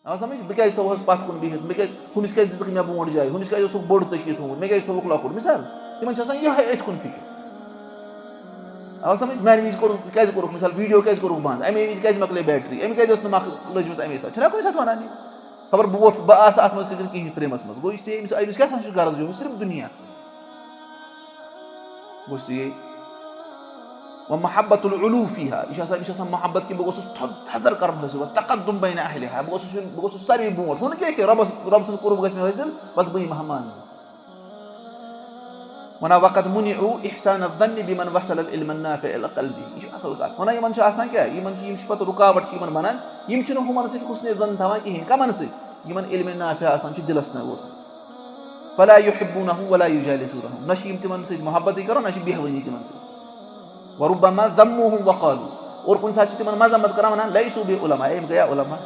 आवा समझ बह क्या थोस पत कुन बिहित मे हुमिस क्या दिख मे बोट जाए हुमिस क्या बोड़ तकी थोमुत मे क्या थोक लकुट मिसाल तिमन यह अथ कुन फिक्र आवा समझ मैंने विज क्या कोरुक मिसाल वीडियो क्या कोरुक बंद अमे विज क्या मकल बैटरी अमे क्या लजम अमे साथ कुछ साथ वनान खबर बह अत मज कहीं फ्रेमस मज गो अमिस क्या गर्ज जो सिर्फ दुनिया गो व महब्बतुल उलू फीहा यह मोहब्बत कि बह थोद थजर कर हासिल व तकद्दुम बैन अहलिहा बह सारे बोट हूँ क्या रब सद कुर्ब गो हासिल बस बह महमान वना वक़द मुनिउ इहसान अज़्ज़न्नि बिमन वसल इल्म नाफ़ि इला क़ल्बी यह असल कत वना यमन क्या पत रुकावट बनान हुमन सत हुस्न ज़न थवान कहें कमन सत इल्म नाफ़ि दिलस न वोतमुत फला युहिब्बूनहु वला युजालिसूनहु न तिमन सत मोहब्बत करो न बेहवनी तिमन सत वरुब्बमा ज़म्मुहुम वक़ालू और कुन सात तिमन मज़म्मत करा वनान लैसू बिउलमा एम गया उलमा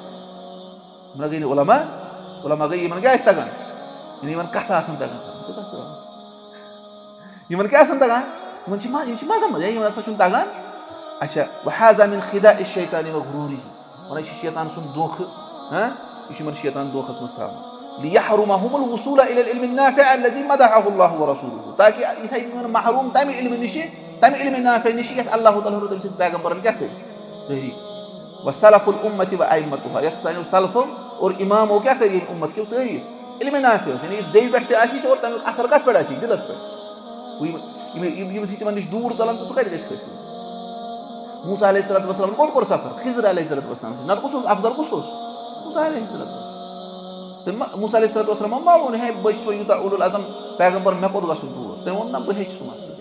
मन गई उलमा गई यमन क्या तगन यमन कथ तगन यमन क्या तगान मज़म्मत यमन हसा तगान अच्छा वहाज़ा मिन खिदाइ शैतानि व गुरूरिही वन शैतान सुन दोख यह शैतान दोखस मज त्रावन लियहरुमहुमुल वुसूल इलल इल्मि नाफ़ि अल्लज़ी मदहहु अल्लाहु व रसूलुहु ताकि इथै महरूम तम इल्म निश तम इल्म नाफ़ि निश यथ अल्लाह तआला तम सद पैगंबरन क्या कर तहरीक व सलफुल उम्मति व अइम्मतुहा यथ सानो सलफ और इमामो क्या कर उम्मत की तारीफ इल्म नाफ़ि यानी ज़ेल पे आसी और तमिक असर कत पे आसी दिलस पे तिमन नश दूर चलान तो सह कत गस मूसा अलैहिस्सलाम कोत कोर सफर खिज़र अलैहिस्सलाम नत कुस अफजल कुस मूसा अलैहिस्सलाम तो मूसा अलैहिस्सलाम मा वो है बस यूता उलुल अज़म पैगंबर मे कोत गसुन दूर तम वो ना बह सह मसल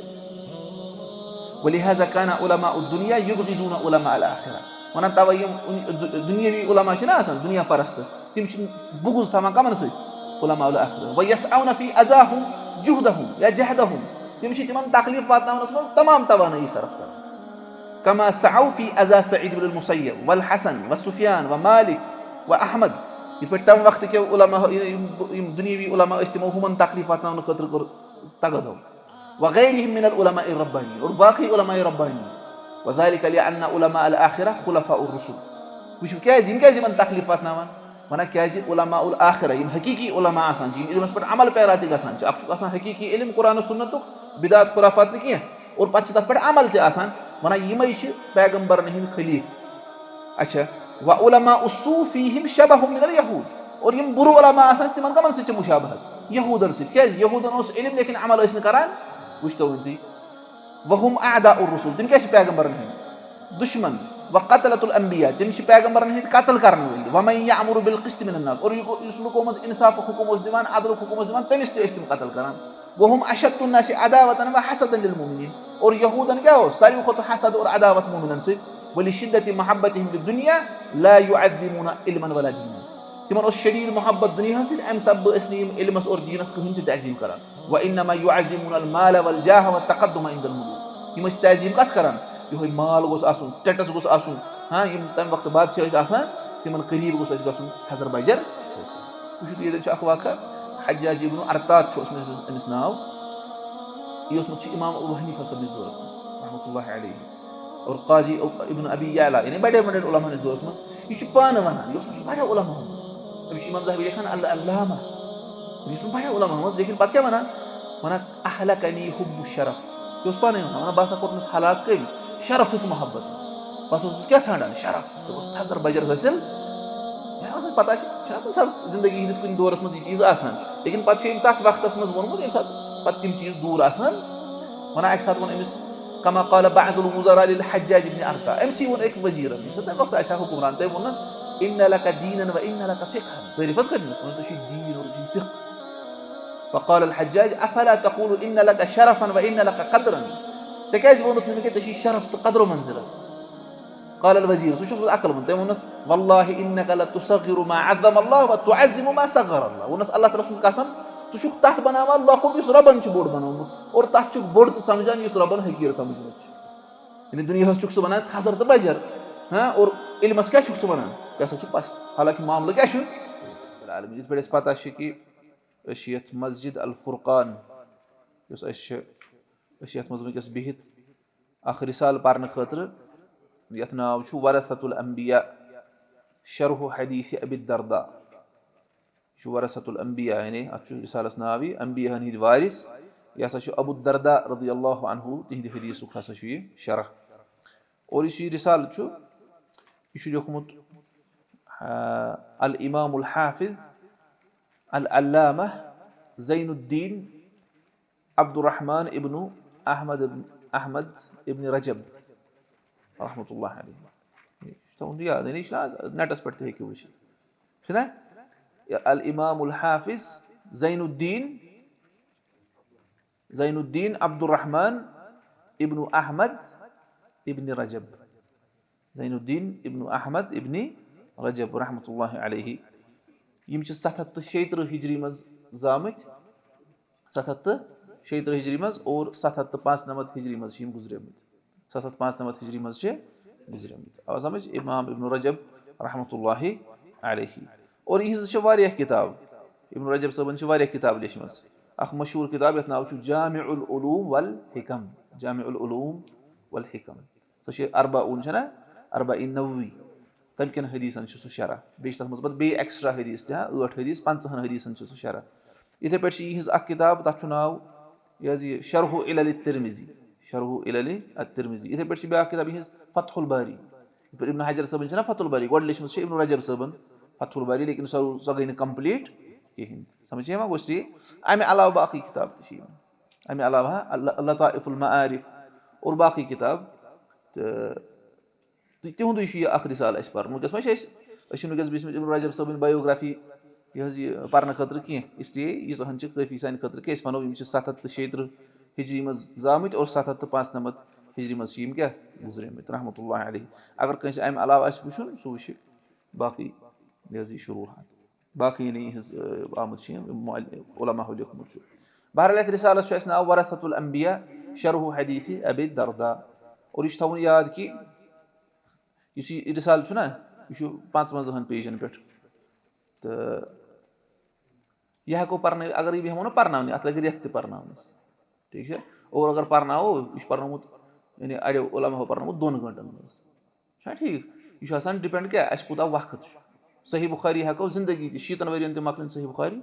वलिहाज़ा कान उलमा दुनिया युबग़िज़ून उलमा अल आखिरा वन तवे दुनियावी उलमा दुनिया परस्त तिम बुग़्ज़ थवान कमन सत उलमा अल आखिरा व यसअउन फी अज़ाहुम जुहदहुम या जहदहुम तिम तिमन तकलीफ वातनावनस मज तमाम तवानाई सर्फ कर कमा सअउ फी अज़ा सईद इब्न मुसय्यब वल हसन व सुफियान व मालिक व अहमद इत पे तम वक्त के उलमा दुनियावी उलमा तिमो हुमन तकलीफ वातनावन खतर कर तगदो व गैरिहिम मिनल उलमाए रब्बानी और बाकी उलमाए रब्बानी व ज़ालिका लिअन्न उलमा अल आखिरा खुलफाउर रसूल वुचु क्या यमन तकलीफ वातनावन वन क्या उलमा उल आखिरा हकीकी उलमा आसान इल्मस पे अमल पैरा गसान हकीकी इल्म कुरान सुन्नतुक बिदात खुराफात न कह और पे तथ पे अमल तसान वन यमे पैगंबरन हिंद खलीफ अच्छा व उलमा उस्सू फीहिम शबहुम मिनल यहूद और यम बुरु उलमा आसान तिमन कमन सत मुशाबहत यहूदन सत क्या यहूदन इल्म लेकिन अमल करान वुचतो वन वहुम अअदाउर रसूल तिम क्या पैगंबरन हिंद दुश्मन व क़तलतुल अंबिया तिम पैगंबरन हिंद कत्ल करने वाले व मन यअमुरु बिल क़िस्त मिनन नास और लुको मज इंसाफ हुकुम दिवान अदल हुकुम दिवान तमिस तिम कत्ल करान वहुम अशद्दुन नासि अदावतन व हसदन लिल मुमिनीन और यहूदन क्या हो सारी खुद हसद और अदावत मुमिनन से वलिशिद्दति महब्बतिहिम बिदुनिया ला युअद्दिमुना इल्मन वला दीना तिमन शदीद मोहब्बत दुनिया सत अम सब इल्मस और दीनस कहीं तज़ीम करान व इन्नमा युअद्दिमुना अल माल वल जाह व तक़द्दुम इंदल मुलूक यम तज़ीम कत करान यह माल गोस आसुन स्टेटस गोस आसुन यम तम वक्त बादशाह आसान तिमन करीब गोस गसुन हजर बजर वुचु ये वाक़ा हज्जाज इब्न अर्तात अमिस नाव यह इमाम अबू हनीफा सबनिस दौरस मज रहमतुल्लाहि अलैहि और काजी इब्न अबी याला यानी बड़े बड़े उलमा निस दौरस मज यह पान वनान यह बड़े उलमा मज इमाम ज़हबी लिखन अल अल्लामा यह बड़े उलमा मज लेकिन पत क्या वनान वनान अहलकनी हुब्बु शरफ यह पान वनान बस कोरमस हलाक कम शरफ मोहब्बत बस क्या ान शरफ थजर बजर हासिल पता जिंदगी हंदिस कुछ दौरस मज चीज़ आसान लेकिन पे तथ वक्त मज वोनमुत ये सात तम चीज़ दूर आसान वना अक सात वो अमिस कमा क़ाल बअज़ुल वुज़रा लिल हज्जाज इब्न अर्ता अमसी वो एक वज़ीरन तम वक्त आशा हुक्मरान तम वोनस इन्न लका दीनन व इन्न लका फ़िक़हन तारीफ़ करनस वन तो दीन और फ़िक़ह फ़क़ाल अल हज्जाज अफ़ला तक़ूलु इन्न लका शरफ़न व इन्न लका क़द्रन क्या वोनुत नमे कि शरफ तो क़द्र मंज़िलत क़ाल अल वज़ीर सह अकल वन तम वोनस वल्लाहि इन्नका लतुसग़्गिरु मा अज़्ज़म अल्लाह व तुअज़्ज़िमु मा सग़्ग़र अल्लाह वोनस अल्लाह तआला सुन कसम छु तथ बनावान लकुब इस रबन बोड़ बनोमुत और तथ बोड़ समझान इस रबन हकीर समझमुत यानी दुनिया सह बनान थजर तो बजर और इल्मस क्या सह बनान यह पस्त हालांकि मामला क्या इत पे पता कि यथ मस्जिद अल फुरकान यथ मज वस बिहित अख रिसाल पारन खतर यथ नाव वरसतुल अंबिया شرح حديث أبي الدرداء شو ورثة الأنبياء يعني أتشو رسالة ناوي أنبياء هنيد وارث ياسا شو أبو الدرداء رضي الله عنه تهدي حديث خاصة شو شرح اور شو رسالة شو يشو يخمد الإمام الحافظ العلامة زين الدين عبد الرحمن ابن أحمد ابن رجب رحمة الله عليه شتون يا دنيش ناتس پٮ۪ٹھ تہِ ہیٚکِو وٕچھِتھ چھُنہ الإمام الحافظ زين الدين عبد الرحمن ابن أحمد ابن رجب زين الدين ابن أحمد ابن رجب رحمة الله عليه يم چھِ 740 ہجری منٛز زامٕتۍ 740 ہجری منٛز اور 795 ہجری منٛز چھِ یِم گُزریمٕتۍ 795 ہجری منٛز چھِ گُزریمٕتۍ آو سمجھ امام ابن رجب رحمة الله عليه اور یِہٕنٛز چھِ واریاہ کِتاب ابن رجب صٲبن چھِ واریاہ کِتاب لیچھمٕژ اکھ مشہوٗر کِتاب یتھ ناو چھُ جامع العلوم والحکم سۄ چھِ اربعون چھنہ اربعین نووی تمہِ کٮ۪ن حدیٖثن چھُ سُہ شرح بیٚیہِ چھِ تتھ منٛز پتہٕ بیٚیہِ ایٚکسٹرا حدیٖث تہِ 8 حدیٖث 50 حدیٖثن چھُ سُہ شرح یِتھٕے پٲٹھۍ چھِ یِہٕنٛز اکھ کِتاب تتھ چھُ ناو یہِ حظ یہِ شرح علل الترمذی یِتھٕے پٲٹھۍ چھِ بیاکھ کِتاب یِہٕنٛز فتح الباری یِتھ پٲٹھۍ ابن حجر صٲبن چھنہ فتح الباری گۄڈٕ لیچھمٕژ چھِ ابن رجب صٲبن فتح الباری لیکن سۄ گٔے نہٕ کمپلیٖٹ کِہینۍ سمجھ یِوان گوٚو اس لیے امہِ علاوٕ باقٕے کِتاب تہِ چھِ یِوان امہِ علاوٕ لطائف المعارف اور باقٕے کِتاب تہٕ تِہُنٛدُے چھُ یہِ اکھ رِسالہٕ اَسہِ پرُن وٕنکیٚس ما چھِ أسۍ چھِنہٕ وٕنکیٚس بیٚیہِ ابن رجب صٲبٕنۍ بایوگرافی یہِ حظ یہِ پرنہٕ خٲطرٕ کینٛہہ اس لیے ییٖژہن چھِ کٲفی سانہِ خٲطرٕ کہِ أسۍ وَنو یِم چھِ 736 ہجری منٛز زامٕتۍ اور 795 ہجری منٛز چھِ یِم کیاہ گُزریمٕتۍ رحمة الله علیہ اگر کٲنٛسہِ امہِ علاوٕ آسہِ وٕچھُن سُہ وٕچھِ باقٕے یہِ حظ یہِ شروٗحات باقٕے یعنی یِہٕنٛز آمٕژ چھِ یِم علماہو لیوٗکھمُت چھُ بہرحال یتھ رِسالس چھُ اَسہِ ناو ورثة الانبیاء شرح حدیث ابی الدرداء اور یہِ چھُ تھاوُن یاد کہِ یُس یہِ رِسالہٕ چھُنہ یہِ چھُ 55 پیجن پٮ۪ٹھ تہٕ یہِ ہٮ۪کو پرنٲوِتھ اگر یہِ بیٚہمو نہ پرناونہِ اتھ لگہِ رٮ۪تھ تہِ پرناونس ٹھیٖک چھا اور اگر پرناوو یہِ چھُ پرنومُت یعنی اڑیو علماہو پرنومُت 2 گٲنٛٹن منٛز چھُنہ ٹھیٖک یہِ چھُ آسان ڈِپینڈ کیاہ اَسہِ کوٗتاہ وقت چھُ صحیح بُخاری ہٮ۪کو زندگی تہِ 60 ؤرین تہِ مۄکلٕنۍ صحیح بُخاری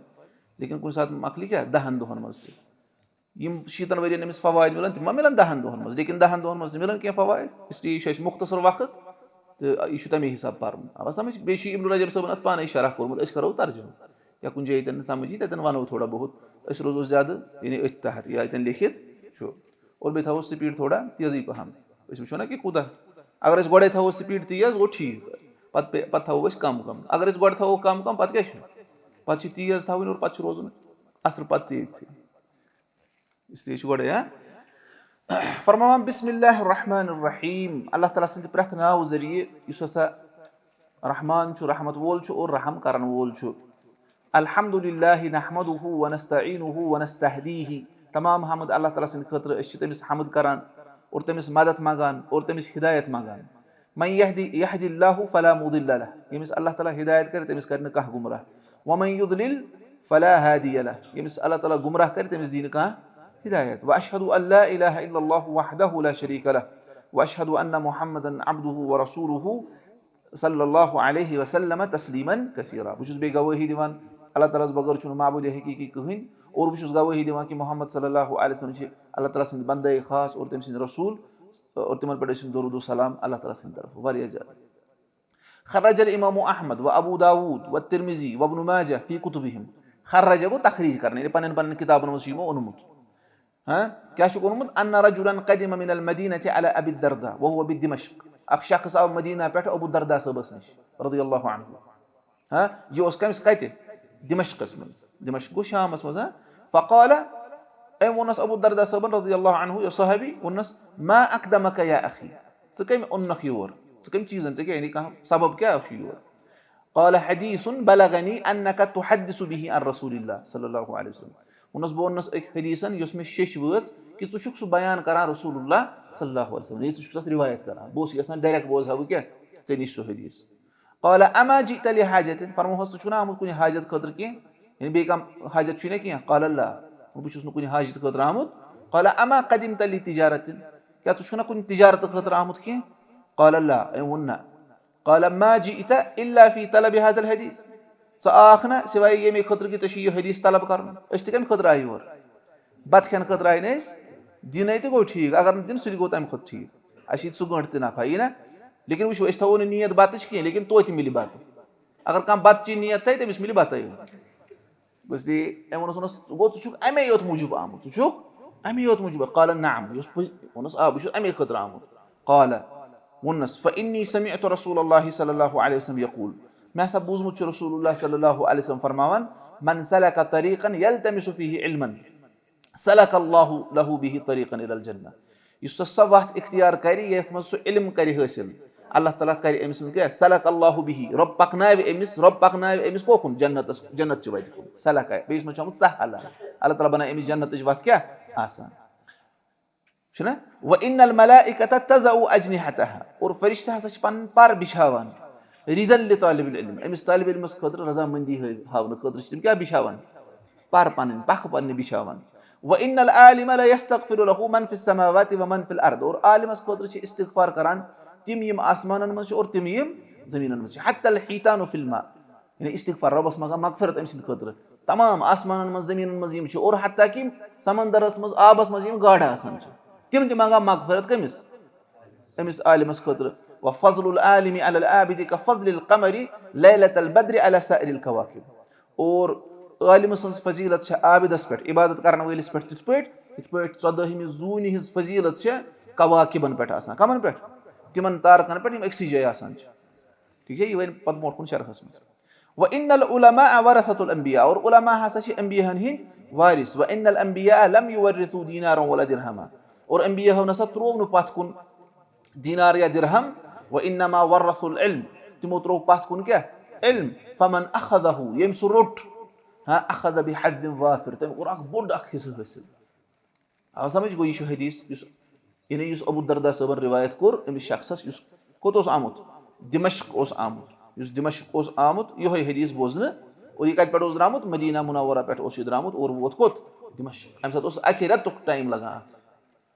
لیکن کُنہِ ساتہٕ مۄکلہِ کیاہ 10 دۄہن منٛز تہِ یِم 60 ؤرین أمِس فوٲیِد مِلان تِم ما مِلان 10 دۄہن منٛز لیکن 10 دۄہن منٛز تہِ مِلان کینٛہہ فوٲیِد اس لیے یہِ چھُ اَسہِ مُختصر وقت تہٕ یہِ چھُ تَمے حِسابہٕ پرُن آوا سمجھ بیٚیہِ چھُ ابن رجب صٲبن اتھ پانے شرح کوٚرمُت أسۍ کرو ترجمہٕ یا کُنہِ جایہِ ییٚتٮ۪ن نہٕ سمجھ یی تتٮ۪ن ونو تھوڑا بہت أسۍ روزو زیادٕ یعنی أتھۍ تحت یا ییٚتٮ۪ن لیکھِتھ چھُ اور بیٚیہِ تھاوو سپیٖڈ تھوڑا تیزٕے پہم أسۍ وٕچھو نہ کہِ کوٗتاہ اگر أسۍ گۄڈے تھاوو سپیٖڈ تیز گوٚو ٹھیٖک پتہٕ تھاوو أسۍ کم اگر أسۍ گۄڈٕ تھاوو کم پتہٕ کیاہ چھُ پتہٕ چھِ تیز تھاوٕنۍ اور پتہٕ چھُ روزُن اثر پتہٕ تہِ ییٚتھٕے اس لیے چھُ گۄڈے فرماوان بسم اللہ الرحمن الرحیم اللہ تعالیٰ سٕنٛدِ پرٛٮ۪تھ ناوٕ ذٔریعہٕ یُس ہسا رحمان چھُ رحمت وول چھُ اور رحم کرن وول چھُ الحمدُاللہ نحمدہ ونستعینہ ونستہدیہ تمام حمد اللہ تعالیٰ سٕنٛدِ خٲطرٕ أسۍ چھِ تٔمِس حمد کران اور تٔمِس مدد منٛگان اور تٔمِس ہدایت منٛگان من یہدِ اللہ فلا مضل لہ ییٚمِس اللہ تعالیٰ ہدایت کرِ تٔمِس کرِ نہٕ کانٛہہ گُمراہ ومن یضلل فلا ہادیہ لہ ییٚمِس اللہ تعالیٰ گُمراہ کرِ تٔمِس دی نہٕ کانٛہہ ہدایت واشہدُ ان لا الہ الا اللہ وحدہ لا شریٖک لہ واشہدُ ان محمدًا عبدہ ورسولہ صلی اللہ علیہ وسلم تسلیٖمًا کثیٖرا بہٕ چھُس بیٚیہِ گوٲہی دِوان اللہ تعالیٰ ہس بغٲر چھُنہٕ معبوٗدِ حقیٖقی کٕہٕنۍ اور بہٕ چھُس گوٲہی دِوان کہِ محمد صلی اللہ علیہ وسلم چھِ اللہ تعالیٰ سٕنٛدۍ بندے خاص اور تٔمۍ سٕنٛدۍ رسوٗل اور تِمن پٮ۪ٹھ ٲسِن درود السلام اللہ تعالیٰ سٕنٛدِ طرفہٕ واریاہ زیادٕ خرج الامام احمد و ابو داود و الترمذی و ابن ماجہ فی کتبہم خرج گوٚو تخریٖج کرنہٕ یعنی پنٕنٮ۪ن پنٕنٮ۪ن کِتابن منٛز چھُ یِمو اوٚنمُت کیاہ چھُکھ اوٚنمُت ان رجلا قدم من المدینة علی ابی الدرداء وهو بدمشق اکھ شخص آو مدیٖنہ پٮ۪ٹھ ابو الدرداء صٲبس نِش رضی اللہ عنہ یہِ اوس کٔمِس کتہِ دمشقس منٛز دمشق گوٚو شامس منٛز فقال أمۍ ووٚننس ابو الدرداء صٲبن رضی اللہ عنہ یہِ اوس صحابی ووٚننس ما اقدمک یا اخی ژٕ کٔمۍ اوٚننکھ یور ژٕ کٔمۍ چیٖزن ژےٚ کیاہ یعنی کانٛہہ سبب کیاہ چھُ یور قال حدیث بلغنی انک تحدث به عن رسول اللہ صلی اللہ علیہ وسلم ووٚننس بہٕ ووٚننس أکۍ حدیثن یۄس مےٚ شیٚچھ وٲژ کہِ ژٕ چھُکھ سُہ بیان کران رسول اللہ صلی اللہ علیہ وسلم ژٕ چھُکھ تتھ رِوایت کران بہٕ اوسُس یژھان ڈایریکٹ بوزہا بہٕ کیاہ ژےٚ نِش سُہ حدیث قال اما جئت لحاجة فرموہس ژٕ چھُکھ نا آمُت کُنہِ حاجت خٲطرٕ کینٛہہ یعنی بیٚیہِ کانٛہہ حاجت چھُے نہ کینٛہہ قال اللہ بہٕ چھُس نہٕ کُنہِ حاجت خٲطرٕ آمُت قال اما قدمت لتجارة کیٛاہ ژٕ چھُکھ نا کُنہِ تجارتہٕ خٲطرٕ آمُت کینٛہہ قال اللہ أمۍ ووٚن نہ قال ما جئت إلا في طلب هذا الحديث آخنا سواء يمي خطر کی تشیع حدیث طلب کرن اس تکم خطر آئی اور بات کھن خطر آئی نیس دین ای تو ٹھیک اگر دین سری گو تم خود ٹھیک اشی سو گھنٹہ نہ پھائی نا لیکن وشو اس تھون نیت باتش کی لیکن توتہ ملی بات اگر کم بات چی نیت تھے تمس ملی بات بس دی امون سنس گو تو چھ امی یوت موجب آمد تو چھ امی یوت موجب قال نعم یس ونس بش امی خطر آمد قال ونس فإني سمعت رسول الله صلى الله عليه وسلم يقول ما سبوزمت رسول الله صلى الله عليه وسلم فرماوان من سلك طريقا يلتمس فيه علما سلك الله له به طريقا الى الجنه يسصبات اختيار كاري يتمس علم كاري حاصل الله تعالى كاري امس كيا سلك الله به ربك ناوي امس كوكن جنت جواد سلك بيس ما چمت سهل الله تعالى بنا امس جنت جواد كيا آسان شنو وان الملائكه تزأ اجنحتها اور فرشتہ ہسا پن پر بچھاوان رضا لطالب العلم امس طالب علم خاطر رضامندی ہاون خاطر تم کیا بچھاوان پر پن پخ پن بچھاوان وان العالم لا يستغفر له من في السماوات ومن في الارض اور عالم خاطر چھ استغفار کران تم یم آسمانن مز اور تم یم زمینن مز حتى الحيتان في الماء یعنی استغفار ربس مغفرت امس خاطر تمام آسمانن مز زمینن مز یم چھ اور حتى کہ سمندرس مز آبس مز یم گاڑ آسان چھ تم تہ مگا مغفرت کمس امس عالمس خاطر وفضل العالم على العابد كفضل القمر ليلة البدر على سائر الكواكب اور عالم سنس فضیلت چھ عابدس پہ عبادت کرن ولس پہ تت پہ 14 زون ہز فضیلت چھ کواکبن پہ آسان کمن پہ تمن تارکن پہ اکسی جائے آسان چھ ٹھیک ہے یہ ون پت موٹ کن شرحس مز وان العلماء ورثة الانبياء اور علماء ہسا چھ انبیاء ہند وارث وان الانبياء لم يورثوا دينارا ولا درهما اور انبیاء نسا تروو نہ پت کن دینار یا درہم وانما ورثوا العلم تمو ترو پت کن کیا علم فمن اخذه يمس رٹ اخذ بحد وافر تم اور اخ بوڑ اخ حصہ حاصل آ سمجھ گو یہ حدیث یعنی اس ابو الدرداء صاحب روایت کور امس شخصس اس کوت اوس آمت دمشق اوس آمت اس دمشق اوس آمت یہ حدیث بوزن اور یہ کت پہ اوس درامت مدینہ منورہ پہ اوس درامت اور ووت کوت دمشق ام سات اوس اکہ رتک ٹائم لگان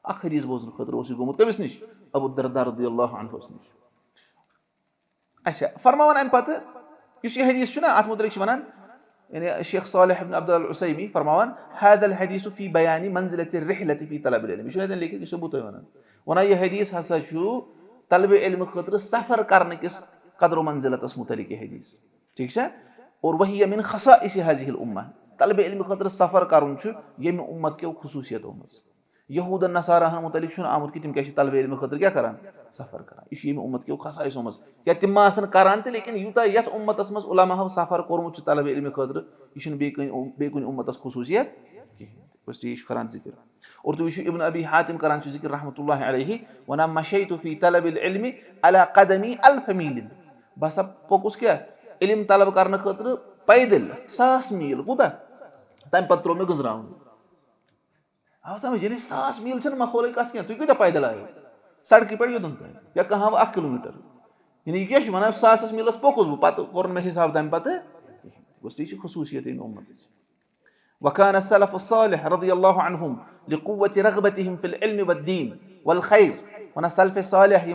اخ حدیث بوزن خاطر اوس گومت کمس نش ابو الدرداء رضی اللہ عنہ نش اچھا فرماوان ام پتہ اس یہ حدیث چھنا ات متعلق ونان يعني الشيخ صالح بن عبد الله العثيمي فرماوان هذا الحديث في بيان منزلة الرحلة في طلب العلم شو هذا اللي ثبوت وانا یہ حدیث ہسا چھو طلب علم خاطر سفر کرنے کس قدر و منزلت متعلق حدیث ٹھیک ہے اور وہی من خصائص هذه الامه طلب علم خاطر سفر کرن چھ یم امت کے خصوصیتوں مز یہود النصارى متعلق چھن آمد کہ تم کیا طلب علم خاطر کیا کران سفر کران یہ یم امت کے خصائصوں مز یا تم آسن کران تہ لیکن یوتا یت امتس مز علماء سفر کورمت چھ طلب علم خاطر یہ بے کن امتس خصوصیت بس یہ کران ذکر اور تو ابن ابی حاتم کران چھ ذکر رحمۃ اللہ علیہ ونا مشیت فی طلب العلم على قدمی 1000 میل بس پوکس کیا علم طلب کرنے خاطر پیدل 1000 میل کوتا تم پترو میں گزراؤں آ سمجھ یعنی 1000 میل چھن مخول کت کیا تو کیتا پیدل آئے سڑک پہ یودن تہ یا کہاں 1 کلومیٹر یعنی کیا چھ ونان 1000 میلس پوکس بہ پتہ کورن میں حساب تم پتہ بس یہ خصوصیت ان امت وكان السلف الصالح رضي الله عنهم لقوة رغبتهم في العلم والدين والخير وانا سلف صالح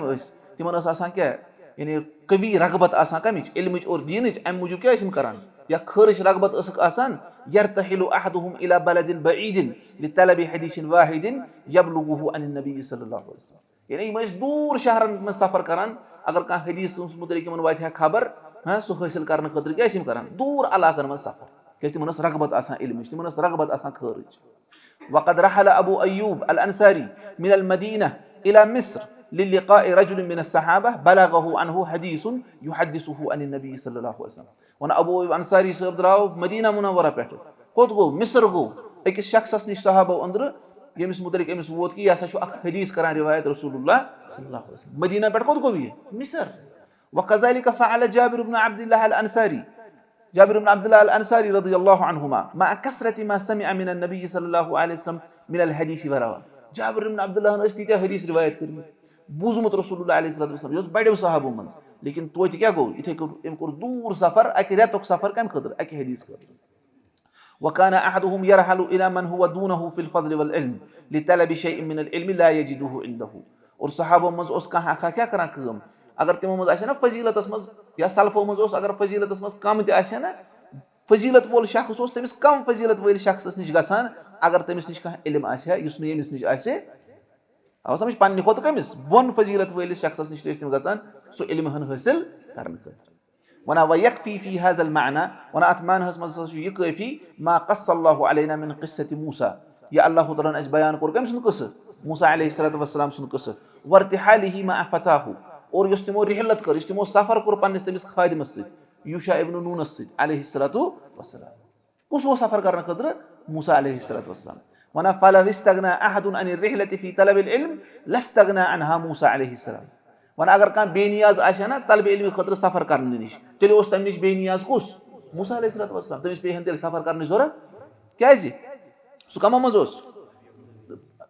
تمن آسان کیا یعنی قوی رغبت آسان کمچ علمچ اور دینچ ام موجود کیا اسم کران یا خرش رغبت اسک آسان يرتحل احدهم الى بلد بعيد لطلب حديث واحد يبلغه عن النبي صلى الله عليه وسلم یعنی مس دور شہرن میں سفر کران اگر کان حدیث متعلق من واتہ خبر سو حاصل کرنے خاطر کیا اسم کران دور علاقن میں سفر کہ تمن رغبت آسان علمچ تمن رغبت آسان خرچ وقد رحل ابو ايوب الانصاري من المدينه الى مصر للقاء رجل من الصحابه بلغه عنه حديث يحدثه عن النبي صلى الله عليه وسلم وانا ابو ايوب الانصاري صاحب دراو مدینہ منورہ پہ کوت گو مصر گو ایک شخص نش صحابہ اندر یمس متعلق امس ووت کہ یہ سا حدیث کران روایت رسول اللہ صلی اللہ علیہ وسلم مدینہ پہ کوت گو یہ مصر وكذلك فعل جابر بن عبد الله الانصاري جابر بن عبد الله الانصاري رضي الله عنهما مع كثرة ما سمع من النبي صلى الله عليه وسلم من الحديث وروى جابر بن عبد الله اس تیتہ حدیث روایت کرمی بوزمت رسول اللہ علیہ السلام یس بڑو صحابہ من لیکن توتہ کیا گو اتھے ام کور دور سفر اکہ رتک سفر کم خاطر اکہ حدیث خاطر وكان احدهم يرحل الى من هو دونه في الفضل والعلم لطلب شيء من العلم لا يجده عنده اور صحابہ من اس کہاں کیا کران کام अगर तिमो मज आसे ना फजीलतस मज या सल्फो मज ओस अगर फजीलतस मज कम ते आसे ना फजीलत वोल शख्स ओस तमिस कम फजीलत वोल शख्स निश गसान अगर तमिस निश कह इल्म आसे युस न यमिस निश आसे अब समझ पन्ने खोत कमिस बोन फजीलत वोल शख्स निश तिम गसान सो इल्म हन हासिल करन खतर वना वयकफी फी हाज़ा المعنى वना अतमान हस मज ये काफी मा क़स्सल्लाहु अलैना मिन क़िस्सति मूसा या अल्लाह तआला अस बयान कोर कम सुन कस मूसा अलैहिस्सलातु वस्सलाम सुन कस वर्तिहालिही मा फताहु और युस तिमो रिहलत कर युस तिमो सफर कोर पन्निस तमिस खादिमस यूशा इब्न नून अलैहिस्सलातु वस्सलाम कुस वो सफर करन खतर मूसा अलैहिस्सलातु वस्सलाम वना फला इस्तगना अहदुन अन रिहलति फी तलब इल्म लस्तगना अनहा मूसा अलैहिस्सलाम वना अगर कह बेनियाज आसे ना तलब इल्म खतर सफर करने निश तेल तम निश बेनियाज कुस मूसा अलैहिस्सलातु वस्सलाम तमिस पे तेल सफर करने जरूरत क्या सह कमो मज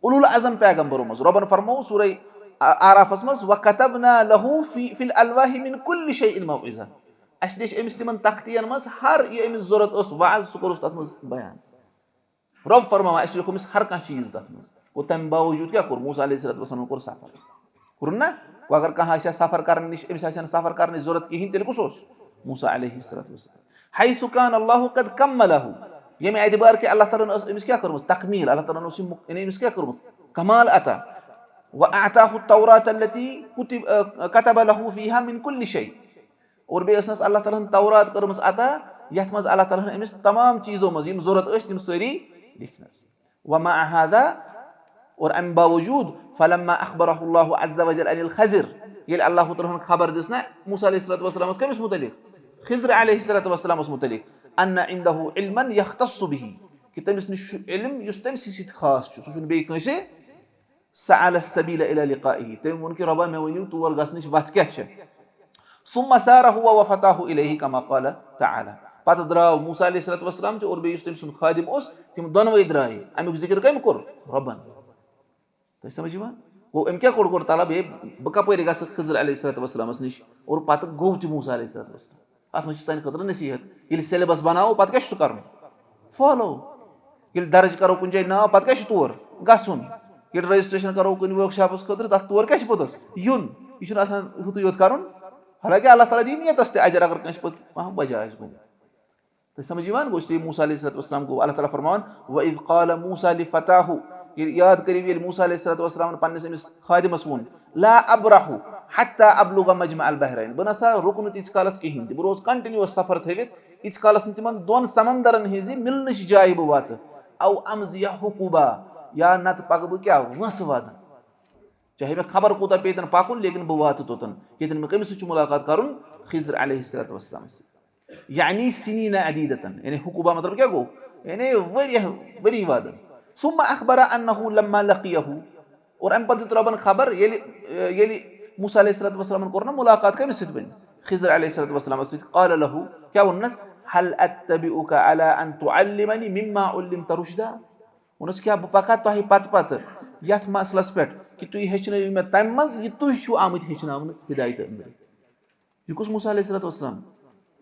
उलुल अज़म पैगंबरों मज रबन फरमो सूरह आराफस मज वकतबना लहू फिल अलवाहि मिन कुल्लि शैइन मौइज़ा अस दिश अमिस तिमन तख्तियन मज हर ये अमिस जरूरत ओस वाज सह कोरुस तथ मज बयान रब फरमावा अस लिखोमिस हर कह चीज तथ मज वो तम बावजूद क्या कोर मूसा अलैहिस्सलातु वस्सलाम कोर सफर कोर ना वो अगर कह सफर करने निश अमिस आसे सफर करने जरूरत कहीं तेल कुस ओस मूसा अलैहिस्सलातु वस्सलाम हैसु कान अल्लाहु कद कम्मलहु यमे एतबार के अल्लाह ताला ने इस क्या करमस तकमील अल्लाह ताला ने इस क्या करमस कमाल अता व आताहु तौरात अल्लती कतब लहु फीहा मिन कुल्लि शै और बे असनस अल्लाह ताला ने तौरात करमस अता यथ मज अल्लाह ताला ने इस तमाम चीजों मज यम जरूरत अस तिम सारी लिखनस व मा हादा और अम बावजूद फलम्मा अखबरहु अल्लाह अज़्ज़ व जल अनिल खज़िर ये अल्लाह ताला ने खबर दिसना मूसा अलैहिस्सलातु वस्सलाम कमिस मुतलिक खिज़र अलैहिस्सलातु वस्सलाम मुतलिक अन्न इंदहु इल्मन यख्तस्सु बिही कि तमिस निश इल्म युस तमसी सित खास छु सुन बे कसे सअल السبيل الى लिकाइही तम उनके रबा में वनी तोर गसनिश वत क्या छ ثم سار هو وفتاه اليه كما قال تعالى पत द्राव मूसा अलैहिस्सलातु वस्सलाम और बे युस तम सुन खादिम ओस तिम दोनों द्राय अमुक जिक्र कम कोर रबन तो समझिवा वो एम क्या कोर तलब ये बकपर गस खिज़र अलैहिस्सलातु वस्सलाम निश और पत गो ति मूसा अलैहिस्सलातु वस्सलाम अत मज सान खतर नसीहत ये सिलेबस बनाओ पत क्या कर फॉलो ये दर्ज करो कुन जाय नाव पत क्या तोर गसुन ये रजिस्ट्रेशन करो कुन वर्कशॉप खतर तथ तोर क्या पोतस युन यह आसान हुत योत कर हालांकि अल्लाह ताला दी नियत अजर अगर कह पे बजाय गो तो समझिवान गोश्त मूसा अलैहिस्सलातु वस्सलाम को अल्लाह ताला फरमान व इज़ क़ाल मूसा लिफ़ताहु याद करियो ये मूसा अलैहिस्सलातु वस्सलाम पन्नस अमिस खादिमस वोन ला अब्रहु हत्ता अब्लुग मजमा अल बहरैन बनसा रुकन इस कालस कहीं बह रोज कंटिन्यूअस सफर थवित इस कालस तिमन दोन समंदरन हिज मिलनश जाय बह वात औ अमज़िया हुकुबा या नत पक बह क्या वस वाद चाहे मैं खबर कोता पेतन पाकुन लेकिन बह वात तोतन येतन में कमिस मुलाकात करुन खिज़र अलैहिस्सलातु वस्सलाम से यानी सिनीना अदीदतन यानी हुकुबा मतलब क्या गो यानी वरी वाद सुम्मा अखबरा अन्नहु लम्मा लक़ियहु और अम पद रबन खबर येली मूसा अलैहिस्सलातु वस्सलाम कोर ना मुलाकात कमिस सित बन खिज़र अलैहिस्सलातु वस्सलाम सित क़ाल लहु क्या वनस हल अत्तबिउका अला अन तुअल्लिमनी मिम्मा उल्लिमत रुशदा वनस क्या पका तो पत पत यथ मसलस पे कि तु हेचन मे तम मज ये तु छु आमत हेचनावन हिदायत अंदर ये कुस मूसा अलैहिस्सलातु वस्सलाम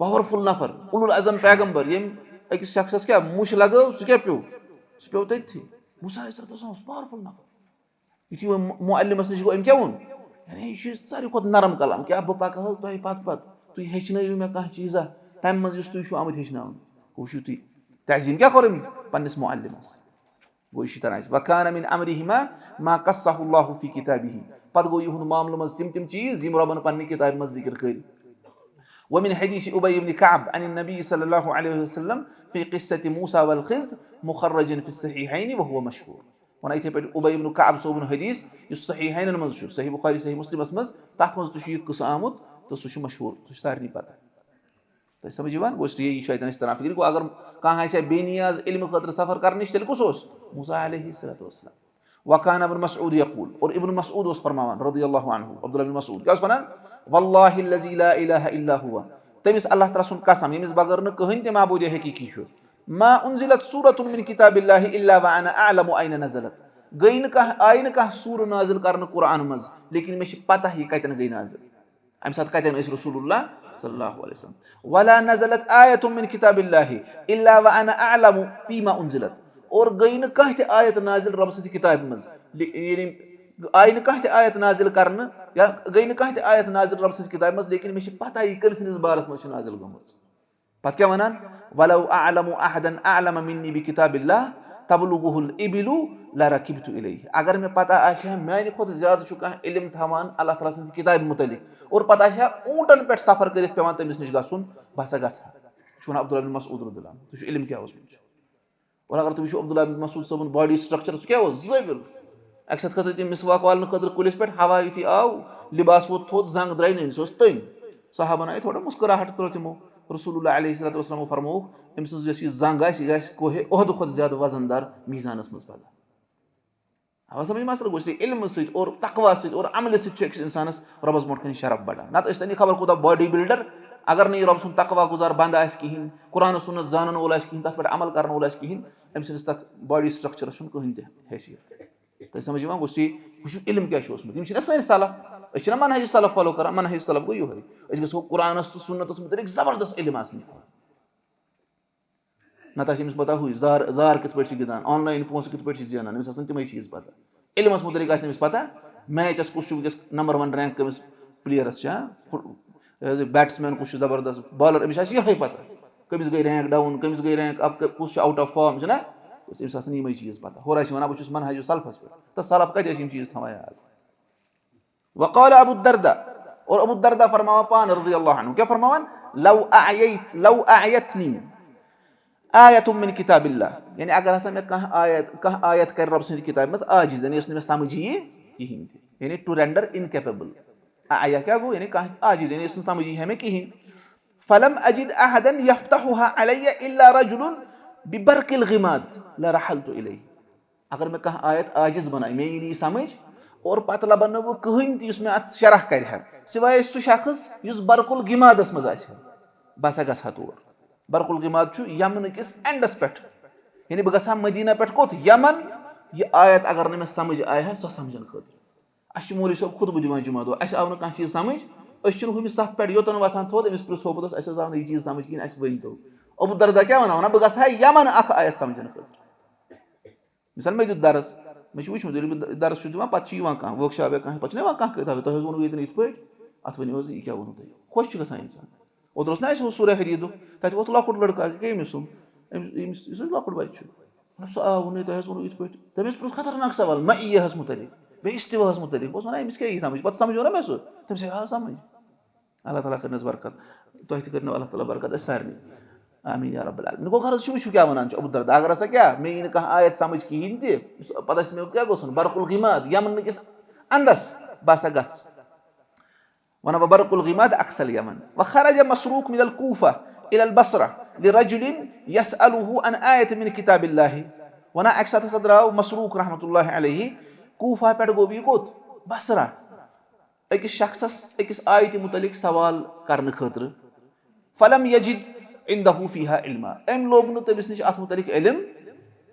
पावरफुल नफर उलुल अज़म पैगंबर यम अकिस शख्सस क्या मुश लगो सु क्या पे तथि मूसा अलैहिस्सलातु वस्सलाम पावरफुल नफर यु मुअल्लिमस निश गो एम क्या वोन यानी यह सारी खुद नरम कलाम क्या बह पक तुह पत पत तु हेचन मे कह चीज़ा तम मज तु आमत हेचनावन वो तु तज़ीम क्या कोर पन्निस मुअल्लिमस गो इसी तरह वकान मिन अमरिहिमा मा क़स्सहु अल्लाहु फी किताबिही पत गो यहुन मामले मज तिम चीज़ यम रबन पन्नि किताब मज जिक्र कर वमिन हदीस उबय इब्न कअब अन नबी सल्लल्लाहु अलैहि वसल्लम फी क़िस्सति मूसा वल खिज़र मुखर्रजन फी सहीहैन व हुवा मशहूर वन इथे पे उबय इब्न कअब सोबन हदीस इस सहीहैन मज छु सही बुखारी सही मुस्लिम मज तथ मज तुश यह किस्सा आमुत तो सु मशहूर सु सारनी पता तो समझिवान गोश्त ये शैतान इस तरह फिक्र को अगर कहाँ ऐसे बेनियाज इल्म खतर सफर करने तेल कुस मूसा अलैहिस्सलातु वस्सलाम वकान इब्न मसऊद यक़ूल और इब्न मसऊद उस फरमावन रदियल्लाहु अन्हु अब्दुल्लाह इब्न मसऊद क्या फरमान वल्लाहि लज़ी ला इलाहा इल्ला हुवा तमिस अल्लाह ताला सुन कसम यमिस बगर न कहीं ते माबूद हकीकी छु मा उनजिलत सूरतुन मिन किताबिल्लाहि इल्ला व अना अअलमु अयना नज़लत गई न कह आय न कह सूर नाजिल करन कुरान मज लेकिन मे पता ही कतन गई नाजिल अम साथ कतन इस रसूलुल्लाह सल्लल्लाहु अलैहि वसल्लम वला नज़लत आयतुन मिन किताबिल्लाहि इल्ला व अना अअलमु फीमा उनजिलत और गई न कह ते आयत नाजिल रब से किताब मज यानी आई कह आयत नाजिल करने या गई कह आयत नाजिल रब सज किताब मज लेकिन मे पता कम सस बारस मज नाजिल गम पे क्या वन वलौ अअलमु अहदन अअलम मिन्नी बिकिताबिल्लाह तबलुगुहुल इबिलु लरकिबतु इलैहि अगर मे पता आशा माने खुद ज्यादा कह इल्म थवान अल्लाह ताला सज किताब मुतलिक और पता आशा ऊंटन पे सफर कर पेवान तमिस निश गसुन बस गसा वन अब्दुल्लाह बिन मसऊद रदियल्लाहु अन्हु तुझ इल्म क्या और अगर तुम अब्दुल्लाह बिन मसऊद सबन बॉडी स्ट्रक्चर सह क्या ज़विल अक सत खत तम मिसवाक वालन खतर कुलिस पे हवा यु आव लिबास वो थोद जंग द्राय नी सह तंग सहाबन आई थोड़ा मुस्कुराहट त्रो तमो रसूलुल्लाह अलैहि वसल्लम फरमोक अम सज यह जंग आह कोहे ओहद खुद ज्यादा वजनदार मीजानस मज पदा हवा समझ मसल गोश्त इल्म सत और तकवा सत और अमल सत इंसानस रबस ब्रोट कन शरफ बढ़ान नत तनी खबर कूदा बॉडी बिल्डर अगर नहीं रब सुन तकवा गुजार बंद कहें कुरान सुन्नत जानन वोल कहें तथ पे अमल कर वोल कहें अम सस तथ बॉडी स्ट्रक्चर कहें हैसियत तुम समझ गोश्ती वह इल्म क्या ना सन सलफ मनहज सलफ फॉलो कर मनहज सलफ गो ये गो कुरानस तो सुन्नतस मुतलिक जबरदस्त इल्म नत पता हुई जार कित पे गिंदान ऑनलाइन पोस कित पे जानान अमिस तमें चीज पता इल्मस मुतलिक पता मैचस कुछ नंबर 1 रैंक कमिस प्लेयरस बैट्समैन कुछ जबरदस्त बॉलर अमिस ये पता कमिस गई रैंक डाउन कमिस गई रैंक अब कुछ आउट ऑफ फॉर्म ना अमिस ये चीज पता हो वन बहुत मनहज सलफस पे तो सलफ कत चीज थवा याद वक़ाल अबू दर्दा और अबू दर्दा फरमावा पान रज़ियल्लाहु अन्हु क्या फरमावन लौ आयतनी आयतुम मिन किताबिल्लाह यानी अगर हसा मैं कह आयत कर रब सद किताब मज आजिज यानी उसने समझ ये कहीं यानी टू रेंडर इनकेपेबल आया क्या गो यानी कह आजिज यानी उसने समझ हमें कहीं फलम अजिद अहदन यफ्तहुहा अलैया इल्ला रजुलुन बिबरकिल गिमाद लरहलतु इलैहि अगर मैं कह आयत आजिज बनाई मैं नहीं समझ और पत लबन वो कहीं मे अत शरह कर सिवाय सह शख्स बरकुल गिमादस मज बस गसा तौर बरकुल गिमाद यमन किस एंडस पे यानी बह गसा मदीना पे कोत यमन यह आयत अगर मे समझ आया सह समझन खतर मौलवी साहब खुद दिवान जुमा दो आव ना चीज समझ हुमिस सफ पे योतन वथान थोद अमिस पृछो बस आव यह चीज समझ कहीं वन तो अबू दर्दा क्या वन बह गसा यमन आयत समझन खतर मिसाल मे दुत दरस मे वुचमुत दरस दिवान पे वर्कशॉप कह पे कह तुम वो ये पे अत वो यह क्या वो तुम खुश ग इंसान ओतर ना सूर्य हरीद तत वो लकुट लड़का कमिस लकुट बच्चे सह आव ना तुम वो ये तमिस पृछ खतरनाक सवाल मईयस मुतलिक बे इस्तिवाहस मुतलिक बस वन अमिस क्या समझ पे समझो ना मे सह तम आ समझ अल्लाह ताला करनस बरकत तुह तह कर अल्लाह ताला बरकत सारे आमीन या रब्बल आलमीन गो गर्ज वो क्या वन अबू दर्दा अगर हसा क्या मे यह कह आयत समझ कहीं पे मे क्या गोसन बरकुल गिमाद यमन किस अंदस बस गस वन बरकुल गिमाद अक्सल यमन वखरज मसरूक मिनल कूफा इलल बसरा लिरजुलिन यसअलुहु अन आयत मिन किताबिल्लाह वन एक साथ हसा द्राव मसरूक रहमतुल्लाहि अलैहि कूफा पे गो यह कोत बसरा अकिस शख्सस अकिस आयत मुतलिक सवाल करने खतर फलम यजिद इंदहु फीहा इल्मा अम लोग न तमिस निश अत मुतलिक इल्म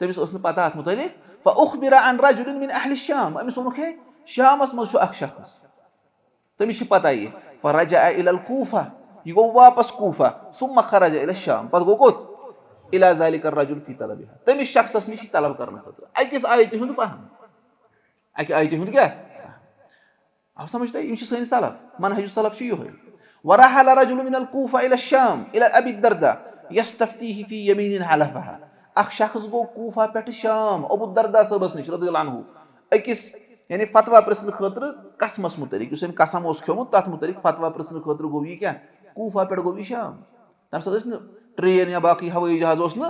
तमिस न पता अत मुतलिक फउखबिर अन रजुलिन मिन अहल शाम अमिस वोनुक है शामस मज अख शख्स तमिस पता ये फरजा इलल कूफा यह गो वापस कूफा सुम्मा खरज इल शाम पत गो कोत इला ज़ालिका रजुल फी तलबिहा तमिस शख्सस निश तलब करने खतर अकिस आयत हुंद फहम अक आयत हुंद क्या आप समझते हैं इन सलफ मनहज सलफ ये वरहल रजुल मिनल कूफा इला शाम इला अबी दर्दा यस्तफ्तीहि फी यमीन हलफहा अख शख्स गो कूफा पे शाम अबू दर्दा सबस निश रदियल्लाहु अन्हु अकिस यानी फतवा प्रश्न खतर कसमस मुतलिक कसम खोमुत तथ मुतलिक फतवा प्रश्न खतर गो यह क्या कूफा पे गो यह शाम तम सत ट्रेन या बाकी हवाई जहाज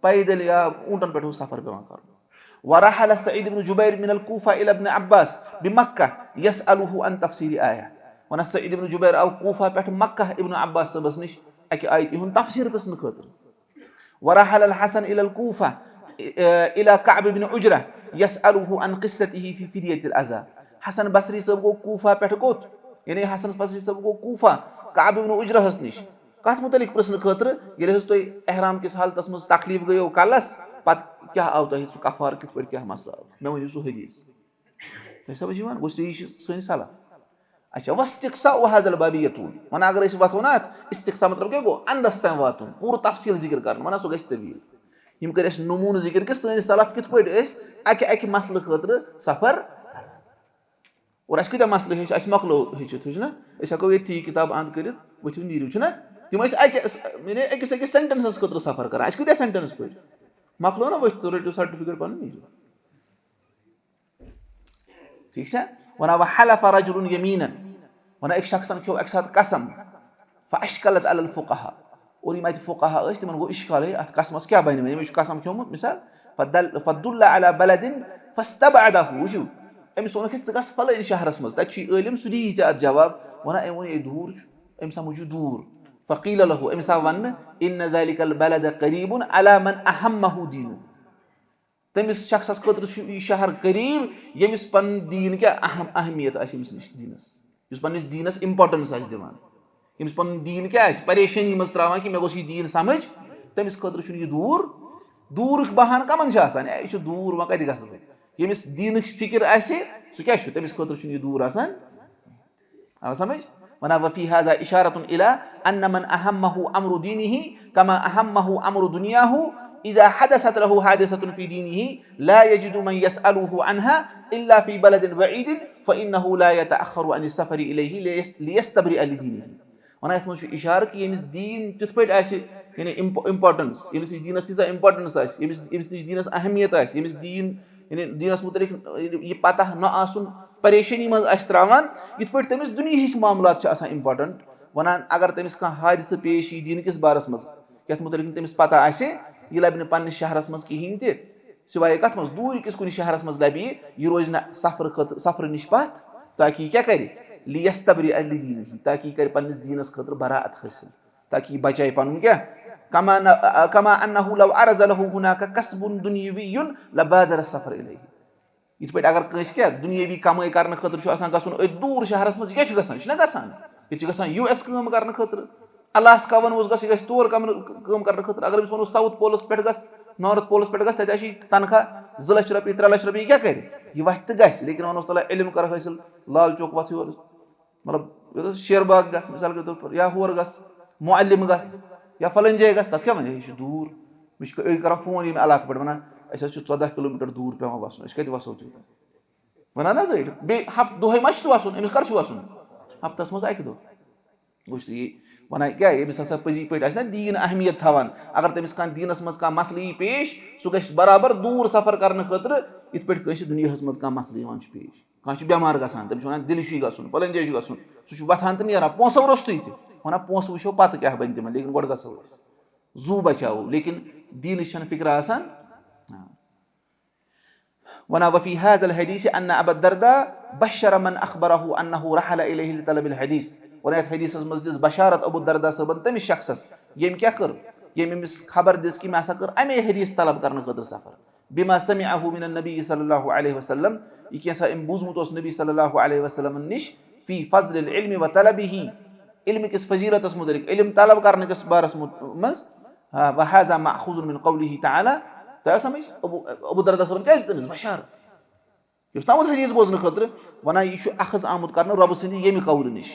पैदल या ऊंटन पे सफर पे कर वरहल सईद इब्न जुबैर मिनल कूफा इला इब्न अब्बास बिमक्का यसअलुहु अन तफसीर आया वन सईद इब्न जुबैर आव कूफा पे मक्का इब्न अब्बास सबस निश अक आयत हुंद तफसीर प्रश्न खतर वरहल अल हसन इलल कूफा इला कअब इब्न उजरा यसअलुहु अन क़िस्सतिही फी फिदियतिल अज़ा हसन बसरी सब गो कूफा पे कोत यानी हसन बसरी सब गो कूफा कअब इब्न उजरा हस निश कत मुतलिक प्रश्न खतर ये तुम एहराम किस हालत मज तकलीफ गयो कलस पत क्या आव तुम सह कफार कित पे क्या मसला मे वो सह हदीस तुम समझ गोश्त यह सन सलफ अच्छा वस्तिक्सा वहाजल बाबी यतूल वन अगर वो ना इस्तिक्सा मतलब क्या गो अंदस तम वात पूरा तफसील जिक्र कर वन सह गवील यम कर नमून जिक्र कि सन सलफ कित पे अक मसल खतर सफर और अस कूत मसल हे मकलो हेचित ना हेको ये थी किताब अंद कर वो नीरू ना तम अकिस अकिस सेंटेंसस खतर सफर कर कूत सेंटेंस पे मकलो ना वो रटो सर्टिफिकेट पन नीरू ठीक है वन व हलफ रजुल यमीनन वन एक शख्सन खो अक साथ कसम फअशकलत अलल फुक़हा और यम अत फुक़हा तिमन गो इश्काल अत कसमस क्या बन मे कसम खियोमुत मिसाल फदुल्ल अला बलदिन फस्तबअदहु वुचु अमिस वोनक गस फलान शहरस मज तत इलम सह दी अत जवाब वन अम वो दूर अम समझ दूर फ़क़ील लहु अमिस वन इन ज़ालिकल बलद क़रीबुन अला मन अहम्महु दीनु तमिस शख्सस खतर शहर करीब यमिस पन दीन क्या अहमियत अमिस निश दीनस युस पन्निस दीनस इम्पोर्टेंस दिवान यमिस पन दीन क्या परेशानी मज त्रावान कि मे गोस दीन समझ तमिस खतर यह दूर दूर बहान कमन यह दूर वह कत गस यमिस दीन फिक्र आसे सह क्या तमिस खतर यह दूर आसान आव समझ वना वफी हाजा इशारतुन इला अन्न मन अहम्महु अम्रु दीनिही कमा अहम्महु अम्रु दुनियाहु इज़ा हदसत लहु हादिसतुन फी दीनिही ला यजिदु मन यसअलुहु अनहा इल्ला फी बलदिन बईदिन फइन्नहु ला यतअखरु अन सफर इलैहि लियस्तबरिअ लिदीनिही वना यथ मज इशार कि यमिस दीन तिथ पट आसे यानी इम्पोर्टेंस यमिस दीनस तीजा इम्पोर्टेंस आसे यमिस निश दीनस अहमियत आसे यमिस दीन यानी दीनस मुतलिक यह पता न आसुन परेशानी मज त्रावान यथ पट तमिस दुनियाहिक मामलात इम्पोर्टेंट वनान अगर तमिस कह हादिस पेश यी दीन किस बारस मज यथ मुतलिक तमिस पता आसे यह लबि पन्निस शहरस मज कहीं ते सिवाय कत मज दूर किस कुन शहरस मज लबि यह रोज न सफर निश पथ ताकि यह क्या करे लियस्तबरिअ लिदीनिही ताकि कर पन्निस दीनस खतर बराअत हासिल ताकि यह बचाए पनुन क्या कमा अन्नहु लव अरज़ लहु हुनाका कसबुन दुनियवियुन लबादर सफर इलैहि यथ पे अगर कस क्या दुनियावी कमाई करने खतर गसन दूर शहरस मज क्या गसान गसान ये गसान US काम करने खतर अलास्का वन गस तौर काम करने खतर अगर वो साउथ पोलस पे गस नॉर्थ पोलस पे गस तत तनख्वाह 2 लाख रुपये 3 लाख रुपये क्या कर यह वत गस लेकिन वनोस तला इल्म कर हासिल लाल चौक वथ योर मतलब शेरबाग गस मिसाल के तौर पर या होर गस मुअल्लिम गस या फलन जय गस तत क्या वन यह दूर मे कर फोन ये इलाक पे वन 14 किलोमीटर दूर पे वसन कत वसो तूत वन बे दोहे मा वसन अमिस कर वसन हफ्तस मज अक दो वन क्या यमिस हसा पजी पे ना दीन अहमियत थवान अगर तमिस कह दीनस मज कह मसल यी पेश सह गश बराबर दूर सफर करने खतर इत पे दुनिया मज कह मसल पेश कह बेमार गसान तमिस वन दिल गसन फलन जय गसन सह वथान तो नीरान पोसो रोस्तु वन पोस वो पत क्या बन तम लेकिन गो गो जू बचाओ लेकिन दीन फिक्र आसान वना वफी हाज़ल हदीस अन्न अबू दर्दा बशर मन अखबरहु अन्नहु रहल इलैहि लितलबिल हदीस वन हदीस मज दिस बशारत अबू दर्दा सबन तमिस शख्सस यम क्या कर यम अमिस खबर दिस कि मे हसा कर अमे हदीस तलब करने खतर सफर बिमा समिअहु मिन नबी सल्लल्लाहु अलैहि वसल्लम यह कैसा अम बूजमुत नबी सल्लल्लाहु अलैहि वसल्लम निश फी फज़लिल इल्मि व तलबिही इल्म किस फजीलतस मुतलिक इल्म तलब करने किस बारस मज व हाज़ा मअखूज़ुन मिन क़ौलिही तआला तो समझ अबू दर्दा सबन क्या बशारत यह तमुत हदीस बोजन खतर वन यह अखज आमुत कर रब सद यम कौल निश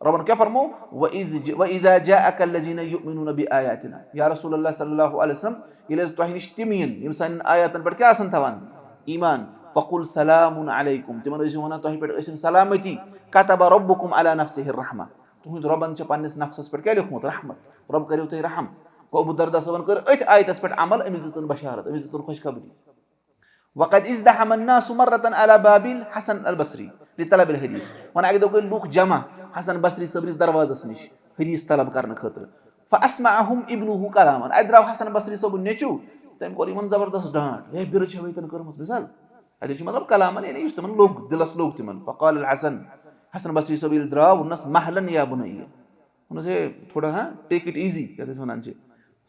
रबन क्या फरमो वइज़ा जाअक अल्लज़ीना युमिनून बिआयातिना या रसूलल्लाह सल्लल्लाहु अलैहि वसल्लम ये तह निश तिम यम सान आयातन पे क्या थवान ईमान फ़क़ुल सलामुन अलैकुम तिमन वन तह पे सलामती कतब रब्बुकुम अला नफ्सिहि रहमा तुहद रबन पन्निस नफ्सस पे क्या लिखमुत रहमत रब करो तुह रहम अबू दर्दा सबन कर अथ आयतस पे अमल अमिस दिन बशारत अमिस दिन खुशखबरी वक़द इज़्दहम अन्नासु मर्रतन अला बाबिल हसन अल बसरी लितलबिल हदीस वन अक दो लूक जमा हसन बसरी सबरिस दरवाजस निश हदीस तलब करने खतर फ़अस्मअहुम इब्नुहु कलामन अत द्राव हसन बसरी सब नेचू तम कोर यमन जबरदस्त डांट हे बिर छवैतन करमस मिसाल अत मतलब कलामन यानी युस तमन लोग दिलस लोग तिमन फ़क़ाल अल हसन बसरी सब द्राव वनस महलन या बुनैया वन से थोड़ा हाँ टेक इट इजी कहते वन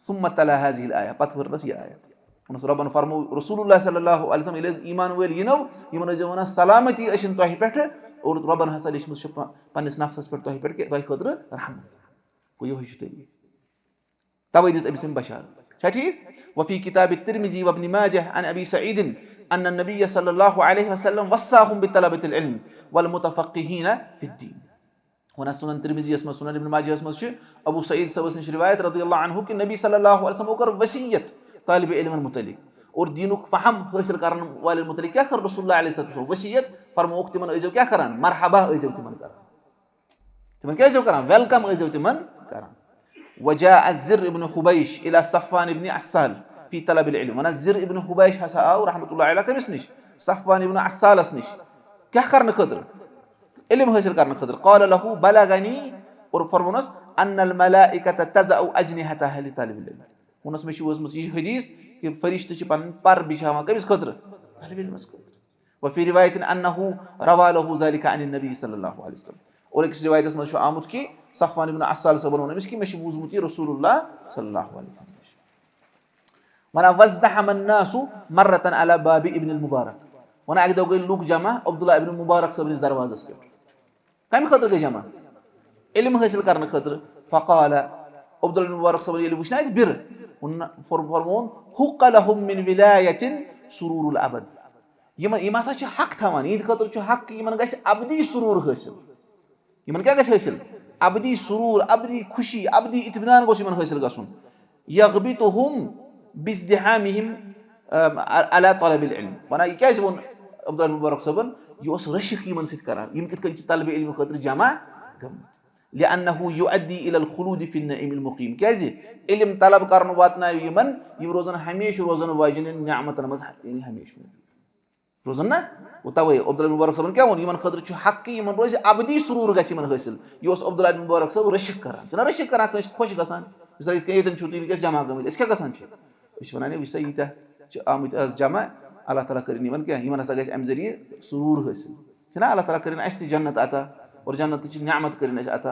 सुम्मा तला हाज़िहिल आया पत वरनस यह आयत वन रबन फरमो रसूलुल्लाह सल्लल्लाहु अलैहि वसल्लम इलेज ईमान वल यनो यमन वन सलामती अशिन तह पे और रबन हसा लिखमुत पन्निस नफ्सस पे तह पे तह खतर रहमत गो यह तरीक तवे दिस अमिस बशारत ठीक वफी किताब तिरमिज़ी व इब्न माजह अन अबी सईद अन्न नबी सल्लल्लाहु अलैहि वसल्लम वस्साहुम बितलबिल इल्म वल मुतफ़क़्क़िहीन फिद्दीन वन सुनन तिरमिज़ी में सुनन इब्न माजह में अबू सईद सबस निश रिवायत रज़ियल्लाहु अन्हु कि नबी सल्लल्लाहु अलैहि वसल्लम कर वसीयत तालिब इल्म मुतलिक और दीनुक फहम हासिल करने वाले मुतलिक क्या कर रसूलुल्लाह अलैहि वसल्लम वसीयत फरमोक तिमन अजो क्या करान मरहबा अजो तिमन करान तिमन क्या अजो करान वेलकम अजो तिमन करान वजाअ ज़िर इब्न हुबैश इला सफ़वान इब्न अस्साल फी तलब इल्म वना ज़िर इब्न हुबैश हसा आओ रहमतुल्लाह अलैहि कमिस निश सफ़वान इब्न अस्साल निश क्या करने खतर इल्म हासिल करने खतर क़ाल लहू बलगनी और फरमोनस अन्नल मलाइकत तज़अ अजनिहतहा लितलब इल्म उनस में वसमत यह हदीस कि फरिश्ते पन पर बिछावान कमिस खतर तलब इल्मस खतर व फी रिवायत अन्नहु रवा लहू ज़ालिका अन नबी सल्लल्लाहु अलैहि वसल्लम और एक रिवायत में आमुद कि सफ़वान इब्न अस्साल सबन वनमिस कि मेश बूजमुत रसूलुल्लाह सल्लल्लाहु अलैहि वसल्लम वना वज़दहम अन्नासु मर्रतन अला बाबी इब्न मुबारक वना एक दो गई लूक जमा अब्दुल्लाह इब्न मुबारक सबन दरवाज़स पे कम खतर गई जमा इल्म हासिल करने खतर फ़क़ाल अब्दुल्लाह इब्न मुबारक सबन ये वुशना बिर फरमोन हुक्क लहुम मिन विलायतिन सुरूरुल अबद यमन हसा हक थवान यह खतर हक यमन गस अबदी सुरूर हासिल यमन क्या गस हासिल अबदी सुरूर अबदी खुशी अबदी इत्मीनान गोस यमन हासिल गसुन यग़बितुहुम बिज़दिहामिहिम अला तलबिल इल्म वना क्या वोन अब्दुल्लाह मुबारक सबन यह रशिक यमन सित करान यम कित कन तलब इल्म खतर जमा गमत लिअन्नहु युअद्दी इलल खुलूद फी नईमिल मुकीम क्या इल्म तलब करन वातना यमन यम रोजन हमेशा रोजन वाजिन निअमतन मज यानी हमेशा रोजन ना तवे अब्दुल्लाह मुबारक सबन क्या वोन यमन खतर हक यमन रोज अबदी सुरूर गस यमन हासिल यह अब्दुल्लाह मुबारक सब रशिक करान जना रशिक करान कस खुश गसान मिसाल इत येतन छु तुम जमा गमत क्या गसान वन वसा यीत आमुत जमा अल्लाह ताला कर यमन क्या यमन हसा गस अम जरिए सुरूर हासिल छना अल्लाह ताला कर अस जन्नत अता और जन्नत निअमत कर अता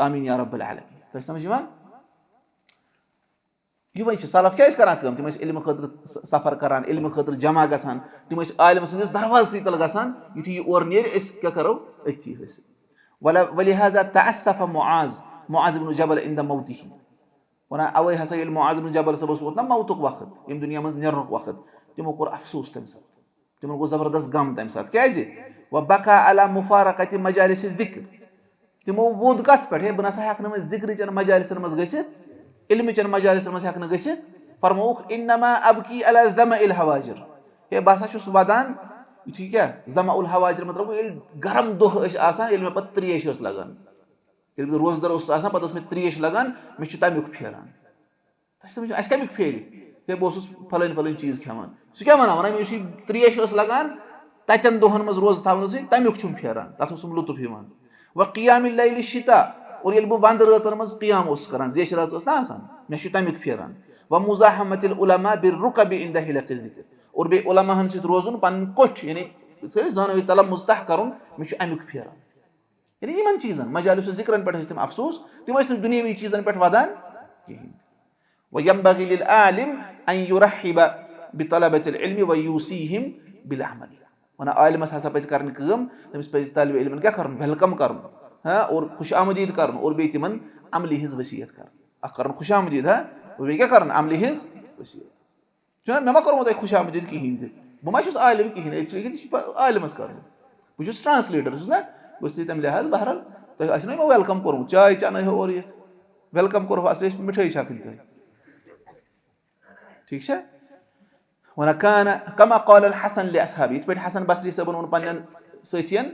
आमीन या रब्बल आलमीन तो समझ यमन युवन सलफ क्या करान कम तिम इल्म खतर सफर करान इल्म खतर जमा गसान तिम आलिम सन्दस दरवाज तल गसान युथि और नेर क्या करो अथी हासिल वलिहाजा तअस्सफ मुआज इब्न जबल इंद मौतिही वना अवे हसा ये मुआज इब्न जबल सबस वोत ना मौतुक वक्त यम दुनिया मज नेरनुक वक्त तिमो कोर अफसोस तम साथ तिमो गो जबरदस्त गम तम साथ क्या व बका अला मुफारकत मजालिस ज़िक्र तिमो वोद कत पे बह नसा हेक न ज़िक्र चन मजालिसन मज गसित इल्म चन मजालिसन मज हेक न गसित फरमौख इन्नमा अबकी अला ज़मइल हवाजिर हे बसा छुस वदान युथि क्या ज़मउल हवाजिर मतलब ये गरम दोह आसान ये पे त्रेश लगान रोजदर पे मे त्रेश लगान मे तमुक फेरान अस कमुक फेर हे बह फलन फलन चीज खेवान सह क्या वन वन त्रेश लगान तन दोहन मज रोज थवन तमुक फेरान तथ लुत्फ यवान व क़ियाम लैल शिता और ये बह वंद रचन मज क़ियाम करान जेश रच ना मे तमुक फेरान व मुज़ाहमतिल उलमा बिर्रुकब इंद हिलक़िल ज़िक्र और बे उलमाहन सत रोजुन पन कोठ यानी जान तलब मुस्तह करुन मे अमुक फेरान यानी इन चीजन मजालिस ज़िक्रन पे तम अफसोस तम दुनियावी चीजन पे वदान कहें व यंबगी लिल आलिम अन युरहिब बितलबतिल इल्म व यूसीहिम बिल अमल वना आलिमस हसा पे करन कम तमिस पे तालिब इल्मन क्या करन वेलकम करन हां और खुशामदीद करन और बे तिमन अमली हिज वसीयत करन करन खुशामदीद हां और बे क्या करन अमली हिज वसीयत जना मे मा करमो त खुशामदीद कहें बह मा छुस आलिम कहें आलिमस करन बह छुस ट्रांसलेटर छुस ना बस तम लिहाज बहरहाल तो ना वेलकम कोर चाय चन और ये वेलकम कोर अस मिठाई छापन तुम ठीक है वन कान कमा क़ाल अल हसन लिअस्हाबी इत पे हसन बसरी सबन वन पन्न सथियन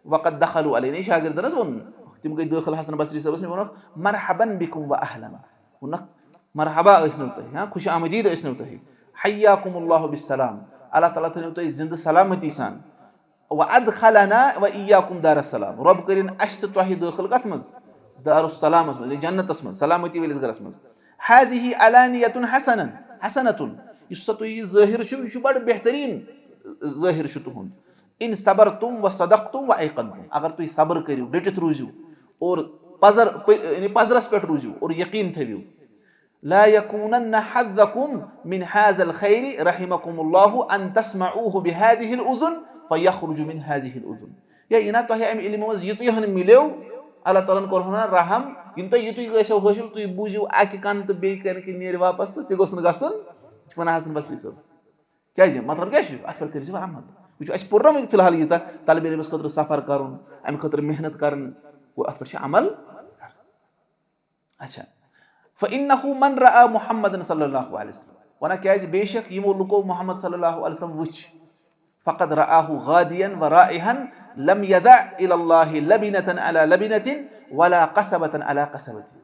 वक़द दखलू अलैना शागिर्दन वन तिम गई दाखिल हसन बसरी सबस वन मरहबन बिकुम व अहलन वन मरहबा असनो तह हां खुश आमदीद असनो तह हय्याकुमुल्लाहु बिस्सलाम अल्लाह ताला थनो तह जिंद सलामती सान व अदखलना व इय्याकुम दारुस्सलाम रब करिन अश तह दाखिल कत मज दारुस्सलामस मज जन्नतस मज सलामती वालिस गरस मज हाज़िही अलानियतुन हसनतुन इस ज़ाहिर यह बड़ बेहतरीन ज़ाहिर तुहद इन सबरतुम व सदक़तुम व अयक़नतुम अगर तुम सब्र करू डटित रूजू और पजरस पे रूजू और यकीन थवू ला यकूनन्न हज़्ज़कुम मिन हाज़ल खैरि रहिमकुमुल्लाहु अन तस्मऊहु बिहाज़िहिल उज़ुन फयख़रुजु मिन हाज़िहिल उज़ुन या इना तह अम इल्म मज यीहन मिलेव अल्लाह ताला कोरहना रहम इन तुम युत गो हासिल तुम बूझू अक कन तो बे कन नेर वापस तह गोस गसन वन हसन बसरी सब क्या मतलब क्या अत पे कर अमल वह पुर फिलहाल यीता तलब इल्मस खतर सफर कर अम खतर मेहनत कर अत पे अमल अच्छा फ़इन्नहु मन रअा मुहम्मदन सल्लल्लाहु अलैहि वसल्लम वना क्या बेशक यमो लुको मोहम्मद सल्लल्लाहु अलैहि वसल्लम वुच फकद रआहु गादियन व राइहन लम यदा इलल्लाहि लबिनतन अला लबिनतिन वला कसबतन अला कसबतिन।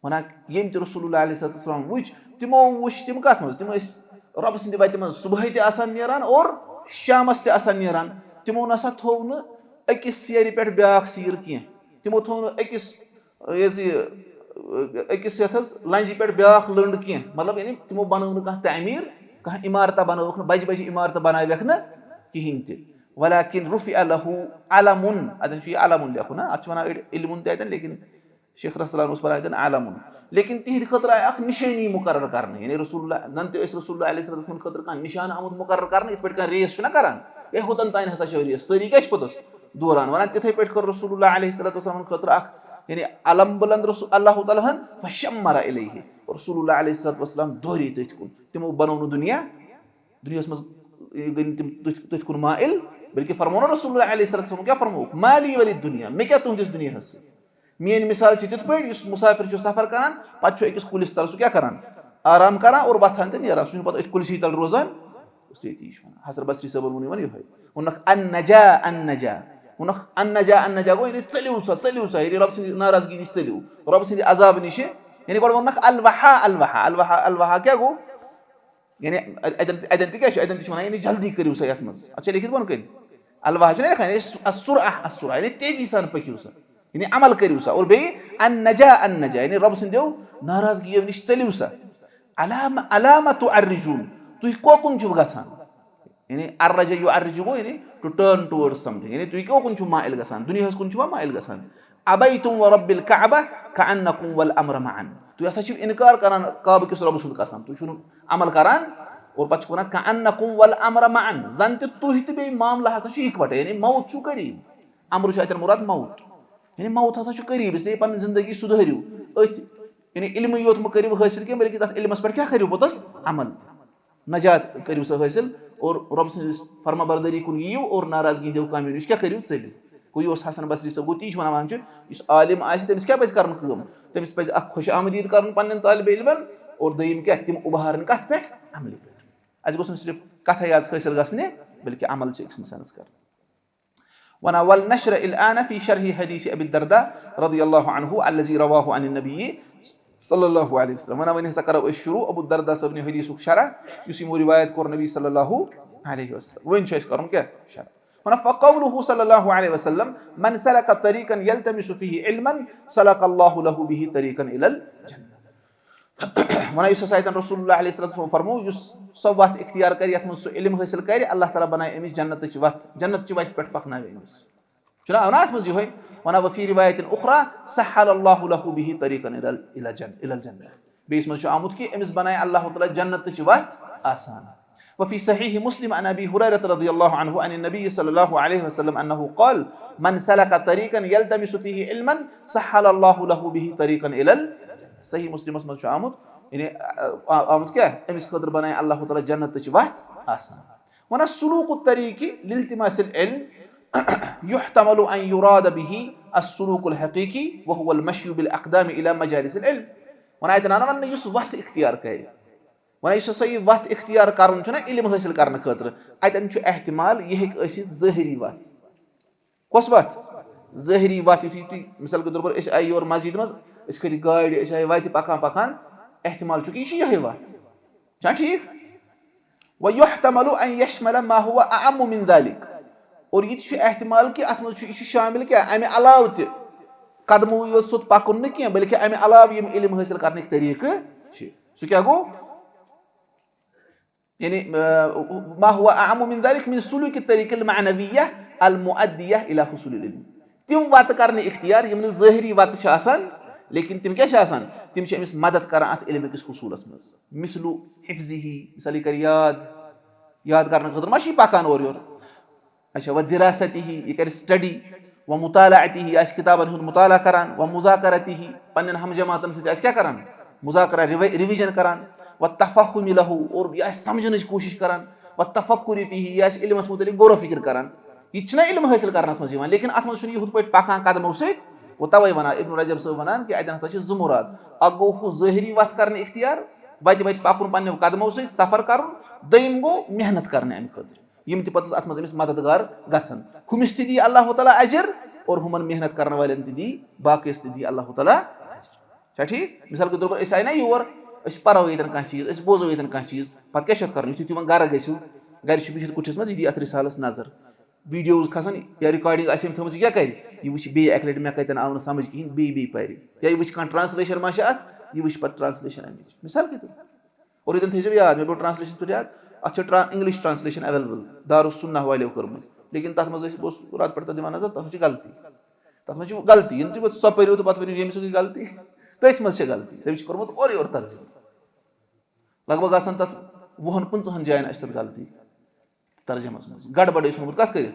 वना यम त रसूलुल्लाह अलैहि वसल्लम वुच तिमो वुच तिम कथ मज तिम रब सिंद वत मज सुबह ते आसान नेरान और शामस ते आसान नेरान। तिमो नसा थो न अकिस सेरि पेट ब्याख सीर किए, तिमो थो न अकिस लंज पे ब्याख लंड किए, मतलब यानी तिमो बनव न कह तमीर कह इमारत बनवक बज बज इमारत बनावक न कहें त। वलाकिन रुफिअ लहु अलमुन, अतन ये अलमुन लेखु ना अत वन इल्मुन तन, लेकिन शेख रसलान वन अलमुन, लेकिन तिहद खतर आय निशानी मुकर्रर करने, यानी रसूलुल्लाह जन ते रसूलुल्लाह अलैहि वसल्लम खतर कह निशान आमुत मुकर्रर करने। इत पे रेस ना करान ए होतन तान हसा रेस सारी गश पोतस दौरान वन तिथे पे कर रसूलुल्लाह अलैहि वसल्लम खतर यानी अलम बुलंद रसूल अल्लाह ताला फशम्मरा इलैहि, रसूलुल्लाह अलैहि वसल्लम दोरी तथ कुन तिमो बनौ दुनिया दुनियास मज गन तिम तथ कुन माइल, बल्कि फरमो रसूलुल्लाह अलैहि वसल्लम क्या फरमो माली वली दुनिया मे क्या तुहदिस दुनिया हस। मेन मिसाल तिथ पे मुसाफिर सफर करान पत अकिस कुलिस तल क्या करान आराम करान और वथान तो नेरान सह पे कुलिस तल रोजान हसन बसरी सबन वन ये वनक अन्नजा अन्नजा वनक अन्नजा अन्नजा गो यानी चलिव सा ये रब सद नाराजगी नश चलिव रब सद अजाब नश, यानी गो वनक अलवहा अलवहा अलवहा अलवहा क्या गो यानी अदन क्या यानी जल्दी करियो सा यथ मज अच्छा लिखित बन कन अलवहा असुरा असुरा यानी तेजी सान पकियो सा यानी अमल करियो सा। और बे अन्नजा अन्नजा यानी रब सद नाराजगी नश चलिव सा। अलाम अलामा तुअर्रिजून तुह कोकुन छु गसान, यानी अर्रज युअर्रिजु गो यानी टू टर्न टुवर्ड्स समथिंग, यानी तुह कोकुन छु माइल गसान दुनिया कुन छु माइल गसान। अबैतुम व रब्बिल कअबा कअन्नकुम वल अम्र मअन, तुह हसा छु इनकार करान काब किस रब सुद कसम तुह छु अमल करान और पछ कोना कअन्नकुम वल अम्र मअन जन त तुह त बे मामला हसा छु इकवट, यानी मौत छु करीब अम्र छु अतन मुराद मौत, यानी मौत हसा छु करीब, इसलिए पन जिंदगी सुधरियो अथ यानी इल्म योत म करीब हासिल के, बल्कि तथ इल्मस पर क्या करियो पोतस अमल नजात करियो स हासिल और रब सद फरमा बरदरी कुन यियो और नाराजगी देव कामियो नश क्या करियो चलियो। कोई हसन बसरी सब गो ती वन इस आलिम आस तमिस क्या पज कर तमिस पज खुश आमदीद कर पन्न तालिब इल्मन और दयिम क्या तिम उभारन कथ पे अमल पे। अस गोस सिर्फ कथ याज हासिल गसने बल्कि अमल अक्स इंसानस कर। वना वल नशर इलान फी शरह हदीस अबी दर्दा रदियल्लाहु अन्हु अल्लज़ी रवाहु अन नबी सल्लल्लाहु अलैहि वसल्लम। वना वन हसा करो शुरू अबू दर्दा सब ने हदीस शरह युस यमो रिवायत कर नबी सल्लल्लाहु अलैहि वसल्लम वन छ करम क्या शरह। वना फक़ौलुहु सल्लल्लाहु अलैहि वसल्लम मन सलक तरीक़न यल्तमिसु फीही इल्मन सलकल्लाहु लहु बिही तरीक़न इलल जन्नह। वना युस सायतन रसूलुल्लाह अलैहि वसल्लम फरमो युस सब वत इख्तियार कर यथ मस इल्म हासिल कर अल्लाह ताला बनाए अमिस जन्नत च वत पे पकनावे अमिस चुना अनाथ मस यो वना वफी रिवायत उखरा सहल्लाहु लहु बिही तरीक़न इलल जन्नह, बेस मस आमुद कि अमिस बनाए अल्लाह ताला जन्नत च वत आसान। वफी सहीह मुस्लिम अन अबी हुरैरह रदियल्लाहु अन्हु अन नबी सल्लल्लाहु अलैहि वसल्लम अन्नहु क़ाल मन सलक तरीक़न यल्तमिसु फीही इल्मन सहल्लाहु लहु बिही तरीक़न इलल जन्नह। सही मुस्लिम मस आमुद यानी आमुद क्या अमिस खतर बनाए अल्लाह ताला जन्नत च वत आसान। वना सुलूक तरीक़ी लिल्तिमासिल इल्म युहतमलु अन युराद बिही अस्सुलूकुल हक़ीक़ी व हुवल मश्यु बिल अक़दाम इला मजालिसिल इल्म। वना इतना वन युस वत इख्तियार कर वन इस सही वत इख्तियार करन छना इल्म हासिल करने खतर अतन छु एहतिमाल यह हेक असित ज़ाहिरी वत कस वत ज़ाहिरी वत युथि मिसाल के तौर पर इस आई और मस्जिद मज इस खरी गाड़ी इस आई वत पकान पकान एहतिमाल छु कि यह वत छा ठीक। व युहतमलु अन यशमल मा हुवा अअम मिन ज़ालिक, और ये एहतिमाल कि अत मज शामिल क्या अमे अलाव त कदमो यो सुत पकुन न क्या, बल्कि अमे अलाव यम इल्म हासिल करने तरीक़ सु क्या गो यानी मा हुवा अअम मिन ज़ालिक मिन सुलूक तरीक़िल मअनविय्यह अल मुअद्दियह इला हुसूलिल इल्म। तिम वत करने इख्तियार यम ज़ाहिरी वत छ आसान, लेकिन तिम क्या आसान तिम छ अमिस मदद करान अत इल्म किस हुसूलस मज मिसलु हिफ्ज़िही मिसाल कर याद करने खतर मा पकान और योर अच्छा व दिरासतिही ये कर स्टडी व मुतालाअतिही आस किताबन हुन मुताला करान व मुज़ाकरतिही पन्न हम जमातन से क्या करान मुज़ाकरा रिवीजन करान व तफ़हुम लहु और यह समझने की कोशिश करान व तफ़क्कुर फीही यह इल्मस मुतल्लिक़ गौर फिक्र करान ये छना इल्म हासिल करनस मज यिवान, लेकिन अत मज छुन युथ पट पकान कदमो सहित वो तवै वना इब्न रजब सब वनान कि अतन हसा छ ज़ मुराद अगो हु ज़ाहिरी वत करने इख्तियार वत वत पकुन पन्ने कदमों सहित सफर करुन दोयिम गो मेहनत करने अमि खतिर यम ति पत्तस अत मज अमिस मददगार गसन हुमिस ति दी अल्लाह ताला अजर और हुमन मेहनत करने वालेन ति दी बाकिस ति दी अल्लाह ताला अजर छा ठीक मिसाल के तौर पर आय ना योर परो ये कह चीज बोजो ये कह चीज पे क्या कर तुम गर गो गर बिहित कुठिस मज यह अत रिसालस नजर वीडियोज खसान या रिकॉर्डिंग आम थम क्या कर यह वो बे अक लट मे कतन आव समझ कहें बे पर या यह वो ट्रांसलेशन मा यह वो पे ट्रांसलेशन अमिच मिसाल के तौर और ये थो याद मे गो ट्रांसलेशन पे याद अत इंग्लिश ट्रांसलेशन अवेलेबल दारुस्सुन्नह वाले कर्म लेकिन तथ मज रात पे दिवान नजर तथ गलती तथ मज गलती तुम सो पो तो पे वो ये गलती तथ मज गलती तमिस कर्मुत और योर तर्जुम लगभग आसान तथ 20-50 जायन तथ गलती तर्जमस मज गड़बड़ वोनमुत कत कर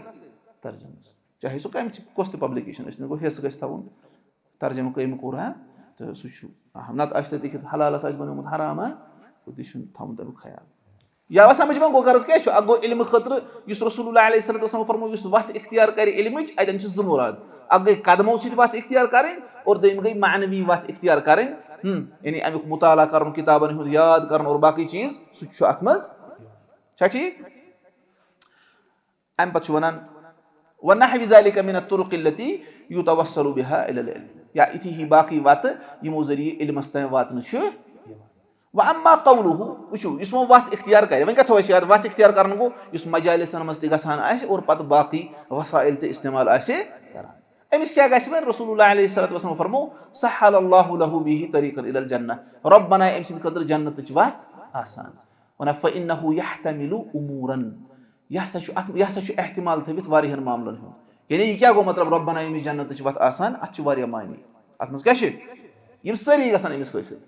तर्जमस चाहे सो कम कस पब्लिकेशन गो हिस्स गो थवन तर्जम कम कोर तो सह नत लिखित हलालस बनोमुत हराम तो थवन तमिक ख्याल या समझ वो गो गर्ज क्या गो इल्म खतर रसूलुल्लाह अलैहि वसल्लम फरमो वत इख्तियार कर इल्म अतन ज मुराद अग गई कदमों सत वत इख्तियार करें और दोम गई मानवी वत इख्तियार करें यानी अमुक मुताला कर किताबन हुंद याद कर और बाकी चीज सह अत मज ठीक अम पे वन वनहवी ज़ालिका मिन अत्तुरुक़ अल्लती युतवस्सलु बिहा इलल इल्म या इथी ही बाकी वत यमो जरिए इल्मस तम वातन व अम्मा कौलुहु वुचु इस वो वत इख्तियार कर वन क्या याद वत इख्तियार कर गो इस मजालिसन मज गसान और पत बाकी वसाइल ते इस्तेमाल करान अमिस क्या गस रसूलुल्लाह अलैहि सल्लल्लाहु अलैहि वसल्लम फरमो सहलल्लाहु लहु बिही तरीक़न इलल जन्नह रब बनाए अमि सद खतर जन्नत वत आसान वन फइन्नहु यहतमिलु उमूरन यह एहतमाल थवित वारियन मामलन यानी यह क्या गो मतलब रब बनाए अमिस जन्नत वत आसान अत मानी अत मज क्या सारी गसान अमिस हासिल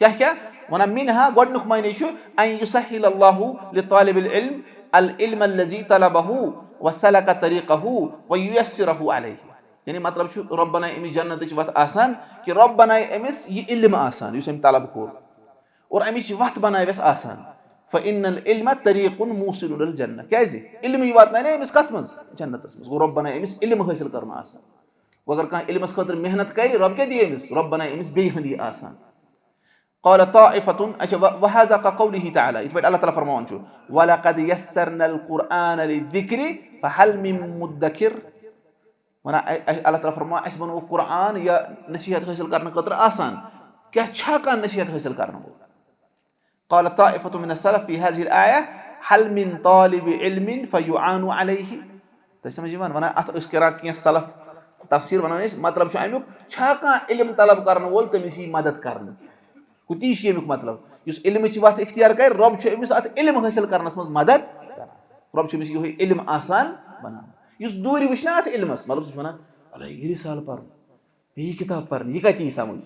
क्या क्या वन मिनहा गोडनुक मानी अन युसहिल अल्लाहु लितालिबिल इल्म अल इल्म अल्लज़ी तलबहु व सलक तरीक़हु व युयस्सिरहु अलैहि यानी मतलब रब बनाए अमिस जन्नत वत आसान कि रब बनाए अमिस यह इल्म आसान युस अमि तलब कोर और अमिच वत बनाए आसान फ़इन्नल इल्म तरीक़ुन मूसिलुन इलल जन्नह क्या इल्म वातनाय अमिस कत मज जन्नतस मज गो रब बनाए अमिस इल्म हासिल करना आसान अगर कह इल्मस खतर मेहनत कर रब क्या दिए अमिस रब बनाए अमिस बे हंदी आसान क़ाल ताइफ़तुन अच्छा वहाज़ा कक़ौलिही तआला इत अल्लाह ताला फरमान वलक़द यस्सरनल क़ुरआन लिज़्ज़िक्रि फ़हल मिन मुद्दकिर वना अल्लाह ताला फरमान अस बनो कुरान या नसीहत हासिल करने खतर आसान क्या छा का नसीहत हासिल करना हो क़ाल ताइफ़तुन मिन अस्सलफ़ फ़ी हाज़िहिल आया हल मिन तालिबि इल्मिन फ़युआनु अलैहि तो समझ वन वना अत उस करा कि सलफ तफसीर वनाने मतलब अमुक छा का इल्म तलब करने वोल तमिस मदद करने कुती अमुक मतलब इस इल्म वत इख्तियार कर रब अमिस अत इल्म हासिल करनस मज मदद रब अमिस यो इल्म आसान बना इस दूर वुचना अत इल्मस मतलब सह वन अल यह रिसाल पर यह किताब पर यह कत समझ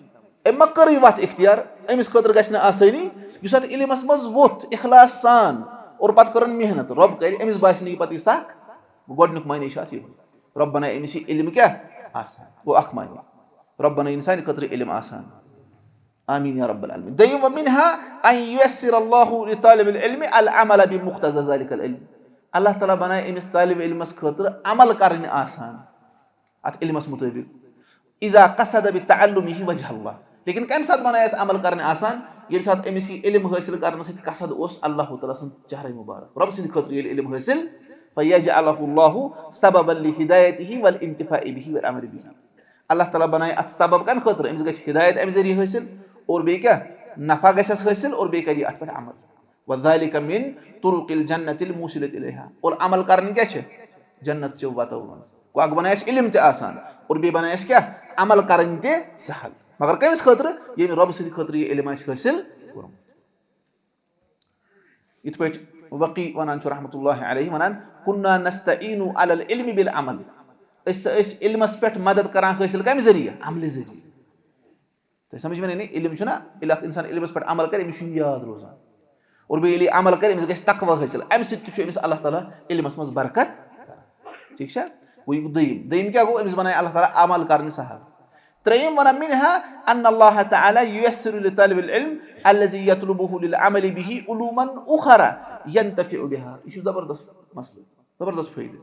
अम कर वत इख्तियार अमिस खतर गि आसानी इस अत इल्मस मज वोथ इखलास सान और पत कर मेहनत रब कर अमिस बास पे सख गोडनुक मानी अत रब बनाए अमिस इल्म क्या आसान गो अख मानी रब बनाए सान खतर इल्म आसान आमीन या रब्बल आलमीन दय्यम व मिनहा अन युयस्सिर अल्लाहु लितालिबिल इल्म अल अमल बिमुक्तज़ा ज़ालिकल इल्म अल्लाह ताला बनाए अमिस तालिब इल्मस खतर अमल करने आसान अत इल्मस मुताबिक इज़ा क़सद बितअल्लुमिही वजह अल्लाह लेकिन कम साथ बनाए अमल करने आसान ये साथ अमिस इल्म हासिल करने सत कसद ओस अल्लाह ताला सन चेहरे मुबारक रब सिंद खतर ये इल्म हासिल फयजअलहु अल्लाहु सबबन लिहिदायतिही वल इंतिफाइ बिही वल अमल बिही अल्लाह ताला बनाए अत सबब कम खतर अमिस गछ हिदायत अमि जरिए हासिल और बे क्या नफा गछस हासिल और बे करी अत पर अमल वज़ालिका मिन तुरुक़िल जन्नतिल मूसिलत इलैहा और अमल करने क्या छे जन्नत चो वतो मज को अग बनाए इल्म ते आसान और बे बनाए क्या अमल करने ते सहल मगर कमिस खतर ये रब सिंद खतर ये इल्म हासिल कोरम इत पे वकी वनान रहमतुल्लाहि अलैहि वनान कुन्ना नस्तईनु अलल इल्मि बिल अमल इस इल्मस पे मदद करान हासिल कम जरिए अमल जरिए तो समझ में नहीं इल्म छुना इंसान इल्मस पे अमल कर अमिस याद रोजान और बे अमल कर अमिस गछ तकवा हासिल अमि सत अमिस अल्लाह ताला इल्मस मज बरकत ठीक है वो दय्यम क्या गो अमिस बनाए अल्लाह ताला अमल करने सहल त्रय्यम वन मिनहा अन अल्लाह तआला युयस्सिरु लितालिबिल इल्म अल्लज़ी यतलुबुहु लिल अमल बिही उलूमन उखरा यंतफिउ बिहा यह जबरदस्त मसला जबरदस्त फायदा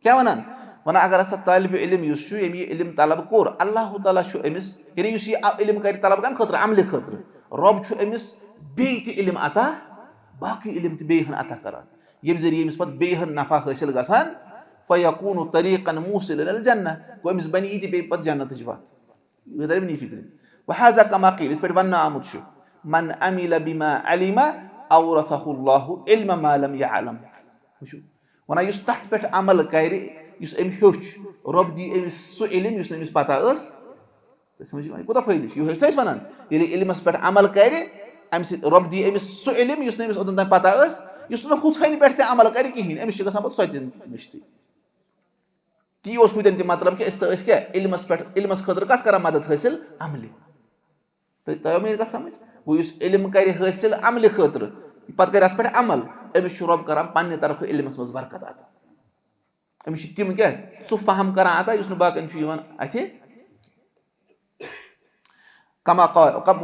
क्या वनान वन अगर हसा तालिब इल्म युस छु यम इल्म तलब कोर अल्लाह ताला छु अमिस यानी युस इल्म कर तलब कम खतर अमल खतर रब छु अमिस بیٚیہِ تہِ علم عطا باقٕے علم تہِ بیٚیہِ ہن عطا کران ییٚمہِ ذٔریعہٕ أمِس پتہٕ بیٚیہِ ہن نفع حٲصِل گژھان فیقوٗنُ طریٖقن موٗصِلًا إلى الجنة گوٚو أمِس بنہِ یہِ تہِ بیٚیہِ پتہٕ جنتٕچ وتھ یہِ ترِ نی فِکرِ وهذا كما قيل یِتھ پٲٹھۍ وننہٕ آمُت چھُ من عمل بما علم اورثه الله علم ما لم يعلم وٕچھِو ونان یُس تتھ پٮ۪ٹھ عمل کرِ یُس أمۍ ہیوٚچھ رۄب دی أمِس سُہ علم یُس نہٕ أمِس پتہ ٲس سمجھ یِوان یہِ کوٗتاہ فٲیدٕ چھُ یِہوٚے چھِ أسۍ ونان ییٚلہِ علمس پٮ۪ٹھ عمل کرِ امہِ سۭتۍ رۄب دی أمِس سُہ علم یُس نہٕ أمِس اوٚتن تام پتہ ٲس یُس نہٕ ہُتھٲنۍ پٮ۪ٹھ تہِ عمل کرِ کِہینۍ أمِس چھِ گژھان پتہٕ سۄ تہِ مٔشتٕے تی اوس ہُتٮ۪ن تہِ مطلب کہِ أسۍ ٲسۍ کیٛاہ علمس پٮ۪ٹھ علمس خٲطرٕ کتھ کران مدد حٲصِل عملہِ تۄہہِ میٲنۍ کتھ سمجھ گوٚو یُس علم کرِ حٲصِل عملہِ خٲطرٕ پتہٕ کرِ اتھ پٮ۪ٹھ عمل أمِس چھُ رۄب کران پننہِ طرفہٕ علمس منٛز برکت عطا أمِس چھِ تِم کیٛاہ سُہ فہم کران عطا یُس نہٕ باقین چھُ یِوان اتھِ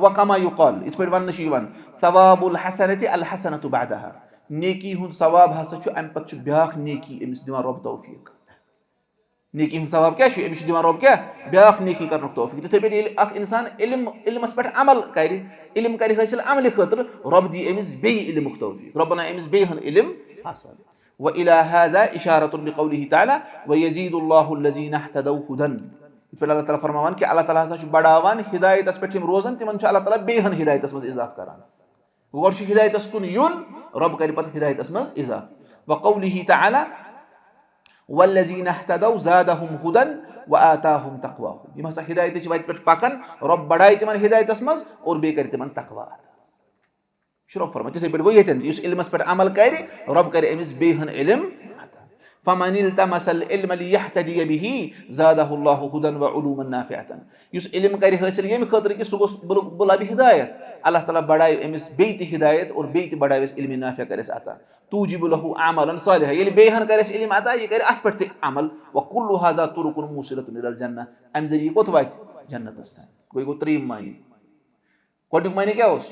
وکما یُقال یِتھ پٲٹھۍ وننہٕ چھُ یِوان ثواب الحسنة الحسنة بعدها نیکی ہُنٛد ثواب ہسا چھُ امہِ پتہٕ چھُ بیاکھ نیکی أمِس دِوان رۄب توفیٖق نیکی ہُنٛد ثواب کیٛاہ چھُ أمِس چھُ دِوان رۄب کیٛاہ بیاکھ نیکی کرنُک توفیٖق تِتھٕے پٲٹھۍ ییٚلہِ اکھ انسان علمس پٮ۪ٹھ عمل کرِ علم کرِ حٲصِل عملہِ خٲطرٕ رۄب دی أمِس بیٚیہِ علمُک توفیٖق رۄب بنایہِ أمِس بیٚیہِ ہن علم آسان وإلى هذا إشارة بقوله تعالى ويزيد الله الذين اهتدوا هدى یِتھ پٲٹھۍ اللہ تعالیٰ فرماوان کہِ اللہ تعالیٰ ہسا چھُ بڑاوان ہدایتس پٮ۪ٹھ یِم روزان تِمن چھُ اللہ تعالیٰ بیٚیہِ ہن ہدایتس منٛز اضافہٕ کران گۄڈٕ چھُ ہدایتس کُن یُن رۄب کرِ پتہٕ ہدایتس منٛز اضافہٕ وقوله تعالى والذين اهتدوا زادهم هدى وآتاهم تقواهم یِم ہسا ہدایتٕچ وتہِ پٮ۪ٹھ پکان رۄب بڑایہِ تِمن ہدایتس منٛز اور بیٚیہِ کرِ تِمن تقوا عطا یہِ چھُ رۄب فرمان تِتھٕے پٲٹھۍ گوٚو ییٚتٮ۪ن تہِ یُس علمس پٮ۪ٹھ عمل کرِ رۄب کرِ أمِس بیٚیہِ ہن علم فمن التمس العلم ليهتدي به زاده الله هدى وعلوما نافعة یُس علم کرِ حٲصِل ییٚمہِ خٲطرٕ کہِ سُہ گوٚژھ بہٕ لبہِ ہدایت اللہ تعالیٰ بڑایہِ أمِس بیٚیہِ تہِ ہدایت اور بیٚیہِ تہِ بڑایوس علمِ نافع کرٮ۪س عطا توجب له اعمالا صالحة ییٚلہِ بیٚیہِ ہن کرٮ۪س علم عطا یہِ کرِ اتھ پٮ۪ٹھ تہِ عمل وكل هذا طرق موصلة الى الجنة امہِ ذٔریعہٕ کوٚت واتہِ جنتس تام گوٚو یہِ گوٚو ترٛیٚیِم معنی گۄڈٕنیُک معنی کیٛاہ اوس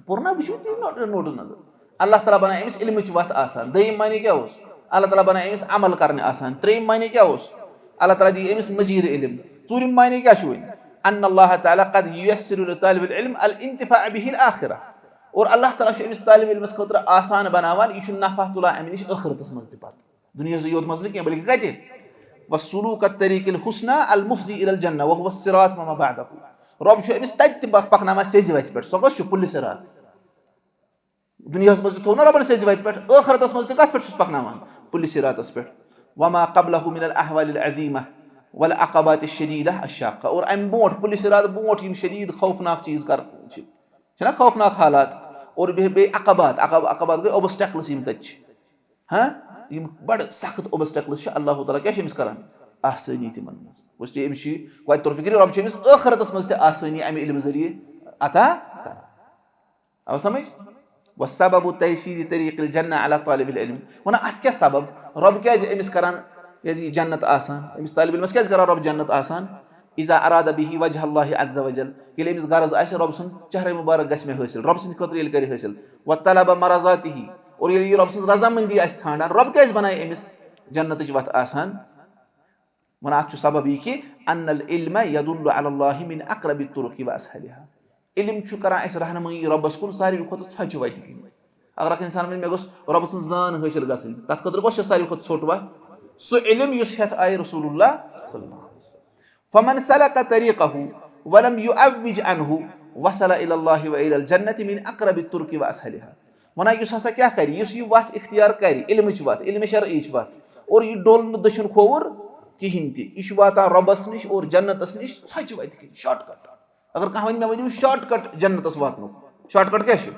پوٚر نا وٕچھِو نوٹس نظر اللہ تعالیٰ بنایہِ أمِس علمٕچ وتھ آسان دوٚیِم معنی کیٛاہ اوس اللہ تعالیٰ بنایہِ أمِس عمل کرنہِ آسان ترٛیٚیِم معنی کیٛاہ اوس اللہ تعالیٰ دی أمِس مزیٖد علم ژوٗرِم معنی کیٛاہ چھُ وۄنۍ ان اللہ تعالیٰ قد یُیسر لطالب العلم الانتفاع به الآخرة اور اللہ تعالیٰ چھُ أمِس طالبِ علمس خٲطرٕ آسان بناوان یہِ چھُ نفع تُلان امہِ نِش ٲخرتس منٛز تہِ پتہٕ دُنیاہسٕے یوت منٛز نہٕ کینٛہہ بلکہِ کتہِ وسلوٗک الطریٖق الحسنى المفضي الى الجنة وهو الصراط وما بعده رۄب چھُ أمِس تتہِ تہِ پکناوان سیٚزِ وتہِ پٮ۪ٹھ سۄ کۄس چھُ پُلہِ صراط دُنیاہس منٛز تہِ تھوٚو نا رۄبن سیٚزِ وتہِ پٮ۪ٹھ ٲخرتس منٛز تہِ کتھ پٮ۪ٹھ چھُس پکناوان پُلہِ صراطس پٮ۪ٹھ وما قبله من الاحوال العظیمة والعقبات الشديدة الشاقة اور امہِ برونٛٹھ پُلہِ صراط برونٛٹھ یِم شدیٖد خوفناک چیٖز کران چھِنہ خوفناک حالات اور بیٚیہِ عقبات عقبات گٔے اوبسٹیکلٕز یِم تتہِ چھِ یِم بڑٕ سخت اوبسٹیکلٕز چھِ اللہ تعالیٰ کیٛاہ چھُ أمِس کران آسٲنی تِمن منٛز وٕچھتہٕ أمِس چھُ وتہِ طور فِکرِ رۄب چھُ أمِس ٲخرتس منٛز تہِ آسٲنی امہِ علمہٕ ذٔریعہٕ عطا کران آو سمجھ وسبب تيسير طريق الجنة على طالب العلم ونہ اتھ کیٛاہ سبب رۄب کیٛازِ أمِس کران یہِ جنت آسان أمِس طالبِ علمس کیٛازِ کران رۄب جنت آسان اذا اراد به وجه الله عز وجل ییٚلہِ أمِس غرض آسہِ رۄب سُنٛد چہرے مُبارک گژھِ مےٚ حٲصِل رۄب سٕنٛدِ خٲطرٕ ییٚلہِ کرِ حٲصِل وطلب مرضاته اور ییٚلہِ یہِ رۄب سٕنٛز رضامنٛدی آسہِ ژھانڈان رۄب کیٛازِ بنایہِ أمِس جنتٕچ وتھ آسان ونان اتھ چھُ سبب یہِ کہِ ان العلم يدل على الله من اقرب الطرق واسهلها علم چھُ کران اسہِ رہنمٲیی رۄبس کُن ساروی کھۄتہٕ ژھۄچہِ وتہِ کِنۍ اگر اکھ انسان ونہِ مےٚ گوٚژھ رۄبہٕ سٕنٛز زان حٲصِل گژھٕنۍ تتھ خٲطرٕ کۄس چھِ ساروی کھۄتہٕ ژھوٚٹ وتھ سُہ علم یُس ہٮ۪تھ آیہِ رسول اللہ صلی اللہ علیہ وسلم فمن سلك طريقه ولم يعوج عنه وصل الى الله والى الجنة من اقرب الطرق واسهلها ونان یُس ہسا کیٛاہ کرِ یُس یہِ وتھ اختیار کرِ علمٕچ وتھ علمِ شرعیچ وتھ اور یہِ ڈوٚل نہٕ دٔچھُن کھووُر کہیٖنۍ تہِ یہِ چھُ واتان رۄبس نِش اور جنتس نِش ژھۄچہِ وتہِ کِنۍ شاٹ کٹ اگر کانٛہہ ونہِ مےٚ ؤنِو شاٹ کٹ جنتس واتنُک شاٹ کٹ کیٛاہ چھُ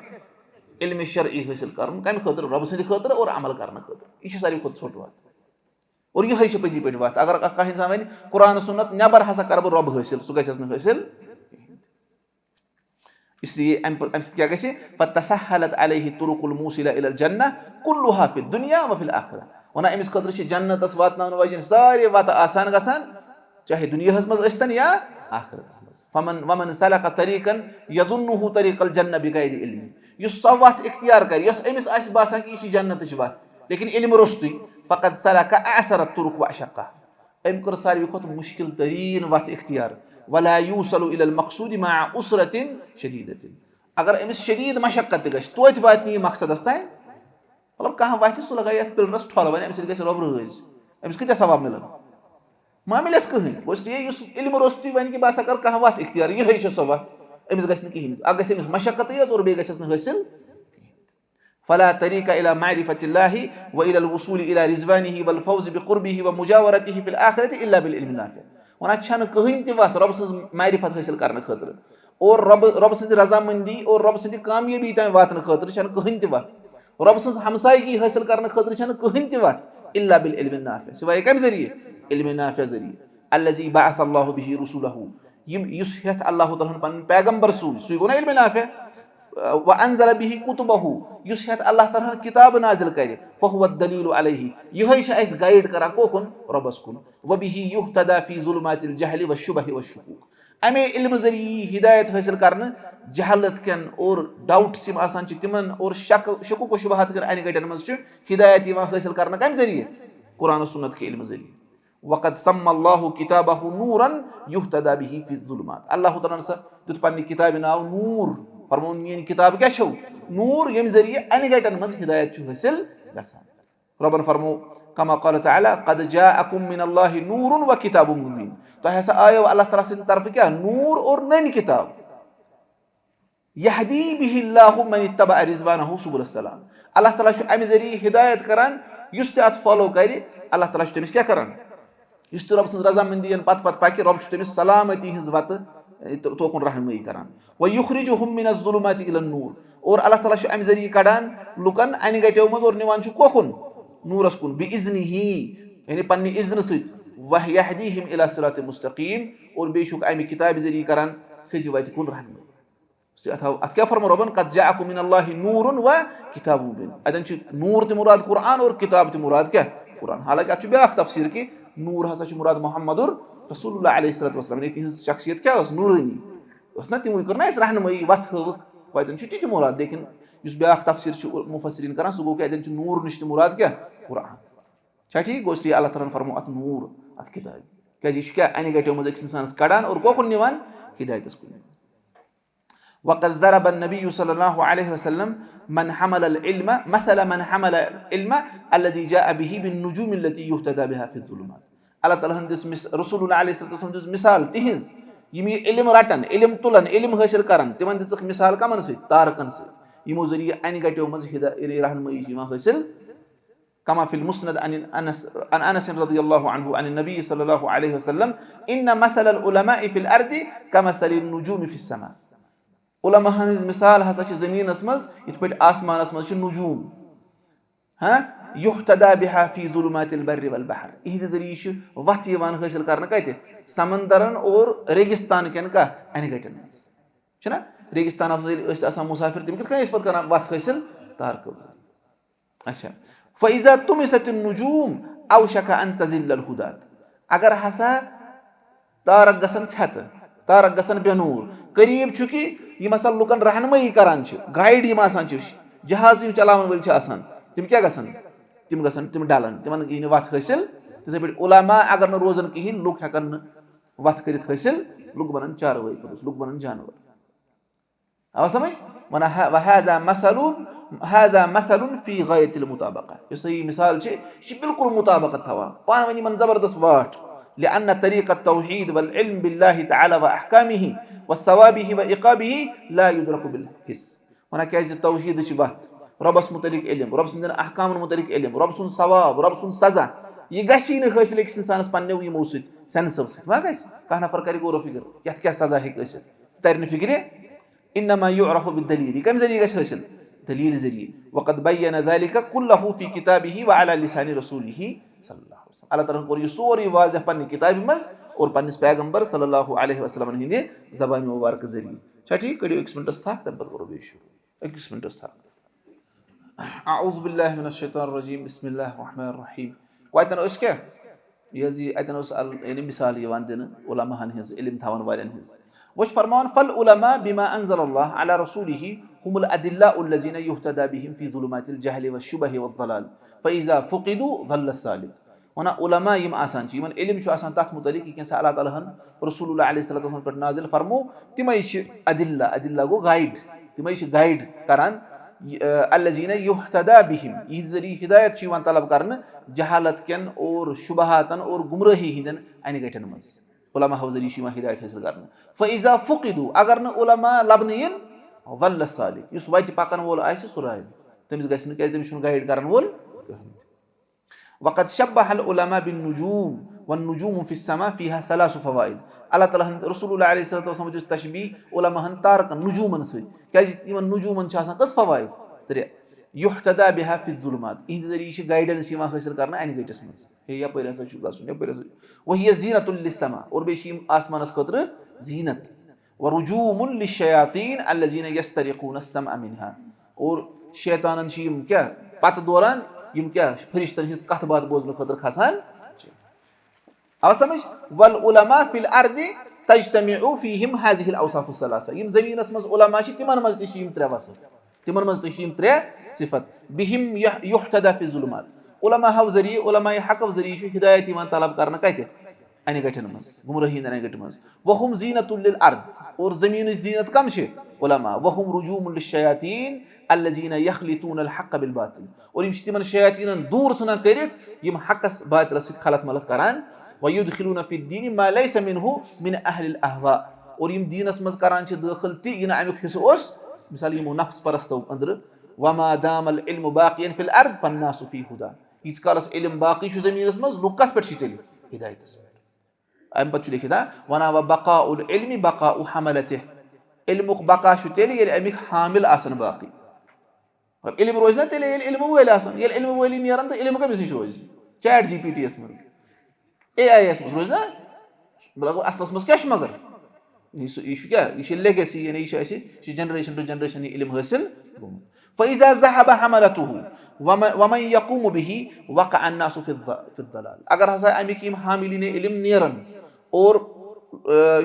علمِ شرعی حٲصِل کرُن کمہِ خٲطرٕ رۄبہٕ سٕنٛدِ خٲطرٕ اور عمل کرنہٕ خٲطرٕ یہِ چھِ ساروی کھۄتہٕ ژھوٚٹ وتھ اور یِہوٚے چھِ پٔزی پٲٹھۍ وتھ اگر کانٛہہ انسان وَنہِ قرآن سُنت نٮ۪بر ہسا کرٕ بہٕ رۄب حٲصِل سُہ گژھٮ۪س نہٕ حٲصِل اسلیے امہِ سۭتۍ کیٛاہ گژھِ فتسهلت عليه طرق الموصلة الى الجنة كلها في الدنيا وفي الآخرة ونان أمِس خٲطرٕ چھِ جنتس واتناونہٕ واجٮ۪ن سارے وتہٕ آسان گژھان چاہے دُنیاہس منٛز ٲسۍتن یا آخرتس منٛز ومن سلك طريقا يظنه طريق الجنة بغير علم یُس سۄ وتھ اختیار کرِ یۄس أمِس آسہِ باسان کہِ یہِ چھِ جنتٕچ وتھ لیکن علم روٚستُے فقط سلك أعسر الطرق وأشقها أمۍ کٔر ساروی کھۄتہٕ مُشکِل تریٖن وتھ اختیار ولا يوصل إلى المقصود مع أسرة شديدة. اگر أمس شديد مشقت گژھِ توتہِ واتہِ نہٕ یہِ مقصدس تانۍ مطلب کانٛہہ وَتھِ سُہ لگایہِ یتھ پِلرس ٹھۄل وۄنۍ أمِس سۭتۍ گژھِ رۄب رٲضۍ أمِس کۭتیاہ ثواب مِلن ما مِلٮ۪س کٕہٕنۍ گوٚو اسلیے یُس علم روٚستُے وَنہِ کہِ بہٕ ہسا کر کانٛہہ وَتھ اختیار یِہے چھِ سۄ وَتھ أمِس گژھِ نہٕ کِہینۍ اکھ گژھِ أمِس مشقتٕے یٲژ اور بیٚیہِ گژھٮ۪س نہٕ حٲصِل فلا طريق إلى معرفة الله وإلى الوصول إلى رضوانه والفوز بقربه ومجاورته في الآخرة إلا بالعلم النافع. وَنہ چھنہٕ کٕہٕنۍ تہِ وَتھ رۄبہٕ سٕنٛز معرفت حٲصِل کرنہٕ خٲطرٕ اور رۄبہٕ سٕنٛدِ رضامنٛدی اور رۄبہٕ سٕنٛدِ کامیٲبی تام واتنہٕ خٲطرٕ چھنہٕ کٕہٕنۍ تہِ وَتھ رۄبہٕ سٕنٛز ہمسایگی حٲصِل کرنہٕ خٲطرٕ چھنہٕ کٕہٕنۍ تہِ وَتھ إلا بالعلم النافع سوائے کمہِ ذٔریعہٕ علم نافع ذٔریعہٕ الذي بعث الله به رسوله یُس ہٮ۪تھ اللہ تعالیٰ ہن پنُن پیغمبر سوٗز سُے گوٚو نا علم نافع وانزل به كتبه یُس ہٮ۪تھ اللہ تعالیٰ ہن کِتابہٕ نازِل کرِ فهو الدلیٖل علیہ یِہوے چھِ اَسہِ گایڈ کران کوکُن رۄبس کُن وبه يهتدى في ظلمات الجهل والشبه والشكوك امے علمہٕ ذٔریعہٕ ہدایت حٲصِل کرنہٕ جہالت کٮ۪ن اور ڈاوٹٕس یِم آسان چھِ تِمن اور شکوک و شُبہات کٮ۪ن انہِ گٹٮ۪ن منٛز چھُ ہدایت یِوان حٲصِل کرنہٕ کمہِ ذٔریعہٕ قرآن سُنت کہِ علمہٕ ذٔریعہٕ وقد سمى الله كتابه نورا يهتدى به في الظلمات اللہ تعالیٰ ہن سا دیُت پننہِ کِتابہِ ناو نوٗر فرمون میٲنۍ کِتاب کیاہ چھو نوٗر ییٚمہِ ذٔریعہٕ انہِ گٹٮ۪ن منٛز ہدایت چھُ حٲصِل گژھان رۄبن فرمو كما قال تعالى قد جاءكم من الله نور وكتاب مبين تۄہہِ ہسا آیو اللہ تعالیٰ سٕنٛدِ طرفہٕ کیاہ نوٗر اور نٔنۍ کِتاب يهدي به الله من اتبع رضوانه سبل السلام اللہ تعالیٰ چھُ امہِ ذٔریعہٕ ہدایت کران یُس تہِ اتھ فالو کرِ اللہ تعالیٰ چھُ تٔمِس کیاہ کران یُس تہِ رۄبہٕ سٕنٛز رضامنٛدی پتہٕ پکہِ رۄب چھُ تٔمِس سلامتی ہٕنٛز وتہٕ توکُن رہنمٲیی کران ويخرجهم من الظلمات الى النور اور اللہ تعالیٰ چھُ امہِ ذٔریعہٕ کڑان لُکن انہِ گٹیو منٛز اور نِوان چھُ کوکُن نوٗرس کُن بِاِذنِہِ یعنی پننہِ اِذنہٕ سۭتۍ ويهديهم الى صراط مستقيم اور بیٚیہِ چھُکھ امہِ کِتابہِ ذٔریعہٕ کران سیٚزِ وتہِ کُن رہنمٲیی اتھ کیاہ فرمو رۄبن قد جاءكم من الله نور وكتاب مبين اتٮ۪ن چھُ نوٗر تہِ مُراد قرآن اور کِتاب تہِ مُراد کیاہ قرآن حالانکہِ اتھ چھُ بیاکھ تفسیٖر کہِ نوٗر ہسا چھُ مُراد محمد رسول اللہ علیہ الصلوۃ والسلام یعنی تِہنٛز شخصیت کیاہ ٲس نوٗرٲنی ٲس نا تِموٕے کٔر نا اَسہِ رہنمٲیی وتھ ہٲوٕکھ وتٮ۪ن چھُ تہِ مُراد لیکِن یُس بیاکھ تفسیٖر چھُ مُفسریٖن کران سُہ گوٚو کہِ اَتٮ۪ن چھُ نوٗر نِش تہِ مُراد کیاہ قرآن چھا ٹھیٖک گوٚو اس لیے اللہ تعالیٰ ہن فرمو اتھ نوٗر اتھ کِتابہِ کیازِ یہِ چھُ کیاہ انہِ گٹیو منٛز أکِس انسانس کڑان اور کوکُن نِوان ہدایتس کُن وقد ضرب النبي صلى الله عليه وسلم من حمل العلم مثل من حمل العلم الذي جاء به بالنجوم التي يهتدى بها في الظلمات اللہ تعالیٰ ہن دِژ رسول اللہ علیہ الصلوۃ والسلام دِژ مِثال تِہنٛز یِم یہِ علم رٹان علم تُلان علم حٲصِل کران تِمن دِژٕکھ مِثال کمن سۭتۍ تارکن سۭتۍ یِمو ذٔریعہٕ انہِ گٹیو منٛز رہنمٲیی چھِ یِوان حٲصِل كما في المسند عن انس رضي الله عنه عن النبي صلى الله عليه وسلم ان مثل العلماء في الارض كمثل النجوم في السماء علما ہٕنٛز مِثال ہسا چھِ زٔمیٖنس منٛز یِتھ پٲٹھۍ آسمانس منٛز چھِ نجوٗم يهتدى بها في ظلمات البر والبحر یِہنٛدِ ذٔریعہٕ چھِ وتھ یِوان حٲصِل کرنہٕ کتہِ سمندرن اور ریگِستان کٮ۪ن انہِ گٹٮ۪ن منٛز چھُنہ ریگِستانس منٛز ییٚلہِ ٲسۍ آسان مُسافِر تِم کِتھ کٔنۍ ٲسۍ پتہٕ کران وتھ حٲصِل تارکو اچھا فإذا طمست النجوم أوشك أن تزل الهدات اگر ہسا تارک گژھن ژھٮ۪تہٕ تارک گژھن بےٚنوٗر قریٖب چھُ کہِ یِم ہسا لُکن رہنمٲیی کران چھِ گایڈ یِم آسان چھِ جہاز یِم چلاون وٲلۍ چھِ آسان تِم کیاہ گژھن تِم ڈلن تِمن یی نہٕ وتھ حٲصِل تِتھٕے پٲٹھۍ علما اگر نہٕ روزن کِہینۍ لُکھ ہٮ۪کن نہٕ وتھ کٔرِتھ حٲصِل لُکھ بنن چاروٲے پوٚتُس لُکھ بنن جانور آو سمجھ هذا مثل في غاية المطابقة یُس یہِ مِثال چھِ یہِ چھِ بالکُل مُطابقت تھاوان پانہٕ ؤنۍ یِمن زبردست واٹھ لأن طريق التوحيد والعلم بالله تعالى وأحكامه وثوابه وعقابه لا يدرك بالحس ونہ کیازِ توحیٖدٕچ وتھ رۄبس مُتعلق علم رۄب سٕنٛدٮ۪ن احکامن مُتعلق علم رۄب سُنٛد ثواب رۄب سُنٛد سزا یہِ گژھی نہٕ حٲصِل أکِس انسانس پننیو یِمو سۭتۍ سینسو سۭتۍ ما گژھِ کانٛہہ نفر کرِ غورو فِکر یتھ کیاہ سزا ہیٚکہِ ٲسِتھ ترِ نہٕ فِکرِ انما يعرف بالدلیٖل یہِ کمہِ ذٔریعہٕ گژھِ حٲصِل دلیٖل ذٔریعہٕ وقد بين ذلك كله في كتابه وعلى لسان رسوله صلى الله عليه وسلم اللہ تعالیٰ ہن کوٚر یہِ سورُے واضح پننہِ کِتابہِ منٛز اور پننِس پیغمبر صلی اللہ علیہ وسلم ہٕنٛدِ زبانہِ مُبارکہٕ ذٔریعہٕ چھا ٹھیٖک کٔڑِو أکِس مِنٹس تھکھ تمہِ پتہٕ کرو بیٚیہِ شروٗع أکِس مِنٹس تھکھ اعوذ باللہ من الشیطان الرجیم بسم اللہ الرحمن الرحیم گوٚو اتٮ۪ن ٲس کیاہ یہِ حظ یہِ اتٮ۪ن اوس یعنی مِثال یِوان دِنہٕ علماہن ہٕنٛز علم تھاون والٮ۪ن ہٕنٛز وۄنۍ چھُ فرماوان فالعلماء بما انزل الله على رسوله هم الادلاء الذين يهتدى بهم في ظلمات الجهل والشبه والضلال فاذا فقدوا ضل السالك वना उलमा यम आसान छ यमन इल्म छ आसान तथ मुतलिक कि अल्लाह ताला हन रसूलुल्लाह अलैहि सल्लल्लाहु अलैहि वसल्लम पर नाजिल फरमो तिमै छ अदिल्ला गो गाइड तिमै छ गाइड करान अल्लज़ीना युहतदा बिहिम इह जरी हिदायत छ यवान तलब करन जहालत केन और शुबहातन और गुमराही हिंदन अन गठन मज उलमा हव जरी छ यवान हिदायत हासिल करन फइजा फुकिदु अगर न उलमा लबन यन वल्ल सालिक युस वत पकन वोल आइस सुराय तमिस गसन के तमिस गाइड करन वोल वक़द शब्बह अल उलमा बिन नुजूम वन नुजूम फी समा फीहा सलास फवाइद अल्लाह ताला रसूलुल्लाह अलैहि सल्लल्लाहु अलैहि वसल्लम तशबीह उलमा हन तारक नुजूमन से क्या यमन नुजूमन छ आसान कस फवाइद त्रे युहतदा बिहा फी ज़ुलमात इन जरी छ गाइडेंस यमा हासिल करना अन गटस मज हे या पर हसा छु गसन या पर वही ज़ीनतुल लिस्समा और बेशी आसमानस खतर ज़ीनत व रुजूमुल लिशयातीन अल्लज़ीना यस्तरिकून अस्समा मिनहा और शैतानन छ यम क्या पत दौरान यम क्या फरिश्तन हिज कथ बात बोजन खतर खसान अब समझ वल उलमा फिल अर्दि तजतमिउ फीहिम हाज़िहिल औसाफु सलासा यम ज़मीनस मज उलमा छ तिमन मज तिम त्रे वसफ तिमन मज तिम त्रे सिफत बिहिम युहतदा फी ज़ुलमात उलमा हव जरिए उलमा हक जरिए छ हिदायत यमान तलब करना कते अन गठन मज गुमराही अन गठन मज वहुम ज़ीनतुल लिल अर्द और ज़मीन ज़ीनत कम छ उलमा वहुम रुजूमुल लिशयातीन अल्लज़ीना यखलितून अल हक़ बिल बातिल और यम तिमन शयातीन दूर सना करित यम हकस बातिल सित खलत मलत करान वयुदखिलून फी दीन मा लैसा मिनहु मिन अहलिल अहवा और यम दीनस मज करान छ दाखिल ति इन अमुक हिस्सा ओस मिसाल यम नफ्स परस्तो अंदर वमा दामल इल्म बाकियन फिल अर्द फन्नासु फी हुदा इस कालस इल्म बाकी छु जमीनस मज लुक कथ पर छितल हिदायतस अम पछ लिखदा वना व बकाउल इल्मी बकाउ हमलतिह इल्मुक बका छु तेल ये अमिक हामिल आसन बाकी अब इल्म रोज ना तेल इल्म वेल आसन ये इल्म वेली नियरन त इल्म कमिस रोज चैट जीपीटी एस मज एआईएस मज रोज ना मतलब असलस मज क्या मगर ये क्या ये लेगेसी यानी ये जनरेशन टू जनरेशन इल्म हासिल फइजा ज़हब हमलतुहु वमन यक़ूम बिही वक़अ अन्नासु फि ज़लाल अगर हसा अमिक यम हामिलिन इल्म नियरन और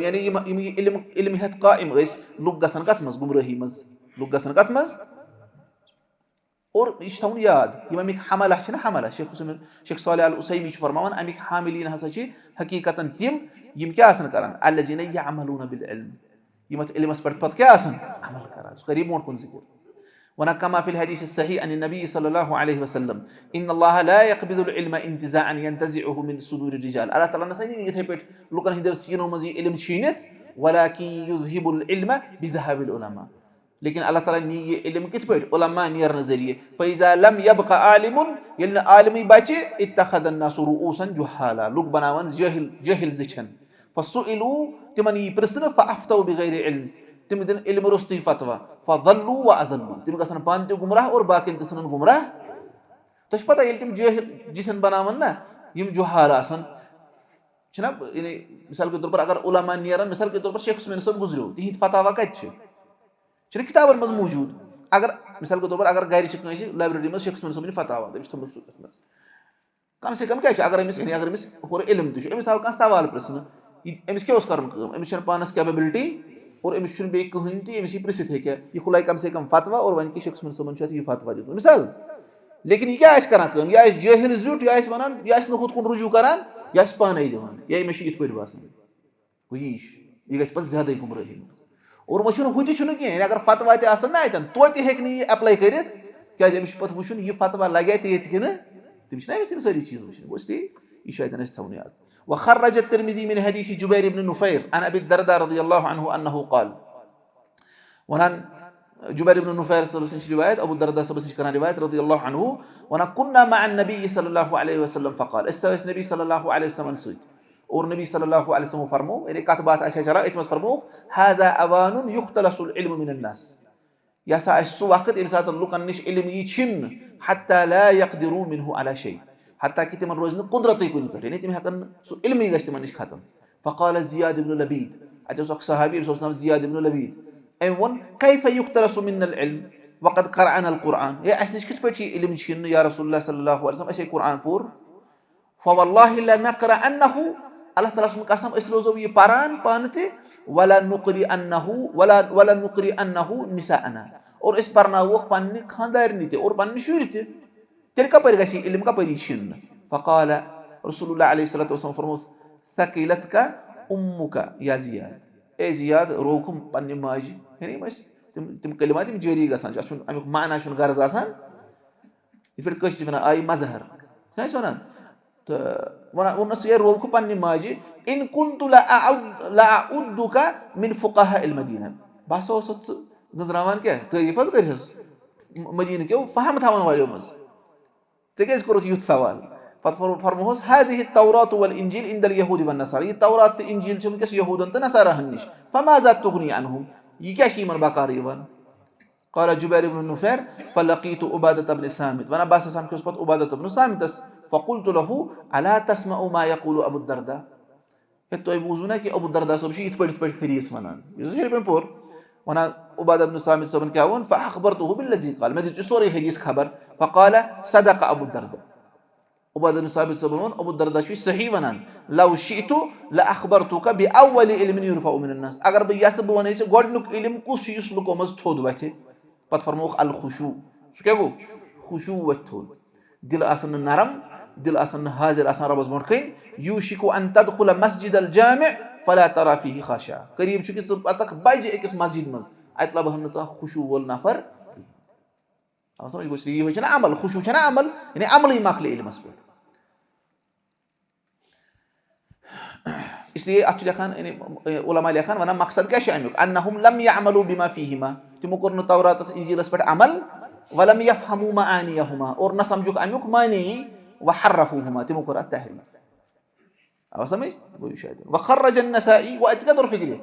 यानी इल्म हत कायम इस लुक गसन कथ मज गुमराही मज लुक गसन कथ मज और इस थोन याद यम अमिक हमला छ हमला शेख सालेह अल उसैमी छ फरमावन अमिक हामिलिन हसा छ हकीकतन तिम यम क्या आसन करन अल्लज़ीना यअमलून बिल इल्म यम इल्मस पर पत क्या आसन अमल करन उसका रिमोट कोन जिक्र वना कमा फिल हदीस सही अन नबी सल्लल्लाहु अलैहि वसल्लम इन अल्लाह ला यक़बिदुल इल्म इंतज़ाअन यंतज़िउहु मिन सुदूर रिजाल अल्लाह ताला नसनी इथे पेट लुकन हिंद सीनो मजी इल्म छीनत वलाकिन युज़हिबुल इल्म बिज़हाबिल उलमा लेकिन अल्लाह ताला नी ये इल्म कित पेट उलमा नियर नजरिए फइजा लम यबqa आलिमुन यल आलिमी बचे इत्तखद अन्नास रुऊसन जुहाला लुक बनावन जहिल जिछन फसुइलु तिमन प्रश्न फअफ्तौ बिगैर इल्म तिम दिन इल्म रुस्ती फतवा फदल्लु व अदल्लु तिम गसन पांति गुमराह और बाकी तसन गुमराह तश पता ये तिम जहिल जिसन बनावन ना यम जुहाल आसन छना यानी मिसाल के तौर पर अगर उलमा नियरन मिसाल के तौर पर शेख उस्मान सब गुजरो ती फतवा कत छ किताबन मज मौजूद अगर मिसाल के तौर पर अगर गारि छ कहीं लाइब्रेरी में शेख उस्मान सब फतवा तमिस थम कम से कम क्या अगर अमिस होर इल्म दिश अमिस आव का सवाल प्रश्न अमिस क्या कर अमिस पानस कैपेबिलिटी और अमिस बे कहीं ती अमिस प्रसिद्ध है क्या ये खुलाई कम से कम फतवा और वन की शेख उस्मान सब ये फतवा दित मिसाल लेकिन ये क्या करा कम या जहिल जुट या वनान या खुद कुन रुजू करान या पाने दिवान या मे इत पे बासान ये गस पे ज्यादा गुमराही और वो हुत कहें अगर फतवा तन ना अतन तो हे अप्लाई कर क्या पे वो यह फतवा लगे कि तम तम सारी चीज वो इसलिए यह थवन याद वखर्रज तिर्मिज़ी मिन हदीस जुबैर इब्न नुफैर अन अबी दरदा रज़ियल्लाहु अन्हु अन्नहु क़ाल वनान जुबैर इब्न नुफैर सल्लल्लाहु अलैहि रिवायत अबू दरदा सल्लल्लाहु अलैहि रिवायत रज़ियल्लाहु अन्हु वना कुन्ना मअन नबी सल्लल्लाहु अलैहि वसल्लम फ़क़ाल इस नबी सल्लल्लाहु अलैहि वसल्लम सईद और नबी सल्लल्लाहु अलैहि वसल्लम फरमो यानी कत बात अच्छा चला इतमस फरमो हाज़ा अवानुन युख्तलसुल इल्मु मिनन नास यसा सु वक्त इम सात लुकन निश इल्म यी छिन हत्ता ला यक़दिरू मिनहु अला शै हत्ता कि तिमन रोज कुदरत कुन पे यानी तिम हकन सु इल्म गस तिमन निश खत्म फ़क़ाल ज़ियाद इब्न लबीद अजस सहाबी सो नाम ज़ियाद इब्न लबीद एम वन कैफ युख्तलसु मिनल इल्म वक़द क़रअना अल कुरान ये अस निश कित पे इल्म छिन या रसूलुल्लाह सल्लल्लाहु अलैहि वसल्लम अस कुरान पूर फ़वल्लाहि ला नक़रअन्नहु अल्लाह ताला सुन कसम इस रोज़ो ये पारान पानते वला नुक़री अन्नहु निसाअना और इस परना वो पन्ने खानदार नीते और पन्ने शुरते तेरे का पर गसी इल्म का परी छिन फ़क़ाल Rasulullah alayhi salatu wasallam فرموث ثقيلتك أمك يا زياد أي زياد روكم بني ماجي يعني بس تم كلمات جاري غسان عشان أمك معنى شون غرض آسان يفرق كش فينا أي مظهر ناي شونان وانا سير روكم بني ماجي إن كنت لا أعدك من فقهاء المدينة بس هو صوت غزرمان كه تيفاز كريس مدينة كيو فهم ثاون وايو مز تيجي كروت يوت سوال فرموس هذه التوراة والإنجيل عند اليهود والنصارى التوراة الإنجيل شو مكس يهود أنت نصارى هنيش فماذا تغني عنهم يكاشي من بكاريبان قال جبير بن نفير فلقيت عبادة بن الصامت وانا باس سام كسبت عبادة بن الصامت فقلت له ألا تسمع ما يقول أبو الدرداء هتوي بوزونا كي أبو الدرداء سبشي يتبرد حديث منان يزهر بن بور وانا عبادة بن الصامت سبن كاون فأخبرته بالذي قال ما دي صوري حديث خبر فقال صدق أبو الدرداء عبادة بن الصامت سبنون أبو الدرداء شو صحيح منان لو شئت لأخبرتك بأول علم يرفع من الناس أگر بياسب وانا يسي قدنك علم كوش يسلك ومز تود باته فتفرموك الخشوع شو كيفو خشوع وتود دل أصلا نرم دل أصلا هازل أصلا ربز مركين يوشك أن تدخل مسجد الجامع فلا ترى فيه خاشعة قريب شو كيس أتاك بايجي إكس مسجد مز أطلع بهم نصا خشوع والنفر أصلا يقول لي هو شنا عمل خشوع شنا عمل يعني عملي ماكلي علم أسبوع इसलिए actually खान यानी उलमा लिखान वना मकसद क्या शामिल अन्नहुम लम यअमलू बिमा फीहिमा तिमुकुरन तौरात इंजील पर अमल वलम यफहमू माआनियहुमा और न समझो अमुक मानी वहर्रफूहुमा तिमुकुर التحريف अब समझ वो शायद वखरज النسائي واتقدر فكري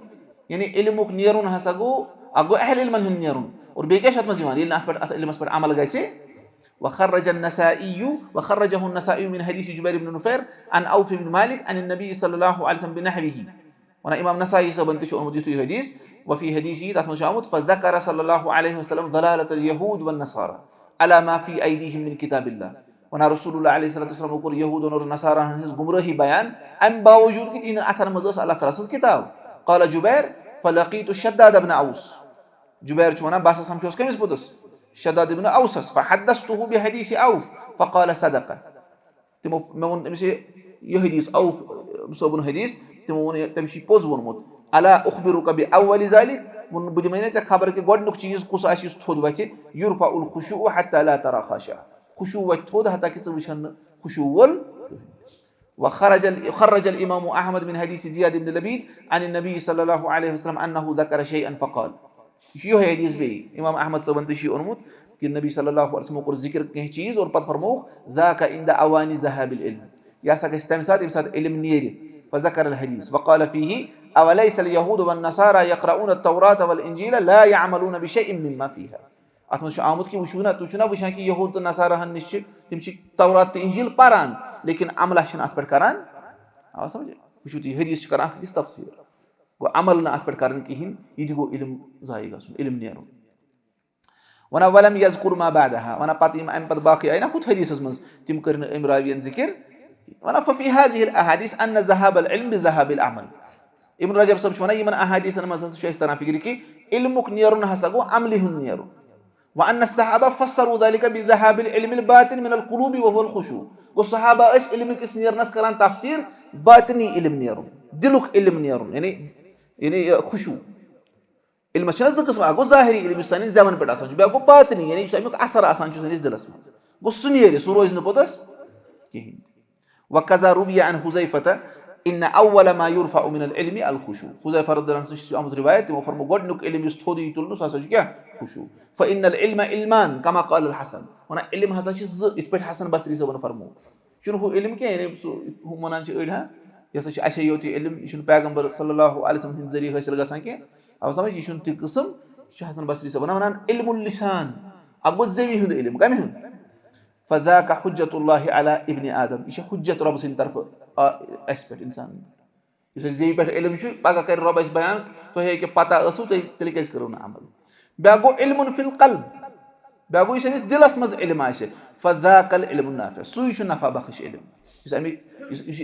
يعني علمك نيرون हसगो अगो अहल इल्म नयरुन और बेके शत मजीमान इल्म पर अमल गैसे وخرج وخرجه النسائي من حديث جبير بن نفير عن أوف بن مالك عن النبي صلى الله عليه وسلم بنحوه وانا إمام نسائي سبنتش أمديته حديث وفي حديثه تثمن شامت فذكر صلى الله عليه وسلم ضلالة اليهود والنصارى على ما في أيديهم من كتاب الله وانا رسول الله عليه الصلاة والسلام يقول يهود والنصارى هنس گمراهي بيان أم باوجود إن أثر مزوس على تراسس كتاب قال جبير فلقيت الشداد بن أوس جبير وانا باسا سمكوس كم يسبوتس شداد بن أوسس فحدثته بحديث أوف فقال صدق تمون مشي يحديث أوف بسبب حديث تمون تمشي بوزون مود ألا أخبرك بأول ذلك من بدمينة خبرك قد نكتيز قصاش يستود وجه يرفع الخشوع حتى لا ترى خاشعة خشوع وتود حتى كتسويشان خشوع وخرج الإمام أحمد من حديث زياد بن لبيد عن النبي صلى الله عليه وسلم أنه ذكر شيئا فقال شو है हदीस भी इमाम अहमद सबंतशी उन्मुत कि नबी सल्लल्लाहु अलैहि वसल्लम को जिक्र कहीं चीज और पद फरमाओ ذاك عند اواني ذهاب العلم या सक इस्तेमसात इमसात इल्म नीर فذكر الحديث وقال فيه اوليس اليهود والنصارى يقرؤون التوراة والانجيل لا يعملون بشيء مما فيها اتمش आमद की वशुना तुचना वशा की यहूद नसारा हन निश्चित तिमशी तौरात इंजील पारान लेकिन अमल शन अत पर करान आ समझ वशुती हदीस करान इस तफसीर وعملنا أكبر كارن كهين يدقوا علم زايغا سون علم نيرون وانا ولم يذكر ما بعدها وانا باتي ما امبد باقي اين اخذ حديث اسمز تمكرن امراويا ذكر وانا ففي هذه الاحاديث ان ذهاب العلم بذهاب العمل ابن رجب سب شونا يمن احاديث انا مثلا شو استنا فكري علمك نيرون حسغو عمله نيرون وان الصحابه فسروا ذلك بذهاب العلم الباطن من القلوب وهو الخشوع والصحابه ايش علمك اسنير ناس كلام تفسير باطني علم نيرون دلك علم نيرون يعني خشوع المشان قسم اكو ظاهري اللي بيستانين زمن بدا اسان بيكو باطني يعني يسميك اثر اسان شو نيز دلس قصنيري سروز نبوتس كهين وكذا روي عن حذيفه ان اول ما يرفع من العلم الخشوع حذيفه رضي الله عنه امر روايه وفرموا قدنك علم يستودي يتلنو ساسجا خشوع فان العلم علمان كما قال الحسن وانا علم هذا شيء يتبت حسن بصري سبن فرموا شنو هو علم كان يعني هم منانش ايدها يسش اشيوتي علم شنو پیغمبر صلى الله عليه وسلم ذري حاصل گسان के अब समझ يشون تقسم شو حسن بصري سبنا من علم اللسان اقو زي هند علم كم هند فذاك حجة الله على ابن ادم ايش حجة رب سين طرف اسبت انسان يسش زي पर علم شو باقا कर रब इस बयान तो है कि पता असु तरीके से करो ना अमल باقو علم في القلب باقو يسمس दिलस मज علم आशे فذاك العلم النافع سو يشو نفع بخش علم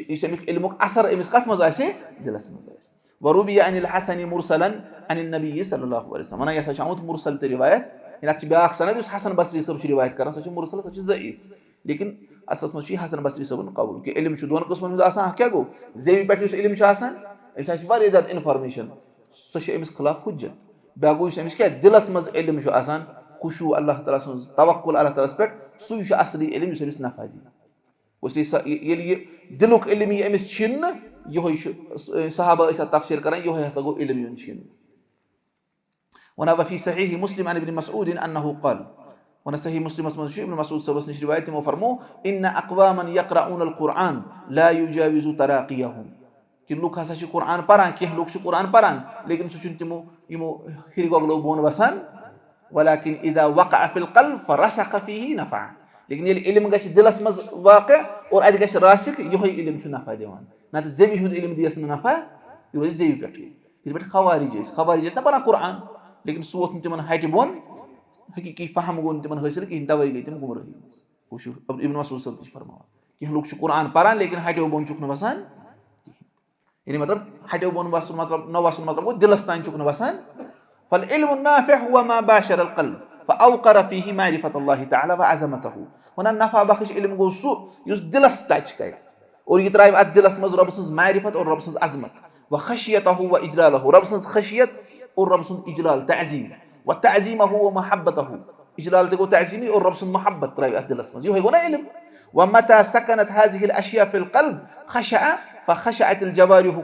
يسميك علمك أثر إمسكات مزايسة دلس مزايسة وروي عن الحسن مرسلا عن النبي صلى الله عليه وسلم أنا يسأل شامود مرسل رواية إن أكتب بأخ سند حسن بصري سب رواية كرام سأشوف مرسل سأشوف ضعيف لكن असलस मज हसन बसरी सबन कौल कि इल्म दोन किस्मन हुंद आसान क्या गो जेवी पे इल्म आसान अमिस आसि वारिया ज्यादा इन्फॉर्मेशन सो अमिस खिलाफ हुज्जत ब्या गो अमिस क्या दिलस मज इल्म आसान खुशू अल्लाह ताला सन्ज तवक्कुल अल्लाह ताला पे सु असली इल्म अमिस नफा दी ये दिलुक इल्म यह अमिस छिन यो सहाबा तफसीर कर यो हसा गो इल्म युन छिन वन वफी सहीह मुस्लिम अन इब्न मसऊद अन्नहु क़ाल वन सही मुस्लिम इब्न मसऊद सबस निश रिवायत में फरमो इन अक़वामन यक़रऊन अल क़ुरआन ला युजाविज़ु तराक़ियहुम कि लुक हसा कुरान परान कह लुक कुरान परान लेकिन सह तिमो यमो हिरगोगलो बोन वसान वलाकिन इदा वक़अ फिल क़ल्ब फरसख़ फीही नफ़अ लेकिन ये इल्म गछ दिलस मज वाक़ और अद गछ रासिक यो इल्म छु नफ़ा दिवान ना तो जेवी हुंद इल्म दियस नफ़ा यो जेवी पे खवारिज ना परान कुरान लेकिन सो वोत तिमन हट बोन हकीकी फहम गो तिमन हासिल कि तवई गई तिम गुमराही वुशु इब्न मसऊद सब फरमावा कि लोग कुरान परान लेकिन हटो बोन चुक न वसान यानी मतलब हटो बोन वसन मतलब न वसन मतलब वो दिलस तान चुक न वसान फल इल्म नाफिअ हुवा मा बाशर अल क़ल्ब फअवक़र फीही मारिफत अल्लाह तआला व अज़मतहु वन नफा बख्श इल्म गो सु युस दिलस टच कर और ये त्राय अद दिलस मज रब सन्ज मारिफत और रब सन्ज अज़मत व खशियतहु व इजलालहु रब सन्ज खशियत और रब सन्ज इजलाल तअज़ीम व तअज़ीमहु व महब्बतहु इजलाल ते गो तअज़ीमी और रब सन्ज महब्बत त्राय अद दिलस मज यो है गो ना इल्म व मता सकनत हाज़िहि अल अशिया फिल क़ल्ब खशअ फखशअत अल जवारिह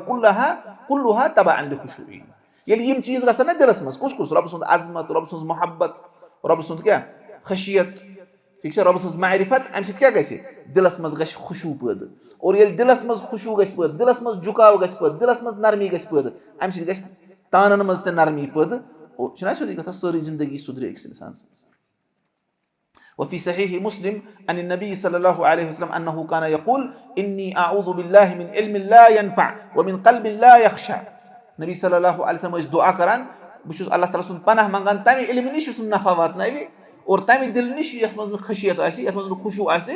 कुल्लुहा तबअन लिखुशूई ये यम चीज गसन ना दिलस मज कुस रब सन्ज अज़मत रब सन्ज महब्बत रब सन्ज क्या खशियत ठीक है रब सन्ज मारिफत अम क्या गसे दिलस मज गश खुशू पैदा और ये दिलस मज खुशू गश पैदा दिलस मज झुकाव गश पैदा दिलस मज नरमी गश पैदा अम गश तानन मज ते नरमी पैदा और छना सोदी कथा सारी जिंदगी सुधरे एक इंसान से वफी सहीह मुस्लिम अन नबी सल्लल्लाहु अलैहि वसल्लम अन्नहु काना यक़ूल इन्नी अऊज़ु बिल्लाहि मिन इल्मिन ला यनफ़अ व मिन क़ल्बिन ला यख़शा नबी सल्लल्लाहु अलैहि वसल्लम दुआ करान बुशुस अल्लाह ताला सुन पनाह मंगान तमी इल्म निश सुन नफा वातनावी और तमी दिल निश यस मज खशियत आसी यस मज खुशू आसी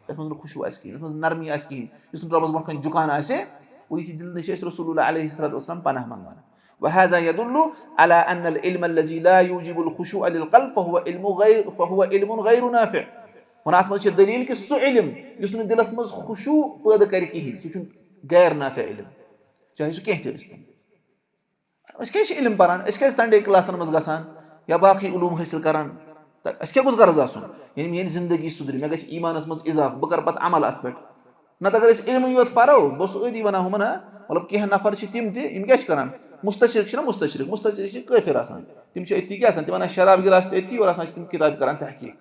यस मज खुशू आसी यस मज नरमी आसी यस रब मज खन जुकान आसी वो ये दिल निश रसूलुल्लाह अलैहि सल्लल्लाहु अलैहि वसल्लम पनाह मंगान वहذا يدل على أن العلم الذي لا يوجب الخشوع للقلب فهو علم غير نافع वन अत मज दलील कि सह इल्म युस न दिलस मज खुशू पैदा कर कहीं सह गैर नाफिअ इल्म चाहे सह कह क्या इल्म परान संडे क्लासन मज गसान या बाकी उलूम हासिल करान क्या गुस गर्ज आसन यानी मेरी जिंदगी सुधर मे गस ईमानस मज इजाफ बह कर पत अमल अत पे नत अगर इल्म योत परो बस अदी वन हम मतलब कह नफर तिम क्या करान मुस्तशरिक काफिर तिम अति क्या तिम शराब गिलास अति और तिम किताब करान तहकीक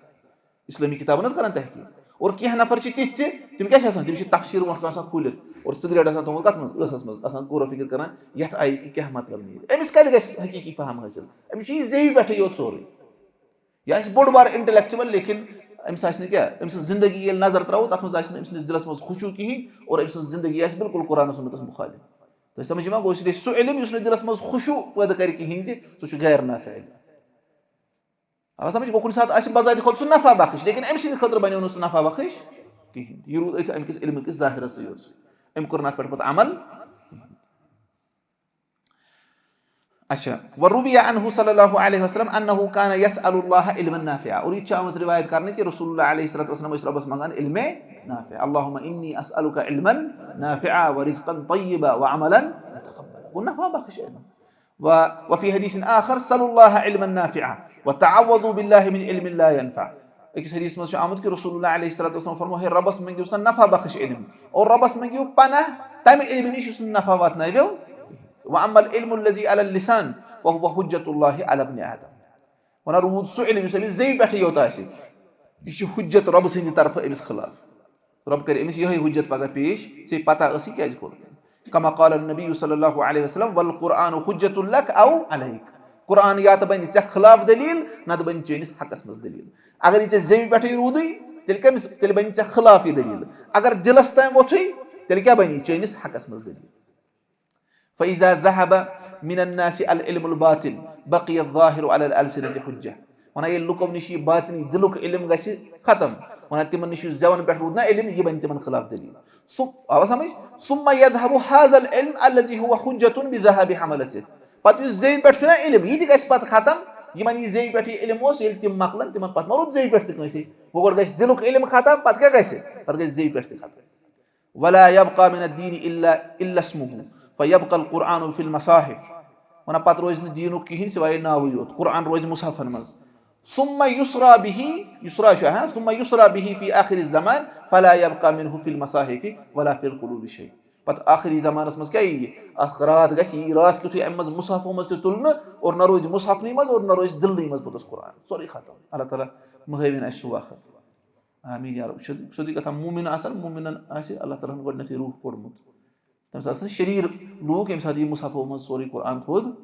इस्लामी किताबन करान तहकीक और कह नफर तिथ तिम क्या तिम तफसीर वो खुलित और सिगरेट थोमुत कत मस मज गौर फिक्र करान ये आई कि क्या मतलब नीर अमिस कल हकीकी फहम हासिल अमिस जेवी पे योत सोरे यह बोड़ बार इंटेलेक्चुअल लेकिन अमिस क्या अमिस जिंदगी ये नजर त्रो तथ मज अमिस दिलस मज खुशू कहीं और अमिस जिंदगी बिल्कुल कुरान सुन्नतस मुखालिफ तो समझ मा गो इसलिए सह इल्म युस दिलस मज खुशू पैदा कर कहीं सह गैर नाफिअ अब समझ गो कुछ साथ बजाय खुद सह नफा बख्श लेकिन अम सद खतर बनो न नफा बख्श कहीं यह रूद अत अमिस इल्म किस जाहिरस अम कोर पे अमल अच्छा वरुविया अन्हु सल्लल्लाहु अलैहि वसल्लम अन्नहु काना यसअलुल्लाह इल्मन नाफिअ और ये आमज रिवायत करने कि रसूलुल्लाह अलैहि सल्लतु वसल्लम रब्बस मंगान इल्म नाफिअ अल्लाहुम्मा इन्नी असअलुका इल्मन नाफिअ व रिज़्क़न तय्यबा व अमलन मुतक़ब्बला वो नफा बख्श इल्म व फी हदीस आखर सल्लल्लाहु इल्मन नाफिअ व तअव्वदु बिल्लाहि मिन इल्मिन ला यनफ़अ एक हदीस में आमद कि रसूलुल्लाह अलैहि सल्लतु वसल्लम फरमो है रब्बस मंगियो सन नफा बख्श इल्म और रब्बस मंगियो पनाह तम इल्म निश नफा वातनायो वअम्मल इल्मु लज़ी अलल लिसान फहुव हुज्जतुल्लाहि अला इब्न आदम वन रूद सह इल्म युस अमिस जेवी पे योत आसि यह हुज्जत रब सन्द तरफ अमिस खिलाफ रब कर अमिस यही हुज्जत पगह पेश से पता क्या कोर कमा क़ाल नबी सल्लल्लाहु अलैहि वसल्लम वल कुरआन हुज्जतुन लक औ अलैक कुरआन या तो बन खिलाफ दलील न बन चेनिस हकस मज दलील अगर ये जेवी पे रूद तेल बन खिलाफ दलील अगर दिलस तम वो तेल क्या बन चेनिस हकस मज दलील فإذا ذهب من الناس العلم الباطن بقي الظاهر على الألسنة حجة wana ये लुको निशी बातनी दिलुक इल्म गसी खत्म wana तिमन निशी जवान पे रूदना इल्म ये बन तिमन खिलाफ दलील अब समझ ثم يذهب هذا العلم الذي هو حجة بذهاب حملته पत जेवी पे सुना इल्म ये गस पत खत्म यमन यह ज़े पे इल्म तम मकलन तिमन पत मा रूद ज़े पे कंसे गो गो दिलुक इल्म खत्म पत क्या पत गई ज़े पे खत्म वला यबका मिन अद्दीन इल्ला इस्मुहु फयबका अल-कुरआन फिल मसाहिफ वन पत रोज न दीनुक कहीं सिवाय नाव योत कुरान रोज मुसहफन मज सुम्मा युसरा बिही युसरा शाह सुम्मा युसरा बिही फी आखिर ज़मान फला यबका मिनहु फिल मसाहिफ वला फिल कुलूब शै पत आखिरी ज़मानस मज क्या रात गई रात कुछ अम मज मुसहफो मज तुलन और न रोज मुसहफनी मज और न रोज दिलनी मज बुतस कुरान सोरी खत्म अल्लाह ताला महविन अस सु वक्त आमीन या रब शुद्ध कथा मोमिन आसन मोमिनन आसे अल्लाह ताला गोडनथि रूह कोडमुत तम आसन शरीर लोग यम साथ मुसहफो मज सोरी कुरान थोद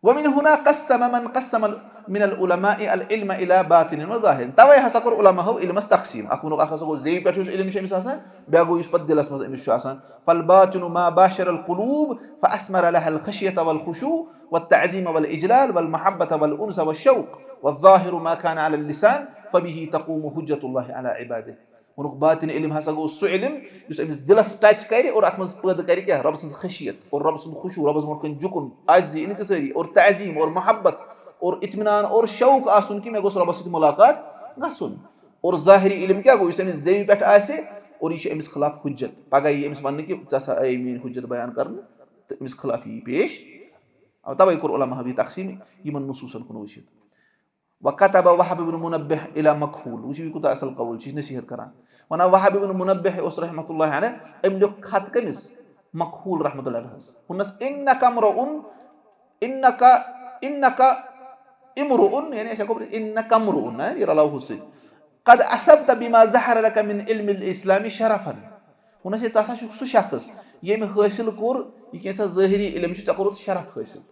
वमिन हुना क़स्सम मन क़स्सम मिन अल-उलमा'i अल-इल्म इला बातिन व ज़ाहिर तवे हसकर उलमा हो इल्मस तक़सीम अखुन अखसो ज़े पे इल्म शमिस आसान बेगो इस पद दिलस मज इमिस आसान फल बातिन मा बाशर अल-क़ुलूब फअस्मर लहा अल-ख़श्यत वल-ख़ुशू वत-तअज़ीम वल-इजलाल वल-महब्बत वल-उन्स वश-शौक़ वज़-ज़ाहिर मा कान अला अल-लिसान फबिही तक़ूमु हुज्जतुल्लाहि अला इबादिहि उनुक बातिन इल्म हसा गो सु इल्म युस अमिस दिलस टच करे और अत मज पैदा करे क्या रब सं खशियत और रब सं खुशू रब सं कन जुकुन आजी इनकसरी और तअज़ीम और मोहब्बत और इत्मीनान और शौक आसुन कि मे गोस रब सं मुलाकात गसुन और ज़ाहिरी इल्म क्या गो युस अमिस ज़े पे आसे और यह अमिस खिलाफ हुज्जत पगह यह अमिस वन कि चा आई मीन हुज्जत बयान कर तो अमिस खिलाफ यह पेश तवे कोर उलमा भी तक़सीम यमन नुसूसन कुन वशित वकतब वहब इब्न मुनब्बिह इला मकहूल वुची कुत असल कबूल चीज नसीहत करा वना वहब इब्न मुनब्बिह उस रहमतुल्लाह अलैह अम लोग खत कमिस मकहूल रहमतुल्लाह अलैह हुनस इन्नका इमरुउन यानी ऐसा को इन्नका इमरुउन ये रलाउ हुसैन قد أصبت بما ظهر لك من علم الإسلام شرفا हुनस चासा सु शख्स यम हासिल कोर ये कैसा ज़ाहिरी इल्म च कोर शरफ हासिल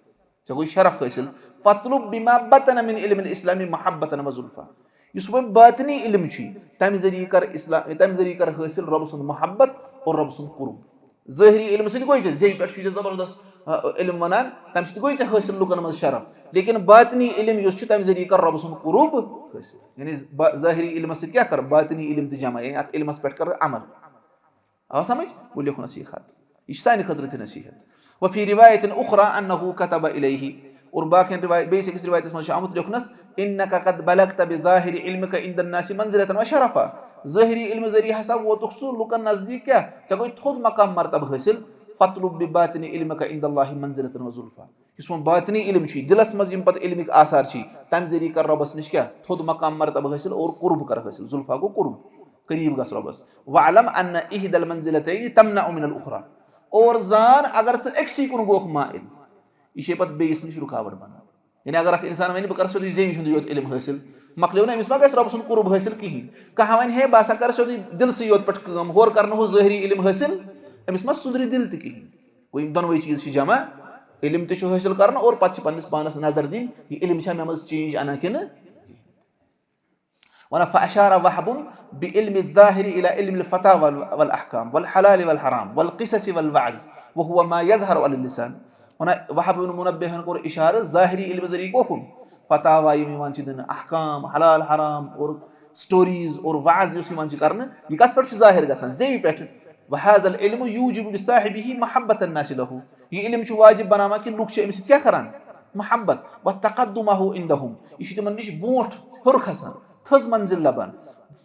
चगो शरफ हासिल फतलुब बिमा बतन मिन इल्म इस्लामी महब्बतन व जुल्फा युस वो बातनी इल्म छी तम जरिए कर इस्लाम तम जरिए कर हासिल रब सुन मोहब्बत और रब सुन कुर्ब ज़ाहिरी इल्म से कोई जे पे छ जबरदस्त इल्म वनान तम से कोई हासिल लुकन मज शरफ लेकिन बातनी इल्म युस तम जरिए कर रब सुन कुर्ब हासिल यानी ज़ाहिरी इल्म से क्या कर बातनी इल्म त जमा यानी अत इल्म पे कर अमल आ समझ वो लिखो नसीहत इशान खदरत नसीहत वफी रिवायत उखरा अन्नहु कतब इलैहि और बाकी रिवायत बेसिक रिवायत में शामिल लिखनस इन्नका कद बलगत बिज़ाहिर इल्मका इंद अन्नास मंजिलतन व शरफा ज़ाहिरी इल्म जरिए हसा वो तुखसु लुकन नजदीक क्या चगो थोद मकाम मर्तब हासिल फतलुब बिबातिन इल्मका इंद अल्लाह मंजिलतन व जुल्फा इसमें बातिनी इल्म छी दिलस मज यम पत इल्मिक आसार छी तम जरिए कर रबस निश क्या थोद मकाम मर्तब हासिल और कुर्ब कर हासिल जुल्फा को कुर्ब करीब गस रबस वअलम अन्न इहदल मंजिलतैन तमनअ मिन अल-उखरा और जान अगर से एक्सी कुन गोख माइल ये पत बेस निश रुकावट बना यानी अगर इंसान वन बकर सोदी जे योत इल्म हासिल मकलो ना इस रब सुन कुर्ब हासिल कहीं कहा वन है बासा कर सोदी दिल से योत पट कम होर करन हो ज़ाहिरी इल्म हासिल अमिस मा सुंदरी दिल त कहीं कोई दोनों चीज छी जमा इल्म त हासिल करन और पत पन्निस पानस नजर दिन ये इल्म छ मज चेंज आना किन वन फअशार वहब बिइल्म الظاهر الى علم الفتاوى والاحكام والحلال والحرام والقصص والوعظ وهو ما يظهر على اللسان वन वहब इब्न मुनब्बिह को इशारा ज़ाहिरी इल्म जरिए को कुन फतावा यमान छ दिन अहकाम हलाल हराम और स्टोरीज और वाज यमान छ करन ये कत पर ज़ाहिर गसन जे पे वहाज़ल इल्म यूजिब लिसाहिबिही महब्बत अन्नास लहु ये इल्म छ वाजिब बनामा कि लोग छ इमस क्या करन मोहब्बत व तक़द्दुमहु इंदहुम इश तमन निश बोट हुर खसन थज मंजिल लबन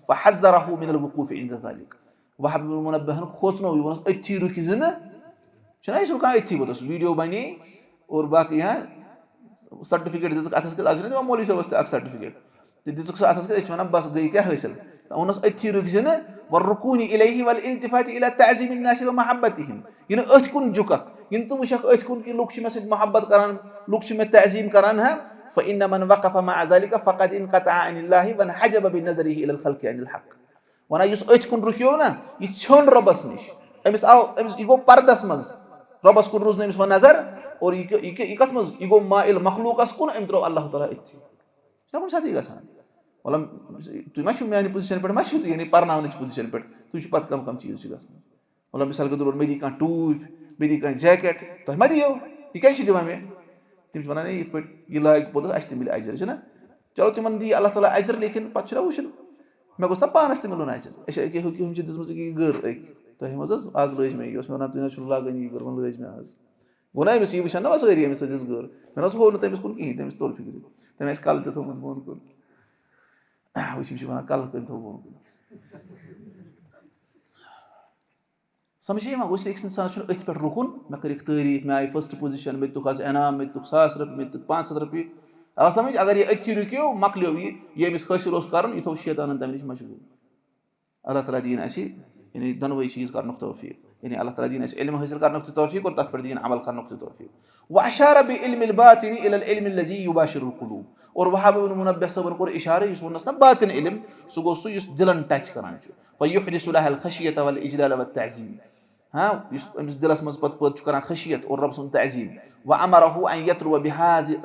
फहज़रहु मिन अल-वुकूफ इंद ज़ालिक वहब इब्न मुनब्बिह खोसनो वनस अथी रुक जिन छना इस का अथी बतस वीडियो बनी और बाकी यहां सर्टिफिकेट दिस अथस के आज ने मौलवी सब अक सर्टिफिकेट दिस अथस के वना बस गई क्या हासिल वनस अथी रुक जिन व रुकूनी इलैहि वल इल्तिफात इला तअज़ीम अन्नास व महब्बतिहिम इन अथ कुन जुकक इन तुम शक अथ कुन कि लोग छ में से मोहब्बत करन लोग छ में तअज़ीम करन है فإن من وقف مع ذلك فقد انقطع عن الله وانحجب بنظره إلى الخلق عن الحق वना युस अथ कुन रुकियो ना ये छोन रबस निश अमिस आओ अमिस इगो पर्दस मज रबस कुन रोज अमिस व नजर और इकत मज इगो माइल मखलूकस कुन अमत्रो अल्लाह ताला इथि शकुन साथी गसान वलम तु मशु मेनी पोजीशन पर मशु तु यानी परनावनिच पोजीशन पर तु छु पत कम चीज छु गसान वलम मिसाल के तौर मेदी का टूप मेदी का जैकेट तो मदियो ये कैसे दिवा में तिम वन ये यह लाग पोत अस मिल अजर ना चलो तिमन दी अल्लाह ताला अजर लेकिन पे वुचन मे गोस पानस त मिलन अजर हम दिस गर अक तह मज आज लज मे मे वन तुम लाग यह गर वन लज मे आज گوٚو نا أمِس یہِ وٕچھان نا وۄنۍ سٲری أمِس سۭتۍ گٔر مےٚ نہ حظ ہوو نہٕ تٔمِس کُن کِہیٖنۍ تٔمِس توٚر فِکرِ تٔمۍ آسہِ کَلہٕ تہِ تھوٚمُت بۄن کُن وٕچھ یِم چھِ وَنان کَلہٕ کٔنۍ تھوٚو بۄن کُن سَمجھے یِوان گوٚو أکِس اِنسانَس چھُنہٕ أتھۍ پٮ۪ٹھ رُکُن مےٚ کٔرِکھ تعریٖف مےٚ آیہِ فٔسٹ پُزِشَن مےٚ دِتُکھ حظ انعام مےٚ دِتُکھ 1000 رۄپیہِ مےٚ دِتُکھ 500 رۄپیہِ آو سَمٕجھ اگر یہِ أتھی رُکیو مۄکلیو یہِ أمِس حٲصِل اوس کَرُن یہِ تھوٚو شیطانَن تَمہِ نِش مشغوٗل اللہ تعالیٰ دِیِن اَسہِ یعنی دۄنوَے چیٖز کَرنُک توفیٖق یعنی اللہ تعالیٰ دِیِن اَسہِ علم حٲصِل کَرنُک تہِ توفیٖق اور تَتھ پٮ۪ٹھ دِیِن عمل کَرنُک تہِ توفیٖق وَأَشَارَ بِعِلْمِ الْبَاطِنِ إِلَى الْعِلْمِ الَّذِي يُبَاشِرُ الْقُلُوبَ اور وَهَبَ بِن مُنَبِّهُ صٲبَن کوٚر اِشارٕ یُس ووٚننَس نا باطِن علم سُہ گوٚو سُہ یُس دِلَن ٹچ کَران چھُ وَيُحْدِثُ لَهَا الْخَشْيَةَ وَالْإِجْلَالَ وَالتَّعْظِيمَ یُس أمِس دِلَس منٛز پَتہٕ چھُ کَران خشیت اور رۄب سُنٛد تعظیٖم وَأَمَرَهُ أن يَطْلُبَ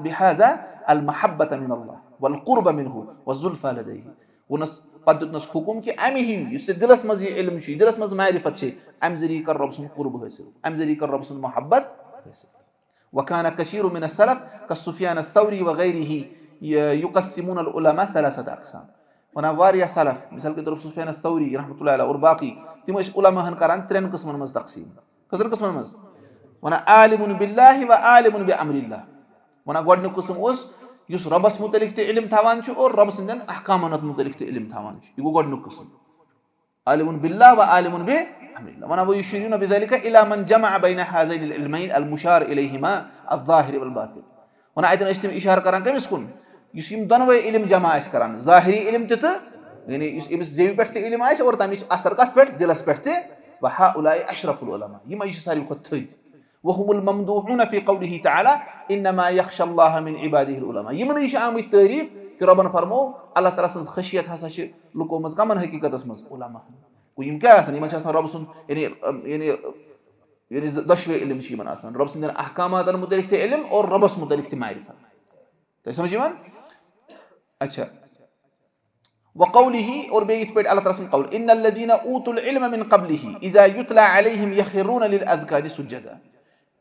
بِهَذَا الْمَحَبَّةَ مِنَ اللَّهِ وَالْقُرْبَ مِنْهُ وَالزُّلْفَىٰ لَدَيْهِ ووٚننَس پَتہٕ دیُتنَس حُکُم کہِ اَمہِ ہِنٛدۍ یُس ژےٚ دِلَس منٛز یہِ علم چھُ دِلَس منٛز معرفت چھے اَمہِ ذٔریعہٕ کَر رۄب سُنٛد قُرب حٲصِل اَمہِ ذٔریعہٕ کَر رۄب سُنٛد محبت حٲصِل وَكَانَ كَثِيرٌ مِنَ السَّلَف كَالسُّفْيَانِ الثَّوْرِي وَغَيْرِهِ يُقَسِّمُونَ الْعُلَمَاءَ ثَلَاثَةَ أَقْسَامٍ وَنان واریاہ سَلف مِثال کے طور پر سُفیان الثوری رحمتہ اللہ علیہ اور باقٕے تِم ٲسۍ عُلماہَن کَران 3 قٕسمَن منٛز تقسیٖم کٔژَن قٕسمَن منٛز وَنان عالِمٌ بِاللہِ وَعالِمٌ بِأَمرِ اللہِ وَنان گۄڈٕنیُک قٕسٕم اوس یُس رۄبَس مُتعلِق تہِ علم تھاوان چھُ اور رۄبہٕ سٕنٛدٮ۪ن احکامَن مُتعلِق تہِ علم تھاوان چھُ یہِ گوٚو گۄڈٕنیُک قٕسٕم عالِمٌ بِاللہِ وعالِمٌ بِأَمرِ اللہِ وَنان وَيُشِيرُونَ بِذَلِكَ إِلَى مَنْ جَمَعَ بَيْنَ هَذَيْنِ الْعِلْمَيْنِ الْمُشَارِ إِلَيْهِمَا الظَّاهِرِ وَالْبَاطِنِ وَنان اَتٮ۪ن ٲسۍ تِم اِشارٕ کَران کٔمِس کُن یُس یِم دۄنوَے علم جمع آسہِ کَران ظٲہِری علم تہِ تہٕ یعنی یُس أمِس زیوِ پٮ۪ٹھ تہِ علم آسہِ اور تَمِچ اَثر کَتھ پٮ۪ٹھ دِلَس پٮ۪ٹھ تہِ وَهَؤُلَاءِ أَشْرَفُ الْعُلَمَاء یِمَے چھِ ساروی کھۄتہٕ تھٔدۍ وَهُمُ الْمَمْدُوحُونَ فِي قَوْلِهِ تَعَالَىٰ إِنَّمَا يَخْشَى اللَّهَ مِنْ عِبَادِهِ الْعُلَمَاء یِمنٕے چھِ آمٕتۍ تعریٖف کہِ رۄبَن فرموو اللہ تعالیٰ سٕنٛز خشیت ہسا چھِ لُکو منٛز کَمَن حقیٖقتَس منٛز عُلماہَن گوٚو یِم کیاہ آسان یِمن چھِ آسان رۄبہٕ سُنٛد یعنی دۄشوے علم چھِ یِمن آسان رۄبہٕ سٕنٛدٮ۪ن احکاماتن مُتعلِق تہِ علم اور رۄبَس مُتعلِق تہِ معرفت تۄہہِ سَمجھ یِوان اچھا وَقَوْلِهِ اور بیٚیہِ یِتھ پٲٹھۍ اللہ تعالیٰ سُنٛد قول إِنَّ الَّذِينَ أُوتُوا الْعِلْمَ مِن قَبْلِهِ إِذَا يُتْلَىٰ عَلَيْهِمْ يَخِرُّونَ لِلْأَذْقَانِ سُجَّدًا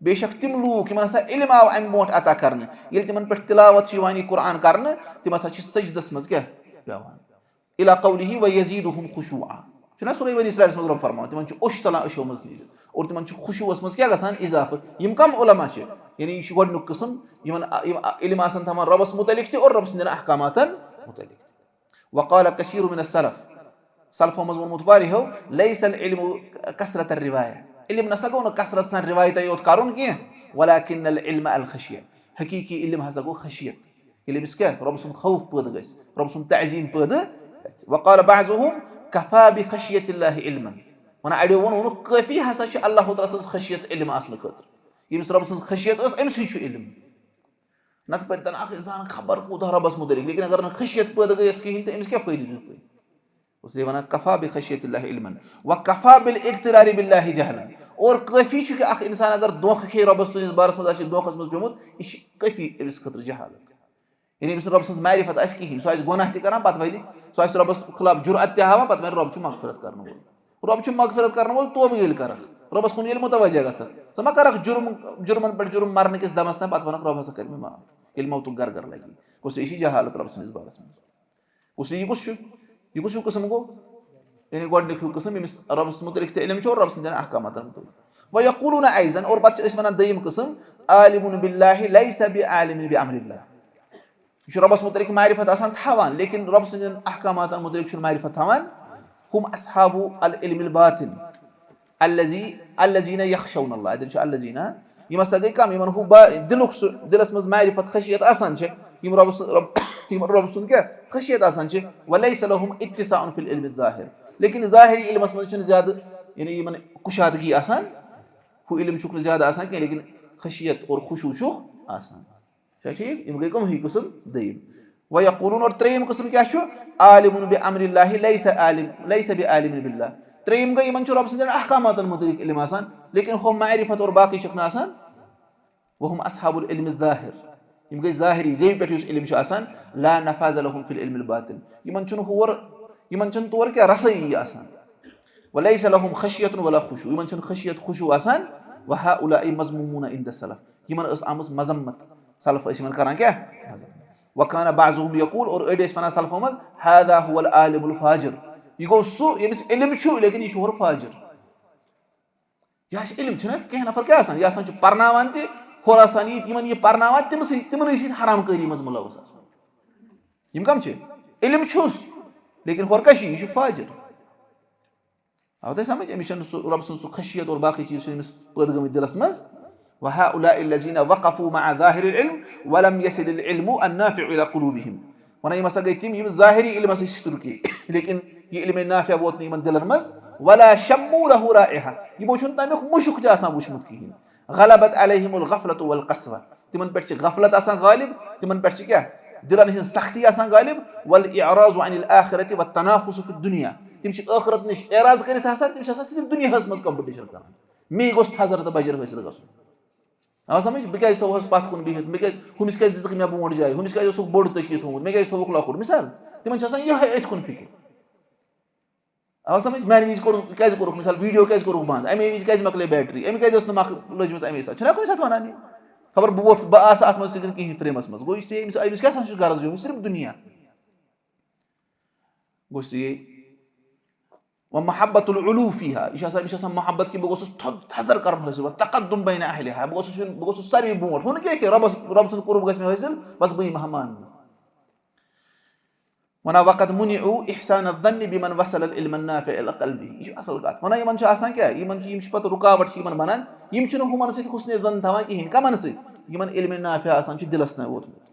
بے شک تِم لوٗکھ یِمن ہسا علم آو اَمہِ برونٛٹھ عطا کرنہٕ ییٚلہِ تِمن پٮ۪ٹھ تِلاوت چھِ یِوان یہِ قرآن کرنہٕ تِم ہسا چھِ سجدس منٛز کیاہ پیٚوان إِلَىٰ قَوْلِهِ وَيَزِيدُهُمْ خُشُوعًا چھُنہ سورہ بنی اسرائیلَس منٛز رۄب فرماوان تِمن چھُ اوٚش ژَلان أچھو منٛز نیٖرِتھ اور تِمن چھُ خُشوٗعس منٛز کیاہ گژھان اِضافہٕ یِم کَم عُلما چھِ یعنی یہِ چھُ گۄڈٕنیُک قٕسم یِمن علم آسان تھاوان رۄبَس مُتعلِق تہِ اور رۄبہٕ سٕنٛدٮ۪ن احکاماتن مُتعلِق تہِ وقال كثير من السلف سلفو منٛز ووٚنمُت واریاہو ليس العلم كثرة الرواية علم نسا گوٚو نہٕ کثرت سان رِوایتَے یوت کَرُن کینٛہہ ولكن العلم الخشية حقیٖقی علم ہسا گوٚو خشیت ییٚلہِ أمِس کیاہ رۄبہٕ سُنٛد خوف پٲدٕ گژھِ رۄبہٕ سُنٛد تعظیٖم پٲدٕ گژھِ وقال بعضهم كفى بخشية الله علما وَنان اَڑیو ووٚنُکھ کٲفی ہسا چھِ اللہ تعالیٰ سٕنٛز خشیت علم آسنہٕ خٲطرٕ ییٚمِس رۄبہٕ سٕنٛز خشیت ٲس أمسٕے چھُ علم نتہٕ پَرِ تَنہٕ اکھ اِنسان خبر کوٗتاہ رۄبَس مُتعلِق لیکِن اگر نہٕ خشیت پٲدٕ گٔیَس کِہینۍ تہٕ أمِس کیاہ فٲیدٕ دیُت تُہۍ اوس یہِ وَنان کفا بخشیت اللہ علما وکفا بالاقترار باللہ جہلا اور کٲفی چھُ کہِ اکھ اِنسان اگر دھوکہٕ کھیٚیہِ رۄبَس تُہٕنٛدِس بارَس منٛز آسہِ دھوکَس منٛز پیوٚمُت یہِ چھِ کٲفی أمِس خٲطرٕ جہالت یعنی أمِس نہٕ رۄبہٕ سٕنٛز معرفت آسہِ کِہینۍ سُہ آسہِ گۄناہ تہِ کران پَتہٕ وَنہِ سُہ آسہِ رۄبَس خٕلاف جُرعت تہِ ہاوان پَتہٕ وَنہِ رۄب چھُ مغفرت کرن وول رۄب چھُ مغفرت کرن وول توبہٕ ییٚلہِ کَرکھ رۄبَس کُن ییٚلہِ مُتوجہ گژھکھ ژٕ مہ کَرکھ جُرمَن پٮ۪ٹھ جُرم مرنہٕ کِس دَمَس تام پَتہٕ وَنکھ رۄب ہسا کَرِ مےٚ معاف ییٚلہِ موتُک گرٕ لگی گوٚو سُہ یہِ چھِ جہالت رۄبہٕ سٕنٛدِس بارَس منٛز گوٚو یہِ کُس چھُ یہِ کُس ہیوٗ قٕسٕم گوٚو یعنی گۄڈٕنیُک ہیوٗ قٕسٕم ییٚمِس رۄبَس مُتعلِق تہِ علم چھُ اور رۄبہٕ سٕنٛدٮ۪ن احکاماتن مُتعلِق وۄنۍ یقوٗلوٗنَ ایزن اور پَتہٕ چھِ أسۍ وَنان دوٚیِم قٕسٕم عالِمٌ بِاللہِ لیسَ بعالِمٍ بِأمرِ اللہِ یہِ چھُ رۄبَس مُتعلِق معرفت آسان تھاوان لیکِن رۄبہٕ سٕنٛدٮ۪ن احکاماتن مُتعلِق چھُنہٕ معرفت تھاوان ہُم اصحابُ العلمِ الباطن الذین یخشون اللہ اَتٮ۪ن چھُ الذین یِم ہسا گٔے کَم یِمن ہُہ دِلُک سُہ دِلس منٛز معرفت خشیت آسان چھِ یِم رۄبہٕ سُنٛد کیاہ خشیت آسان چھِ ولیس لہُم اِتِصاءٌ فی العلمِ الظاہر لیکِن ظٲہری علمس منٛز چھُنہٕ زیادٕ یعنی یِمن کُشادگی آسان ہُہ علم چھُکھ نہٕ زیادٕ آسان کینٛہہ لیکِن خشیت اور خوشوٗ چھُکھ آسان چھا ٹھیٖک یِم گٔے کٕم ہی قٕسٕم دوٚیِم وۄنۍ یقوٗلوٗن اور ترٛیٚیِم قٕسٕم کیاہ چھُ عالِمٌ بِأمرِ اللہِ لیسَ بعالِمٍ باللہِ ترٛیٚیِم گٔے یِمن چھُ رۄبہٕ سٕنٛدٮ۪ن احکاماتن مُتعلِق علم آسان لیکِن ہُم معرفت اور باقٕے چھِکھ نہٕ آسان وہُم اصحاب العلمِ الظاہر یِم گٔے ظٲہری زیوِ پٮ۪ٹھ یُس علم چھُ آسان لا نفاظ لہُم فی العلمِ الباطن یِمن چھُنہٕ تور کیاہ رسٲیی آسان ولیس لہُم خشیت ولا خوشوٗ یِمن چھُنہٕ خشیت خوشوٗ آسان وہؤلاء مذمومون عند سلف یِمن ٲس آمٕژ مذمت سلف ٲسۍ یِمن کران کیاہ وکان بعضهم یقول اور أڑۍ ٲسۍ وَنان سلفو منٛز هذا هو العالم الفاجر یہِ گوٚو سُہ ییٚمِس علم چھُ لیکِن یہِ چھُ ہورٕ فاجر यह इल्म कह नफर क्या यह पर्नावान थोड़ा सा ये पर्नावान तिमन हराम कारी मज मुलवस कम इल्म लेकिन होर क्या यह फाजिर आव तुम समझ अमिस रब सु खशियत और बाकी चीज पैद गम दिलस मज वहाउलाइ लज़ीना वक़फ़ू मअ ज़ाहिरिल इल्म वलम यसिलिल इल्मु अन्नाफ़िउ इला क़ुलूबिहिम वन यम हसा गई तिम यम ज़ाहिरी इल्म तुर्की लेकिन ये इल्म नाफ़िअ वोत यमन दिलन मज वला शम्मू लहु राइहा यमो छुन तमिक मुशुक आसान वुचमुत किहिन गलबत अलैहिमुल गफ़लतु वल क़स्वा तिमन पे गफलत आसान गालिब तिमन पे क्या दिलन हिन सख्ती आसान गालिब वल इअराज़ु अनिल आखिरति व तनाफुसु फिद दुनिया तिम आखिरत निश एराज करित आसान तिम सिर्फ दुनिया मज कंपटीशन करान मे गोस थजर तो बजर हासिल गसुन आ समझ बह थोस पत कुन बिहित हुमिस क्या दिख मे बोट जाए हुमिस क्या बोड़ तकी थोमुत मे थोक लकुट मिसाल तिमन यह अथ कुन फिक्र आ समझ मैंने विज क्या कोरुक मिसाल वीडियो क्या कोरुक बंद अमे विज क्या मकल बैटरी अमे क्या लजम अमे साथ कुछ साथ वन खबर बह वोत बह आस अत मज कहीं फ्रेमस मज गो अमिस क्या गर्ज यो सिर्फ दुनिया गो व महब्बतुल उलू फीहा यह मोहब्बत कि बह थजर कर हासिल व तक़द्दुम बैन अहलिहा बह सारे बोट हूँ क्या रब सद कुर्ब गस हासिल बस बह महमान वना वक़द मुनिउ इहसान अज़्ज़न्नि बिमन वसल इल्म नाफ़िअ इला क़ल्बिही यह असल कत वना यमन क्या यमन पत रुकावट बनान यम हुमन सत हुस्न ज़न थवान कहीं कमन सत यमन इल्म नाफ़िअ आसान दिलस न वोतमुत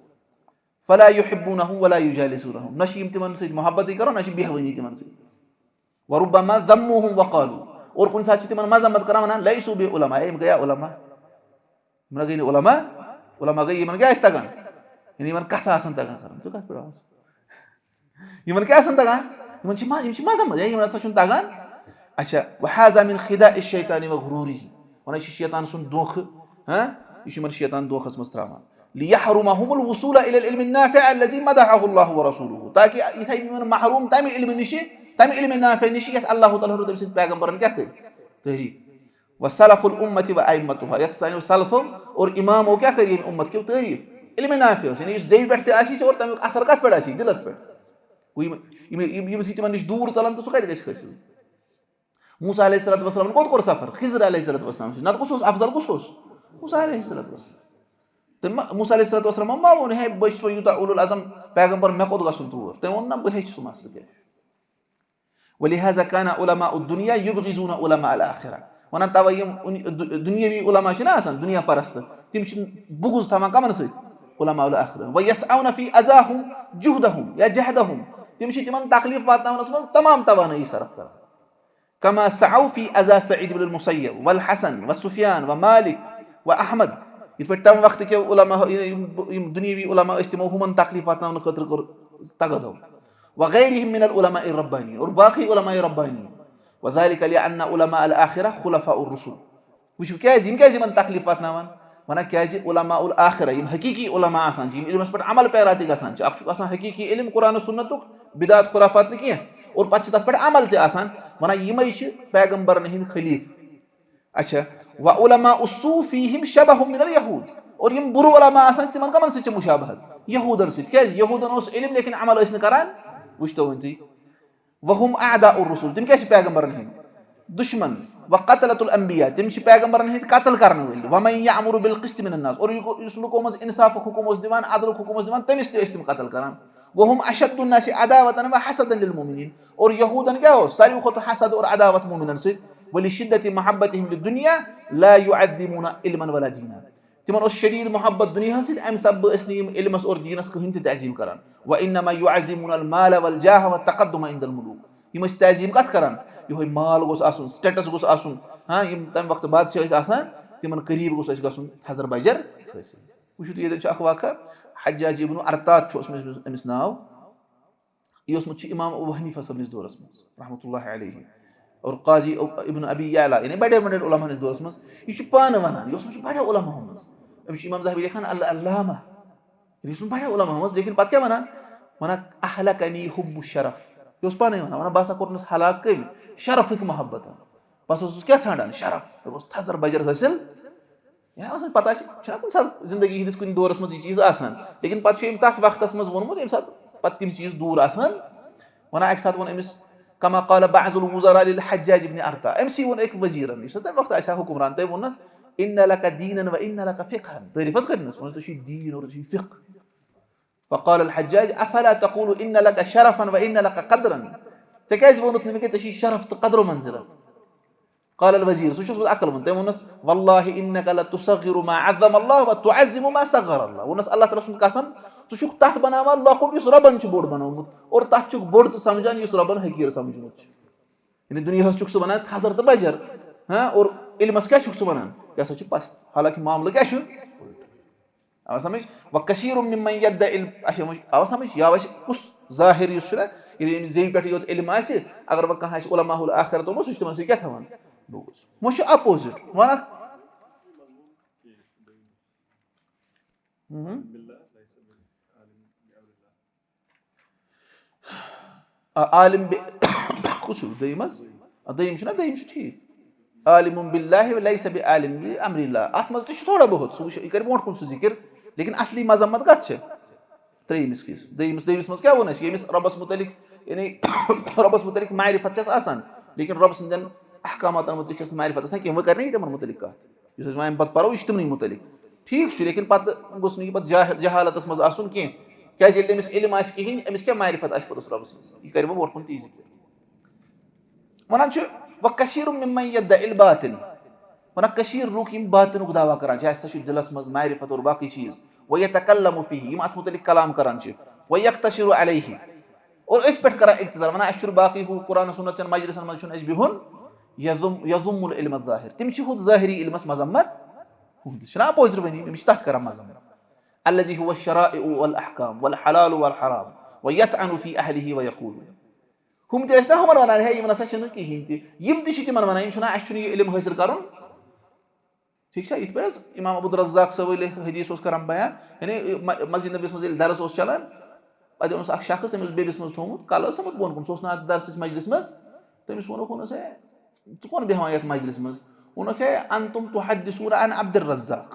फला युहिब्बूनहु वला युजालिसूनहु न यम तिमन सत मोहब्बत करो न बेहवनी तिमन सत वरुब्बमा ज़म्मुहुम वक़ालू और कुन साथ तिमन मज़म्मत करा वनान लैसू बिउलमा यम गया उलमा यमन गई उलमा गई यमन क्या तगान यमन कथ आसान तगान करन तो कथ पे यमन क्या तगान यमन मज़म्मत यमन हसा तगान अच्छा वहाज़ा मिन खिदाइ शैतानि व गुरूरिही वन शैतान सुन दोख यह शैतान दोखस मज त्रावान लियहरुमहुमुल वुसूल इलल इल्मि नाफ़िअ अल्लज़ी मदहहु अल्लाहु व रसूलुहु ताकि इथै महरूम तमि इल्म निशि तमि इल्म नाफ़िअ निशि यथ अल्लाह तआला तम सद पैगंबरन क्या कर तारीफ व सलफुल उम्मति व अइम्मतुहा यथ सानि सलफ और इमामो क्या कर उम्मत की तारीफ इल्म नाफ़िअ यानी ज़ेल पे आसी और तमिक असर कत पे आसी दिलस पे यम तिमन निश दूर चलान तो सह कत गस हासिल मूसा अलैहिस्सलातु वस्सलाम कोत कोर सफर खिज़र अलैहिस्सलातु वस्सलाम नत कुस अफजल कुस मूसा अलैहिस्सलातु वस्सलाम तो मूसा अलैहिस्सलातु वस्सलाम मा वोन हे बस यूता उलुल आज़म पैगंबर मे कोत गसुन तोर तम वोन ना बह सह मसल क्या वलिहाज़ा कान उलमाउ दुनिया युबग़िज़ून उलमा अल आखिरा वन तवे दुनियावी उलमा आसान दुनिया परस्त तिम बुग़्ज़ थवान कमन सत उलमा अल आखिरा व यसअउन फी अज़ाहुम जुहदहुम या जहदहुम तिम तिमन तकलीफ वातनावनस मज तमाम तवानाई सरफ कर कमा सअउ फी अज़ा सईद इब्न मुसय्यब वल हसन व सुफियान व मालिक व अहमद इत पे तम वक्त के उलमा दुनियावी उलमा तिमो हुमन तकलीफ वातनावन खतर कर तगदो व गैरिहिम मिनल उलमाए रब्बानी और बाकी उलमाए रब्बानी व ज़ालिका लिअन्न उलमा अल आखिरा खुलफाउर रसूल वुचु क्या यमन तकलीफ वातनावन वन क्या उलमा उल आखिरा यम हकीकी उलमा आसान इल्मस पे अमल पैराती गसान आसान हकीकी इल्म कुरान सुन्नतुक बिदात खुराफात न कह और पे तथ पे अमल तसान वन यमे पैगंबरन हिंद खलीफ अच्छा व उलमा उस्सू फीहिम शबहुम मिनल यहूद और यम बुरु उलमा आसान तिमन कमन सत मुशाबहत यहूदन सत क्या यहूदन इल्म लेकिन अमल करान वुचतो वन वहुम अअदाउर रसूल तिम क्या पैगंबरन हिंद दुश्मन व क़तलतुल अंबिया तिम पैगंबरन हिंद कत्ल करने वाले व मन यअमुरु बिल क़िस्त मिनन नास और युस लुको मज इंसाफ हुकुम दिवान अदल हुकुम दिवान तमिस तिम कत्ल करान वहुम अशद्दुन नासि अदावतन व हसदन लिल मुमिनीन और यहूदन क्या हो सारी खुद हसद और अदावत मुमिनन से वलिशिद्दति महब्बतिहिम लिदुनिया ला युअद्दिमुना इल्मन वला दीना तिमन शदीद मोहब्बत दुनिया सत अम सब इल्मस और दीनस कहीं तज़ीम करान व इन्नमा युअद्दिमुना अल माल वल जाह व तक़द्दुम इंदल मुलूक यम तज़ीम कत करान यह माल गोस आसुन स्टेटस गोस आसुन यम तम वक्त बादशाह आसान तिमन करीब गोस गसुन थजर बजर हासिल वुचु ये अख वाक़ा हज्जाज इब्न अर्तात अमिस नाव यह इमाम अबू हनीफा सबनिस दौरस मज रहमतुल्लाहि अलैहि और काजी इब्न अबी याला यानी बड़े बड़े उलमा निस दौरस मज यह पान वनान यह बड़े उलमा मज अमिस इमाम ज़हबी लिखान अल अल्लामा यह बड़े उलमा मज लेकिन पत क्या वनान वनान अहलकनी हुब्बु शरफ यह पान वनान वनान बासा कोरनस हलाक कम शरफ मोहब्बत बस क्या ठान शरफ थजर बजर हासिल पता कुछ सात जिंदगी हंदिस कुछ दौरस मज चीज़ आसान लेकिन पे तथ वक्त मज वोनमुत ये सात पे तम चीज़ दूर आसान वन अक सात वो अमिस كما قال بعض الوزراء للحجاج بن أرطاة أمسي ونك وزيرا يستطيع وقت أشياء حكمران طيب والناس إن لك دينا وإن لك فقها تعرف فقه الناس وناس شيء دين وناس فقه فقال الحجاج أفلا تقول إن لك شرفا وإن لك قدرا تكايز بونت نمك تشي شرف قدر منزلة قال الوزير شو شو أكل من طيب والناس والله إنك لا تصغر ما عظم الله وتعزم ما صغر الله والناس الله ترى قسم شو تحت بنا الله قل يسربن شو بورد بنا और तथ चुक बोर्ड समझान युस रबन हकीर समझनु इन दुनिया चुक सु बनान हजर त बजर हां और इल्मस क्या चुक सु बनान या सच पस्त हालांकि मामला क्या छु अब समझ व कसीर मिमन यद्दा इल्म अशमज अब समझ या वश उस जाहिर युस ये जेई पेट योत इल्म आसे अगर व कहां उलमाउल आखिरत मो सुच तमन से क्या थवन बोस मोश अपोजिट वाना عالم كسر دايمز دايم شنو دايم شو تي عالم بالله وليس بعالم بأمر الله اتمز تش थोड़ा बहुत सो कर मोट कुन सो जिक्र लेकिन असली मजम्मत कत छ त्रेमिस किस देइमिस मस क्या वना छ यमिस रब्बस मुतलिक यानी रब्बस मुतलिक मारिफत छ आसान लेकिन रब संजन अहकामात मुतलिक छ मारिफत आसान कि व कर नहीं तमन मुतलिक का युस मायम पत परो इज्तमनी मुतलिक ठीक छ लेकिन पत गुसनी पत जहालत मस आसन के क्या जेल तमिस इल्म आस किहिन अमिस क्या मारिफत आस पत रब संस ये कर मोर कुन ती जिक्र वनान छ व कसीर मिमन यद्दा इल बातिन वना कसीर लोग यम बातिन को दावा करान छ ऐसा दिलस मज मारिफत और बाकी चीज व यतकल्लमु फीही यम अत मुतलिक कलाम करान छ व यक्तशिरु अलैहि और इस पेट करा इक्तजार वना अशुर बाकी हु कुरान सुन्नत चन मजलिसन मज छुन अज बिहुन यजुम इल्म अज़ाहिर तिम छ खुद ज़ाहिरी इल्मस मजम्मत हुन शना पोजर बनी मिश तहत करा मजम्मत الذي هو الشرائع والأحكام والحلال والحرام ويطعن في أهله ويقول هم تيسنا هم من ونان هي من أساسنا كي هنتي يمدي شيء من ونان يمشنا عشرين علم هيسر كارون ठीक है इतबरस इमाम अबू रज़्ज़ाक सवले हदीस उस करम बयान यानी मस्जिद नबी मस दरस उस चलन अदे उस शख्स तमिस बेबिस मस थोमुत काल समत बोन कुन सोसना दरस मजलिस मस तमिस वनो कोन से तु कोन बेहमायत मजलिस मस उनो के अंतुम तुहद्दिसून अन अब्द रज़्ज़ाक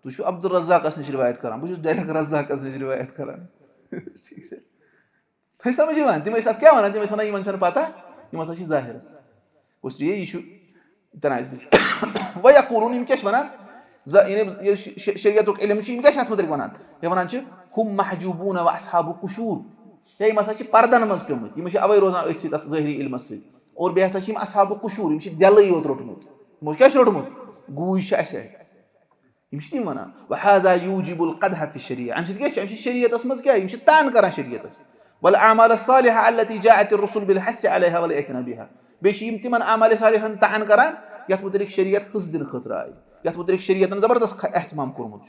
तु शो अब्द रज़्ज़ाक अस रिवायत करान बु डायरेक्ट रज़्ज़ाक अस रिवायत करान ठीक है फिर समझ में तिम साथ क्या वना तिम सना यमन छन पता यम स जाहिर उस ये इशू इतना व यक़ूलून यम केश वना ये शरीयत के इल्म छी यम केश मुतरिक वनान ये वनान छ हुम महजूबून व असहाबु कुशूर ये मसा छ पर्दन मस पेमुत यम छ अवै रोजान अछि तत ज़ाहिरी इल्म से और बे हसा छ यम असहाबु कुशूर यम छ दिलै योत रोटमुत यम छ केश रोटमुत गूय छ असे यम छ तिम वना व हाजा यूजिबुल क़दह फी शरीयत यम छ केश यम छ शरीयत मस क्या यम छ तान करा शरीयत والأعمال الصالحة التي جاءت الرسل بالحث عليها والإعتناء بها بشيم تمن أعمال صالحة تعن كران يثبت شريعة حسد الخطراء يثبت شريعة زبردست اهتمام كرمج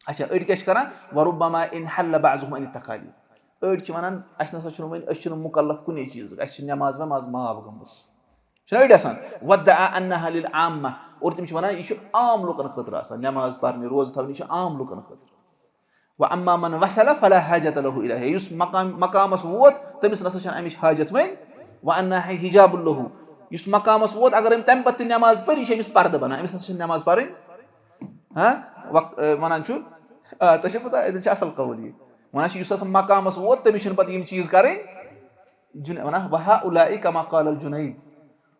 عشان أريكش كران وربما إن حل بعضهم عن التقاليد أريك منن أشنا سشنو من أشنو مكلف كوني چیز أشنا نماز ما أبغم بس شنو يدي أصلا ودعا أنها للعامة أرتم شو منن يشو عام لوكان خطرة أصلا نماز بارني روز ثابني يشو عام لوكان خطرة وأما من وصل فلا حاجة له إليه يس مقام صوت تمس نسشان أمش حاجة وين وأنها حجاب له يس مقام صوت أگر إم تنبت النماز بر يشي مس بارد بنا أمس نسشان نماز بارين ها منان شو تشبه إذا شو أصل قولي منان شو يسس مقام صوت تمشين بات يم چیز كارين منان وهؤلاء كما قال الجنيد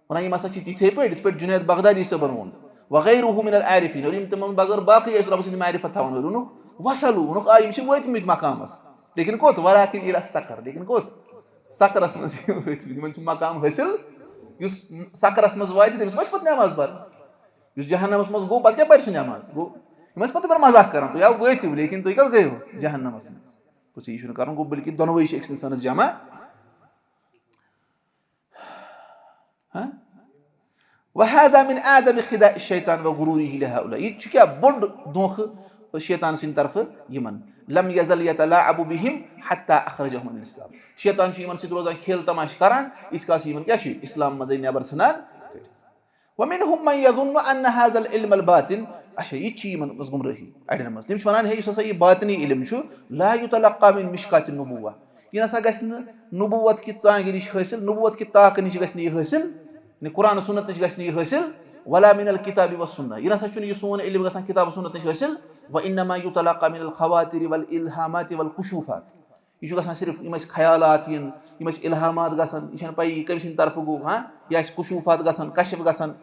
منان يمسا چی تيپيد جنيد بغدادي سبرون وغيره من العارفين وليم تمام بغير باقي يسرب سن معرفة ثوان ولونه وصلوا نق يمشي ويت ميت مقامس لكن كوت ولكن الى السكر لكن كوت سكر اسمه ويت من مقام هسل يس سكر اسمه ويت تمس مش بت نماز بار يس جهنم اسمه गो بات क्या बैठ नमाज गो मस पता पर मजाक करन तो या वयत लेकिन तो कल गयो जहन्नम اسمه कुछ इशू करन गो बल्कि दोनों वही एक इंसान जमा ها وهذا من اعظم خداع الشيطان وغروره لهؤلاء يتشكى بند دوخ الشيطان سين طرف يمن لم يزل يتلاعب بهم حتى اخرجهم من الاسلام شيطان شي من سيد روزان खेल तमाश करन इसका सीमन क्या शी इस्लाम मजे नेबर सनान ومنهم من يظن ان هذا العلم الباطن اشي يچي من مزغم رهي ايدن مز تمش فنان هي سي باطني علم شو لا يتلقى من مشكات النبوه ينسا گسن نبوت کی ژانگرش حاصل نبوت کی طاق نش گسنی حاصل نے قران و سنت نش گسنی حاصل ولا من الكتاب والسنه ينسا چون يسون علم گسن كتاب و سنت نش حاصل وانما يتلقى من الخواطر والالهامات والكشوفات यह गसान सिर्फ यम ख्यालात यम इल्हामात गसान यह पी कम सिंद तरफ गो हाँ यह कुशूफात गसान कशफ गसान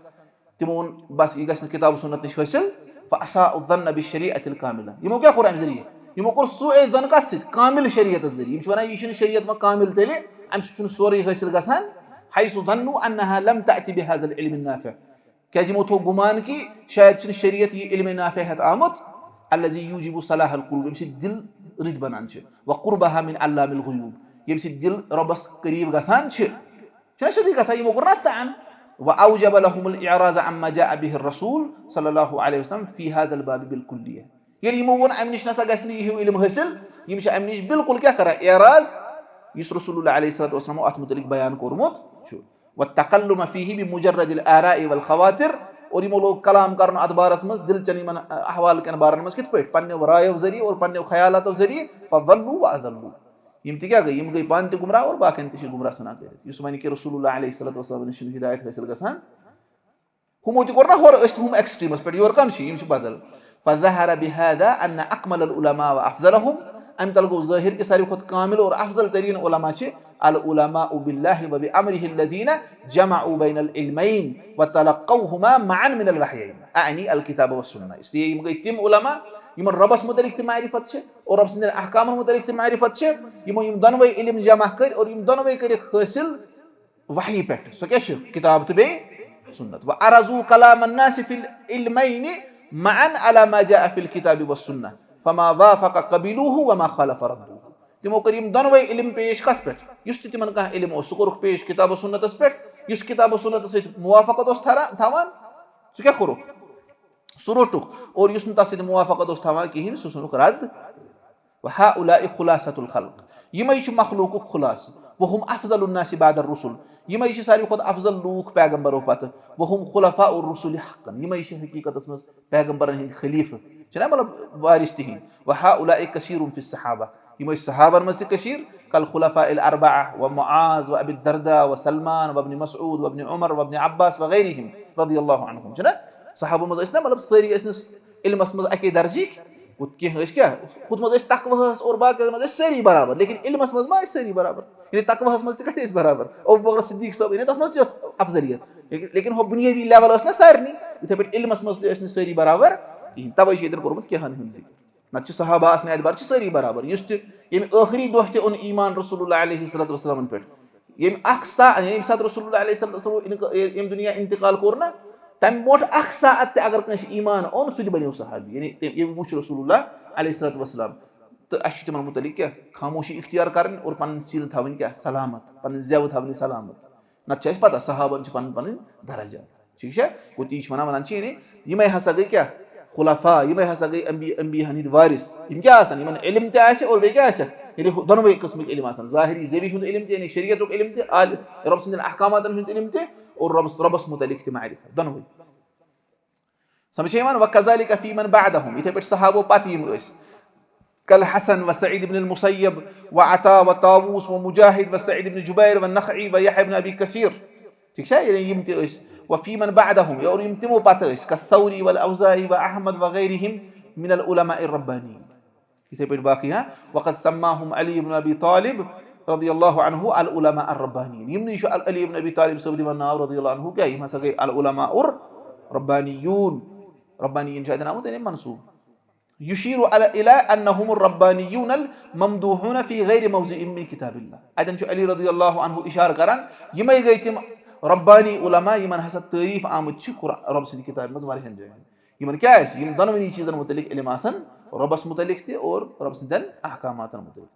तमो वोन बस यह गि किताब सुन्नत नश हासिल फ़असाउ ज़न्न बिश्शरीअतिल कामिला यमो क्या कोर अमि जरिए यमो कोर सो दन कत सत कामिल शरीयत जरिए यम वनान यह शरीयत व कामिल तेल अम सो सोरे हासिल गसान हैसु ज़न्नु अन्नहा लम तअति बिहाज़ल इल्म नाफ़ि क्या यमो थो गुमान कि शायद शरीयत यह इल्म नाफ़ि हेत आमुत अल्लज़ी युजिबु सलाहल क़ुलूब यम दिल रित बनान व क़ुरबहा मिन अल्लामिल ग़ुयूब यम दिल रबस करीब गसान सदी कथा यमो कोर रत्तान व औजब लहुमुल इअराज़ अम्मा जाअ बिहि रसूल सल्लल्लाहु अलैहि वसल्लम फी हाज़ल बाब बिलकुल्लिय्या ये यमो वोन अमि निश नसा गि यह इल्म हासिल यम अमि निश बिल्कुल क्या करा इअराज़ यस रसूलुल्लाह अलैहि वसल्लम अत मुतलिक बयान कोरमुत व तकल्लुम फीहि बिमुजर्रदिल आराइ वल खवातिर और यमो लोग कलाम कर अत बारस मज दिल चन इन अहवाल कन बारन मज कित पे पन्ने रायो जरिए और पन्ने ख्यालातो जरिए फज़ल्लु व अज़ल्लु यम क्या गई यम गई पान गुमराह और बाकन त गुमराह सना कर वन कि रसूलुल्लाह अलैहि वसल्लम निश हिदायत हासिल गसान हुमो त कोर ना होर हम एक्सट्रीमस पे योर कम यम बदल फज़हर बिहादा अन्न अकमल उलमा व अफज़लहुम अम तल गो ज़ाहिर के सारी खुद कामिल और अफजल तरीन उलमा अल उलमा बिल्लाहि व बिअमरिहि अल्लज़ीना जमअू बैनल इल्मैन व तलक़्क़ौहुमा मअन मिनल वहयैन अअनी अल किताब व सुन्नह इसलिए यम गई तिम उलमा यमन रबस मुतलिक त मारिफत और रब सिंद अहकामन मुतलिक त मारिफत यमो यम दोनों इल्म जमा कर और यम दोनों कर हासिल वही पे सो क्या किताब तो बे सुन्नत व अरज़ू कलाम अन्नास फिल इल्मैन मअन अला मा जाअ फिल किताब व सुन्नह फमा वाफ़क़ क़बिलूहु व मा ख़लफ़ रद्दूहु तमो कर यम दोनों इल्म पेश कत पे तिमन कह इल्म सह कोर पेश किताब सुन्नतस पे किताब सुन्नत सत मुवाफ़क़त थावान सह क्या कोर सह रोटुक और तस मुवाफ़क़त थावान कहें सह सुनुक रद्द व हाउलाइ खुलासतुल खल्क़ यमै मखलूकुक खुलास व हुम अफ़ज़लुन नासि बादर रुसुल यमै सारी खुद अफजल लूख पैगम्बरों पत व हुम खुलफाउर रुसुल हक़्क़न यमै हकीकत मज पैगम्बरन हिंद खलीफ छना मतलब वारिस तिहिंद व हाउलाइ कसीरुन फिस सहाबा यमै सहाबन मज कसीर कल खुलफाइल अर्बआ व मुआज़ व अबी दर्दा व सलमान व इब्न मसऊद व इब्न उमर व इब्न अब्बास व गैरिहिम रज़ियल्लाहु अन्हुम छना सहाबा मज ना मतलब सारी इल्मस मज अके दर्जिक क्या खुद मज तक़वहस और बाकी मज सारी बराबर लेकिन इल्मस मज मा सारी बराबर यानी तक़वहस मज कत बराबर अबू बकर सिद्दीक़ सब यानी तस मज अफजलियत लेकिन हो बुनियादी लेवल ना सारनी इथे पे इल्मस मज सारी बराबर कहीं तवे इधर कोरमुत कहान हुंद जिक्र नत सहाबा आसने एतबार सारी बराबर यम आखिरी दोह ते उन ईमान रसूलुल्लाह अलैहि सल्लतु वस्सलाम पे यम अख सा यम सात रसूलुल्लाह अलैहि सल्लतु वस्सलाम यम दुनिया इंतकाल कोर ना तम बोट अख सात ते अगर कस ईमान ओन सु बनो सहाबी यानी यम वुच रसूलुल्लाह अलैहि सल्लतु वस्सलाम तो अश तिमन मुतलिक क्या खामोशी इख्तियार कर और पन सील थवन क्या सलामत पन जेव थवन सलामत नत पता सहाबन पन पन दर्जा ठीक है वो तीस वन यम हसा गई क्या खुलफा यम हसा गई अम्बिया हंद वारिस यम क्या यमन इल्म ते और बे क्या दोनों किस्म इल्म ज़ाहिरी ज़ेवी हुंद इल्म ते शरीयतुक इल्म ते रब सिंद अहकामातन हुंद इल्म ते और रबस मुतलिक ते मारिफत दोनों समझे व कज़ालिक फी मन बअदहुम इथे पे सहाबो पत यम कल हसन व सईद इब्न मुसय्यब व अता व तावूस व मुजाहिद व सईद इब्न जुबैर व नखई व यहया इब्न अबी कसीर ठीक है यानी यम ते व फी मन बअदहुम और यम तिमो पत कथौरी वल औज़ाई व अहमद व गैरिहिम मिन अल उलमा अर रब्बानी इथे पे बाकी हां वक़द सम्माहुम अली इब्न अबी तालिब रज़ियल्लाहु अन्हु अल उलमा अर रब्बानी यम निश अली इब्न अबी तालिब सब दिवन नाव रज़ियल्लाहु अन्हु क्या यम सगे अल उलमा अर रब्बानियून रब्बानियन शायद नाम ते मंसूब युशीरु इला अन्नहुम रब्बानियून अल ममदूहुन फी गैर मौज़िइन मिन किताबिल्लाह अदन अली रज़ियल्लाहु अन्हु इशारा करन यमै गई तिम रब्बानी उलमा यमन हसा तारीफ आमद छ रब सिंद किताब मज वारिहन जगहन यमन क्या है यम दोनों चीजन मुतलिक इल्म आसन रबस मुतलिक ते और रब सिंद अहकामातन मुतलिक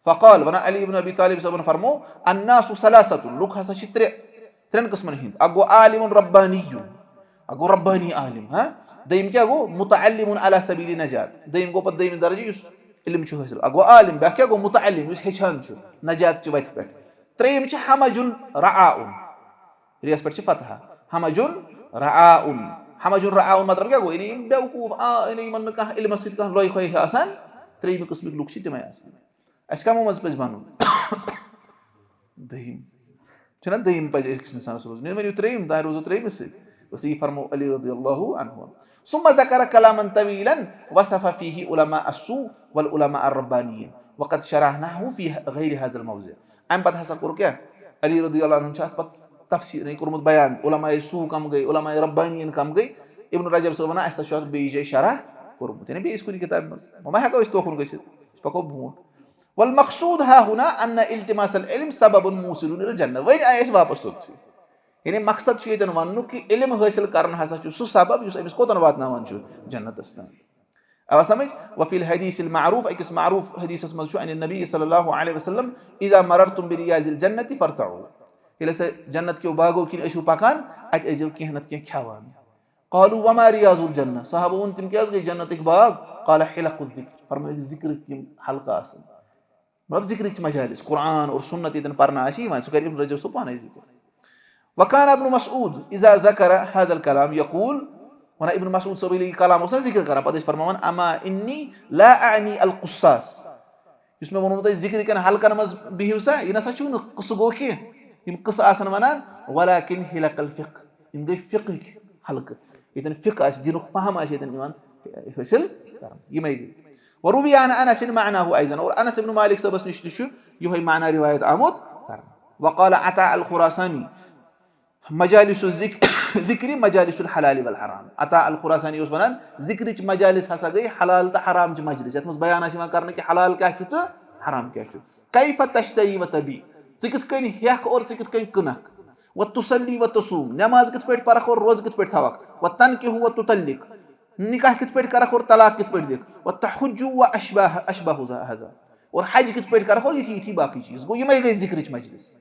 फ़क़ाल वना अली इब्न अबी तालिब सबन फरमो अन्नासु सलासतुन लुक हसा त्रेन किस्मन हिंद अगो आलिमुन रब्बानियुन अगो रब्बानी आलिम हां दयम क्या गो मुतअल्लिमुन अला सबील नजात दयम गो पद दयम दर्जे युस इल्म छु हासिल अगो आलिम बा क्या गो मुतअल्लिम युस हेछान छु नजात च वत पे त्रेम छ हमजुन रआउन रियास पर छ फतहा हमजुन रआउन मतलब क्या गो यानी बेवकूफ यानी मन का इल्म सिद का लोय खोय आसान त्रेम किस्म लुक छ तमय आसान अस का मज पज बानु दयम छना दयम पज एक इंसान रोज ने वनी त्रेम दा रोज त्रेम से वसी फरमो अली रज़ियल्लाहु अन्हु ثم ذكر كلاما طويلا وصف فيه علماء السوء والعلماء الربانيين وقد شرحناه في غير هذا الموضع. أم پتہٕ ہسا کوٚر کیٛاہ علی رضی اللہ عنہ چھُ اَتھ پتہٕ تفسیٖرٕے کوٚرمُت بیان. علماء سوٗ کم گٔے, علماء ربانیٖن کم گٔے. ابن رجب صٲب وَنان اَسہِ ہسا چھُ اَتھ بیٚیِس جایہِ شرح کوٚرمُت, یعنی بیٚیِس کُنہِ کِتابہِ منٛز. وۄنۍ ما ہٮ۪کو أسۍ توکُن گٔژھِتھ, أسۍ پکو برونٛٹھ. والمقصود ها هنا أن التماس العلم سبب موصل إلى الجنة. وين آية واپس توٚتھٕے, یعنی مقصد چھُ ییٚتٮ۪ن وَننُک کہِ علم حٲصِل کرُن ہسا چھُ سُہ سبب یُس أمِس کوٚتن واتناوان چھُ جنتس تام. آوا سمجھ؟ وفي الحديث المعروف, أکِس معروف حدیٖثس منٛز چھُ عن النبي صلى الله عليه وسلم إذا مررتم برياض الجنة فارتعوا. ییٚلہِ ہسا جنت کیو باغو کِنۍ ٲسِو پکان اَتہِ ٲسۍزیو کینٛہہ نتہٕ کینٛہہ کھٮ۪وان. قالوا وما رياض الجنة. صحابو ووٚن تِم کیٛازِ گٔے جنتٕکۍ باغ؟ قال حلق الذکر. فرمٲیِکھ ذِکرٕکۍ یِم حلقہٕ آسان, مطلب ذِکرٕکۍ مجالس, قرآن اور سُنت ییٚتٮ۪ن پرنہٕ آسہِ یِوان, سُہ کرِ ابن رجب صٲب پانے ذِکر. وكان ابن مسعود إذا ذكر هذا الكلام يقول, ونہ ابن مسعود صٲب ییٚلہِ یہِ کلام اوس نہ ذِکر کران پتہٕ ٲسۍ فرماوان اما إني لا أعني القصاص. یُس مےٚ ووٚنمُت تۄہہِ ذِکرِ کٮ۪ن حلقن منٛز بِہِو سا, یہِ نسا چھُو نہٕ قٕصہٕ گوٚو کینٛہہ, یِم قٕصہٕ آسن ونان, ولكن حلق الفقه. یِم گٔے فقہٕکۍ حلقہٕ, ییٚتٮ۪ن فقہ آسہِ, دینُک فہم آسہِ ییٚتٮ۪ن یِوان حٲصِل کران, یِمے گٔے. وروي عن أنس معناه أيضا. اور انس ابن مالک صٲبس نِش تہِ چھُ یِہوے معنی رِوایت آمُت کرنہٕ. وقال عطاء الخراساني مجالس الذکر مجالس الحلال والحرام. عطاء الخراسانی اوس ونان ذِکرٕچ مجالس ہسا گٔے حلال تہٕ حرام چہِ مجلس, یتھ منٛز بیان آسہِ یِوان کرنہٕ کہِ حلال کیاہ چھُ تہٕ حرام کیاہ چھُ. کیف تشتری وتبی, ژٕ کِتھ کٔنۍ ہٮ۪کھ اور ژٕ کِتھ کٔنۍ کٕنکھ. وتصلی وتصوم, نٮ۪ماز کِتھ پٲٹھۍ پرکھ اور روزٕ کِتھ پٲٹھۍ تھاوکھ. وتنکح وتطلق, نکاح کِتھ پٲٹھۍ کرکھ اور طلاق کِتھ پٲٹھۍ دِکھ. وتحج واشباہ هذا, اور حج کِتھ پٲٹھۍ کرکھ اور یِتھی یِتھی باقٕے چیٖز. گوٚو یِمے گٔے ذِکرٕچ مجلس,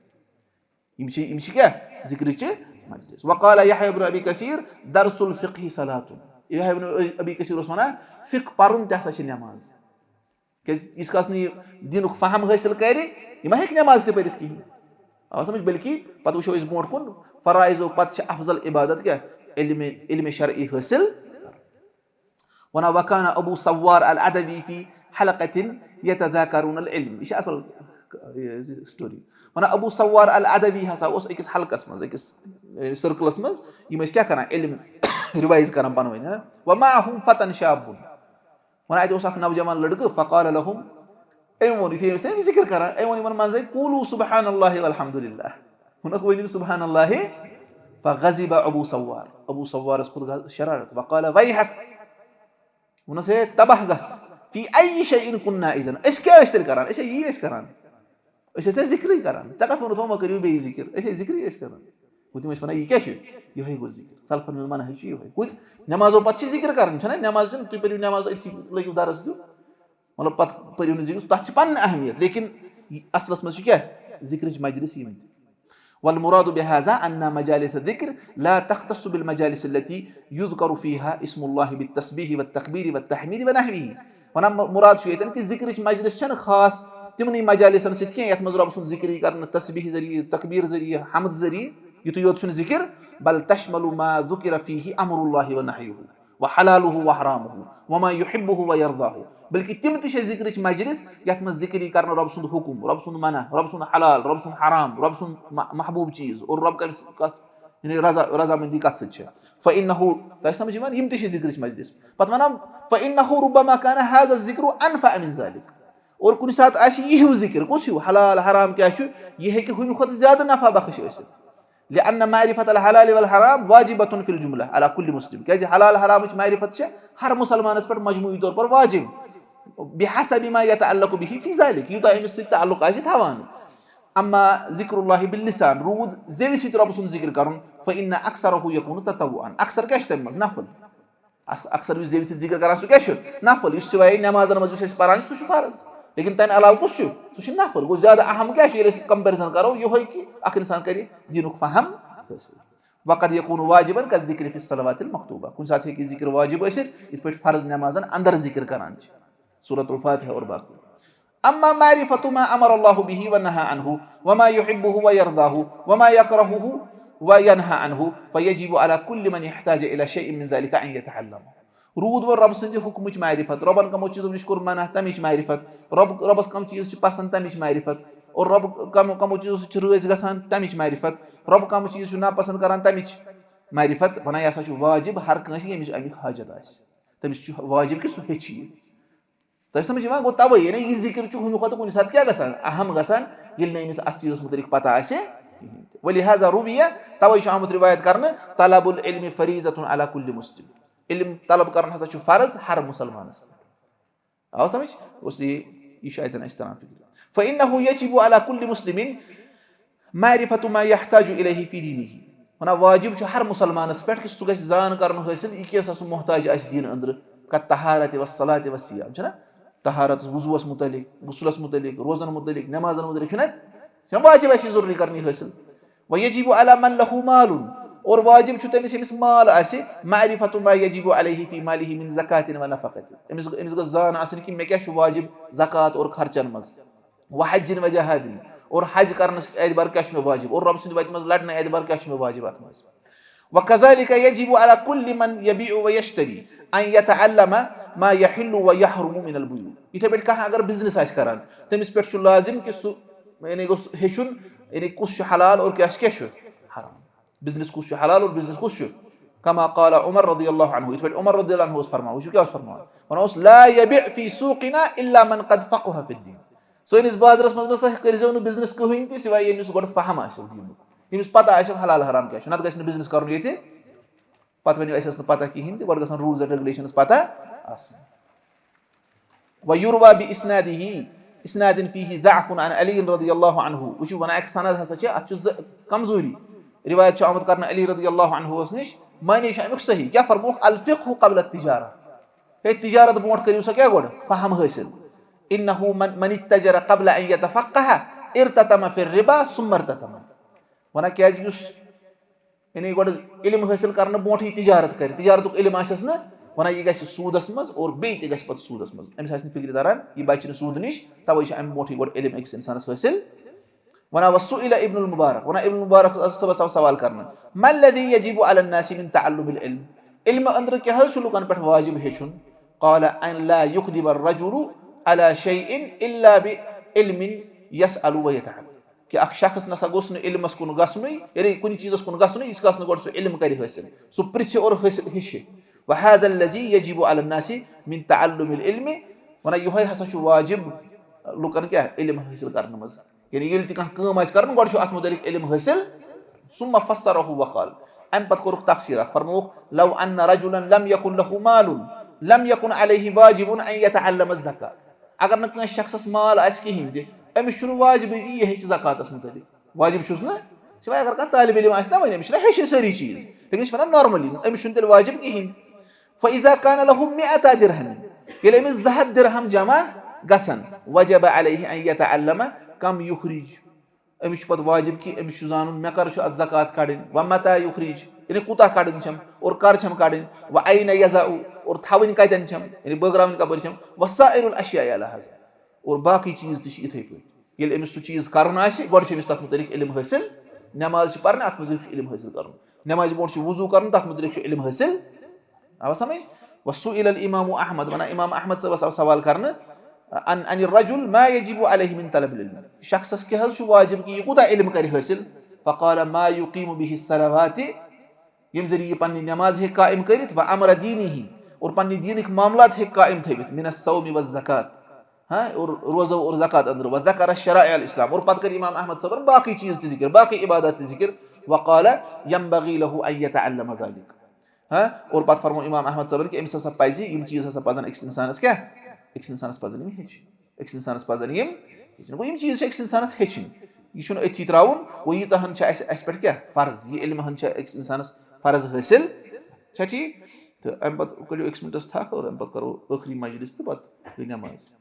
یِم چھِ کیٛاہ ذِکرٕچہِ مجلس. وقال يحيى بن ابي كثير درس الفقه صلاه. يحيى بن ابي كثير اوس ونان فقہ پرُن تہِ ہسا چھِ نٮ۪ماز. کیازِ یٖتِس کالس نہٕ یہِ دیٖنُک فہم حٲصِل کرِ یہِ ما ہیٚکہِ نٮ۪ماز تہِ پٔرِتھ کِہینۍ. آو سمجھ؟ بلکہِ پتہٕ وٕچھو أسۍ برونٛٹھ کُن فرایضو پتہٕ چھِ افضل عبادت کیٛاہ, علمِ شرعی حٲصِل. ونان وكان ابو سوار العدوي في حلقة يتذاكرون العلم. یہِ چھِ اصل سٹوری. ونان ابو سوار العدوی ہسا اوس أکِس حلقس منٛز, أکِس سٔرکٕلس منٛز, یِم ٲسۍ کیٛاہ کران علم رِوایز کران پانہٕ ؤنۍ. ومعهم فتى شاب. ونان اَتہِ اوس اکھ نوجوان لڑکہٕ. فقال لهم, أمۍ ووٚن یِتھُے أمِس ذِکر کران, أمۍ ووٚن یِمن منٛزے قولوا سبحان الله والحمد لله. ووٚنکھ ؤنِو سبحان الله. فغضب ابو سوار. ابو سوارس کھوٚت شرارت. وقال ويحك, ووٚنُس ہے تباہ گژھ. في أي شيء كنا إذا, أسۍ کیٛاہ ٲسۍ تیٚلہِ کران, أسۍ ہے یی ٲسۍ کران, أسۍ ٲسۍ نہ ذِکرٕے کران. ژےٚ کتھ ووٚنُتھ وۄنۍ کٔرِو بیٚیہِ ذِکر, أسۍ ہے ذِکرٕے ٲسۍ کران. گوٚو تِم ٲسۍ ونان یہِ کیٛاہ چھُ, یِہوے گوٚو ذِکر. سلفن ہُنٛد منہج چھُ یِہوے. گوٚو نٮ۪مازو پتہٕ چھِ ذِکر کرٕنۍ, چھنہ نٮ۪ماز چھنہٕ تُہۍ پٔرِو نٮ۪ماز أتھی لٲگِو درس دیُن, مطلب پتہٕ پٔرِو نہٕ ذِکر, تتھ چھِ پنٕنۍ اہمیت, لیکن اصلس منٛز چھُ کیٛاہ ذِکرٕچ مجلس یِم تہِ. والمراد بهذا أن مجالس الذكر لا تختص بالمجالس التي يذكر فيها اسم الله بالتسبيح والتكبير والتحميد ونحوه. ونان مراد چھُ ییٚتٮ۪ن کہِ ذِکرٕچ مجلس چھنہٕ خاص تِمنٕے مجالسن سۭتۍ کینٛہہ یتھ منٛز رۄب سُنٛد ذِکر یی کرنہٕ تسبیح ذٔریعہٕ, تکبیٖر ذٔریعہٕ, حمد ذٔریعہٕ, یِتُے یوت چھُنہٕ ذِکر. بل تشمل ما ذُكر فيه امر الله ونحيه وحلاله وحرامه وما يحبه ويرضاه. بلکہِ تِم تہِ چھِ ذِکرٕچ مجلس یتھ منٛز ذِکر یی کرنہٕ رۄب سُنٛد حُکُم, رۄب سُنٛد منع, رۄب سُنٛد حلال, رۄب سُنٛد حرام, رۄب سُنٛد محبوٗب چیٖز, اور رۄب کٔمِس کتھ یعنی رضامندی کتھ سۭتۍ چھِ. فإنه, تۄہہِ چھِ سمجھ یِوان, یِم تہِ چھِ ذِکرٕچ مجلس. پتہٕ ونان فإنه ربما كان هذا الذكر أنفع من ذلك. اور کُنہِ ساتہٕ آسہِ یہِ ہیوٗ ذِکر, کُس ہیوٗ, حلال حرام کیٛاہ چھُ, یہِ ہیٚکہِ ہُمہِ کھۄتہٕ زیادٕ نفع بخش ٲسِتھ. لأن معرفة الحلال والحرام واجبة في الجملة على كل مسلم. کیٛازِ حلال حرامٕچ معرفت چھِ ہر مُسلمانس پٮ۪ٹھ مجموعی طور پر واجب. بحسب ما يتعلق به في ذلك, یوٗتاہ أمِس سۭتۍ تعلق آسہِ تھاوان. اما ذِکر اللہ باللسان, روٗد زیوِ سۭتۍ رۄبہٕ سُنٛد ذِکر کرُن. فإن أكثره يكون تطوعا. اکثر کیٛاہ چھُ تَمہِ منٛز نفل. اکثر یُس زیوِ سۭتۍ ذِکر کران سُہ کیٛاہ چھُ نفل. یُس سِوایے نٮ۪مازن منٛز یُس أسۍ پران چھِ سُہ چھُ فرض, لیکن تَمہِ علاوٕ کُس چھُ, سُہ چھُ نفل. گوٚو زیادٕ اہم کیٛاہ چھُ ییٚلہِ أسۍ کمپیرزن کرو, یِہوے کہِ اکھ اِنسان کرِ دیٖنُک فہم حٲصِل. وقد يكون واجبا كالذكر في الصلوات المكتوبة. کُنہِ ساتہٕ ہیٚکہِ ذِکر واجب ٲسِتھ یِتھ پٲٹھۍ فرض نٮ۪مازن اندر ذِکر کران چھِ, سورة الفاتحة اور باقٕے. اما معرفة ما امر الله به ونهى عنه وما يحبه ويرضاه وما يكرهه وينهى عنه فيجب على كل من يحتاج الى شيء من ذلك ان يتعلمه. روٗد وۄنۍ رۄبہٕ سٕنٛدِ حُکمٕچ معرفت, رۄبن کمو چیٖزو نِش کوٚر منع تمِچ معرفت, رۄبس کم چیٖز چھِ پسنٛد تمِچ معرفت, اور رۄب کمو چیٖزو سۭتۍ چھِ رٲضۍ گژھان تمِچ معرفت, رۄب کم چیٖز چھُ ناپسنٛد کران تمِچ معرفت. ونان یہِ ہسا چھُ واجب ہر کٲنٛسہِ ییٚمِس امیُک حاجت آسہِ, تٔمِس چھُ واجب کہِ سُہ ہیٚچھِ یہِ. तह समझ गो तवे यानी यह जिक्र हूं खुद कुछ सात क्या गसान अहम गसान ये अमिस अत चीज़ मुतलिक पता आसे वलिहाजा रुविया तवे आमुत रिवायत करने तलबुल इल्मि फरीज़तुन अला कुल्लि मुस्लिम इल्म तलब करना हसा फर्ज हर मुसलमानस आओ समझ उसलिए यह शायद इस तरह फ़इन्नहु यजिबु अला कुल्लि मुस्लिमिन मारिफतु मा यहताजु इलैहि फी दीनिही वना वाजिब हर मुसलमानस पे कि सह जान कर हासिल यह क्या सह मोहताज दीन अंदर का तहारत वस्सलात वस्सियाम छना तहारत वुजुस मुतलिक गुस्लस मुतलिक रोज़न मुतलिक नमाजन मुतलिक वाजिब जरूरी करनी हासिल व यजिबु अला मन लहु मालुन और वाजिब तमिस यमिस माल आसे मारिफतु मा यजिबु अलैहि फी मालिहि मिन ज़कातिन व नफ़क़तिन अमिस गो जान आसन कि मे क्या वाजिब ज़कात और खर्चन मज व हज्जिन व जहादिन और हज करनस एतबार क्या वाजिब और रब सद वत मज लड़न एतबार क्या वाजिब अत मज व कज़ालिक यजिबु अला कुल्लि मन यबीउ व यश्तरी अन यतअल्लम मा यहिल्लु व यहरुमु मिन अल बुयू इथे पे कह अगर बिजनेस आस करान तमिस पे लाजिम कि सु यानी गो हेचुन यानी कुछ हलाल और क्या हराम बिजनेस कुछ हलाल और बिजनेस कुछ कमा क़ाल उमर रज़ियल्लाहु अन्हु इथे उमर रज़ियल्लाहु अन्हु फरमा वो क्या फरमा वना ला यबी फी सूक़िना इल्ला मन क़द फ़क़ह फी द्दीन सैनिस बाजारस मज न बिजनेस कहीं तह सिवाय यमिस गो फहम दीन यमिस पता हलाल हराम क्या नत गि बिजनेस कर ये पे वन पता कहें गो ग रूल्स एंड रेगुलेशंस पता वयुरवा बि इस्नादिही इस्नादिन फीही ज़अफ़ुन अन अली रज़ियल्लाहु अन्हु वो वन सनद हसा अत कमजोरी रिवायत आमुत कर अली रज़ियल्लाहु अन्हु निश माने अमुक सही क्या फरमोख अल फ़िक़्हु क़ब्ल तिजारा हे तिजारत ब्रोट करियो सा क्या गो फहम हासिल इन्नहु मन इत्तजर क़ब्ल अन यतफ़क़्क़ह इर्ततम फ़ि रिबा सुम्मा इर्ततम वना क्या यानी गो इल्म हासिल करने ब्रोट तिजारत कर तिजारत इल्म आसस न वना यह गि सूदस मज और बेत गि सूदस मज अमिस फिक्र तरान यह बच सूद निश तवे अमे ब्रोट गो इल्म अकिस इंसानस हासिल वना वसुइल इब्नुल मुबारक वना इब्नुल मुबारक सबस सवाल करना मल्लज़ी यजिबु अलन नासि मिन तअल्लुमिल इल्म इल्म अंदर क्या लुकन पे वाजिब हेचुन क़ाल अन ला युक़दिब अर्रजुलु अला शैइन इल्ला बिइल्मिन यसअलु व यतअल्लम कि अख शख्स नसा गोस न इल्मस कुन गसनुई यानी कुन चीजस कुन गसनुई इस गस न गोड सु इल्म करि हासिल सु प्रिछ और हासिल हिशे व हाज़ा अल्लज़ी यजिबु अलन नासि मिन तअल्लुमिल इल्म वना युहै हसा छु वाजिब लुकन क्या इल्म हासिल करन मज यानी ये कह काम कर गो अत मुतलिक इल्म हासिल सुम्मा फस्सरहु व क़ाल अम पत कोरुख तफसीरात फरमोख लव अन्न रजुलन लम यकुन लहु मालुन लम यकुन अलैहि वाजिबुन अन यतअल्लम ज़कात अगर न कह शख्सस माल आस कहीं ते अमिस वाजिब कि यह हेच ज़कातस मुतलिक वाजिब छुस न सिवाय अगर कह तालिब इल्म आस ना वन अमिस हेचन सारी चीज लेकिन वन नॉर्मली अमिस तेल वाजिब कहीं फ़इज़ा कान लहु मिअता दिरहम ये अमिस 100 दिरहम जमा गसन वजब अलैहि अन यतअल्लम कम युखरिज अमिस पे वाजिब कि अमिस जान मे कर ज़कात कड़न व मता युखरिज यानी कूता कड़न छम और कर छम कड़न व अयन यज़अ और थवन कतन छम यानी बगरावन कपर छम व साइरुल अशिया अला हज़ और बाकी चीज तह इथे पे ये अमिस सह चीज करन आसि गोड अमिस तथ मुतलिक इल्म हासिल नमाज पर्न अत मुतलिक इल्म हासिल कर नमाज ब्रोट वुजू कर तथ मुतलिक इल्म हासिल आवा समझ वसुइल अल इमाम अहमद वना इमाम अहमद सबस सवाल करन अन रजुल मा यजिबु अलैहि मिन तलबिल इल्म शख्सस के वाजिब कि यह कूता इल्म कर हासिल फ़क़ाल मा युक़ीमु बिहि सलवाति यम जरिए पन्नी नमाज हे कायम करित व अमर दीनिही और पन्नी दीनिक मामलात हे कायम थवित मिन अस्सौम व ज़कात हां और रोज़ा और ज़कात अंदर व ज़कर शराइ अल इस्लाम और पत कर इमाम अहमद सबर बाकी चीज ति जिक्र बाकी इबादत ति जिक्र व क़ाल यंबगी लहु अन यतअल्लम ज़ालिक हां और पत फरमो इमाम अहमद सबर कि एमस पज़ि यम चीज हसा पजन अक्स इंसानस क्या अक्स इंसानस पजन यम हेच अक्स इंसानस पजन यम गो यम चीज अक्स इंसानस हेचन यह अथी त्राउन वो यीहन पे क्या फर्ज यह इल्म हन अक्स इंसानस फर्ज हासिल ठीक तो अम पे करो 1 मिनटस थक और अम पे करो आखिरी मजलिस तो पत नमाज।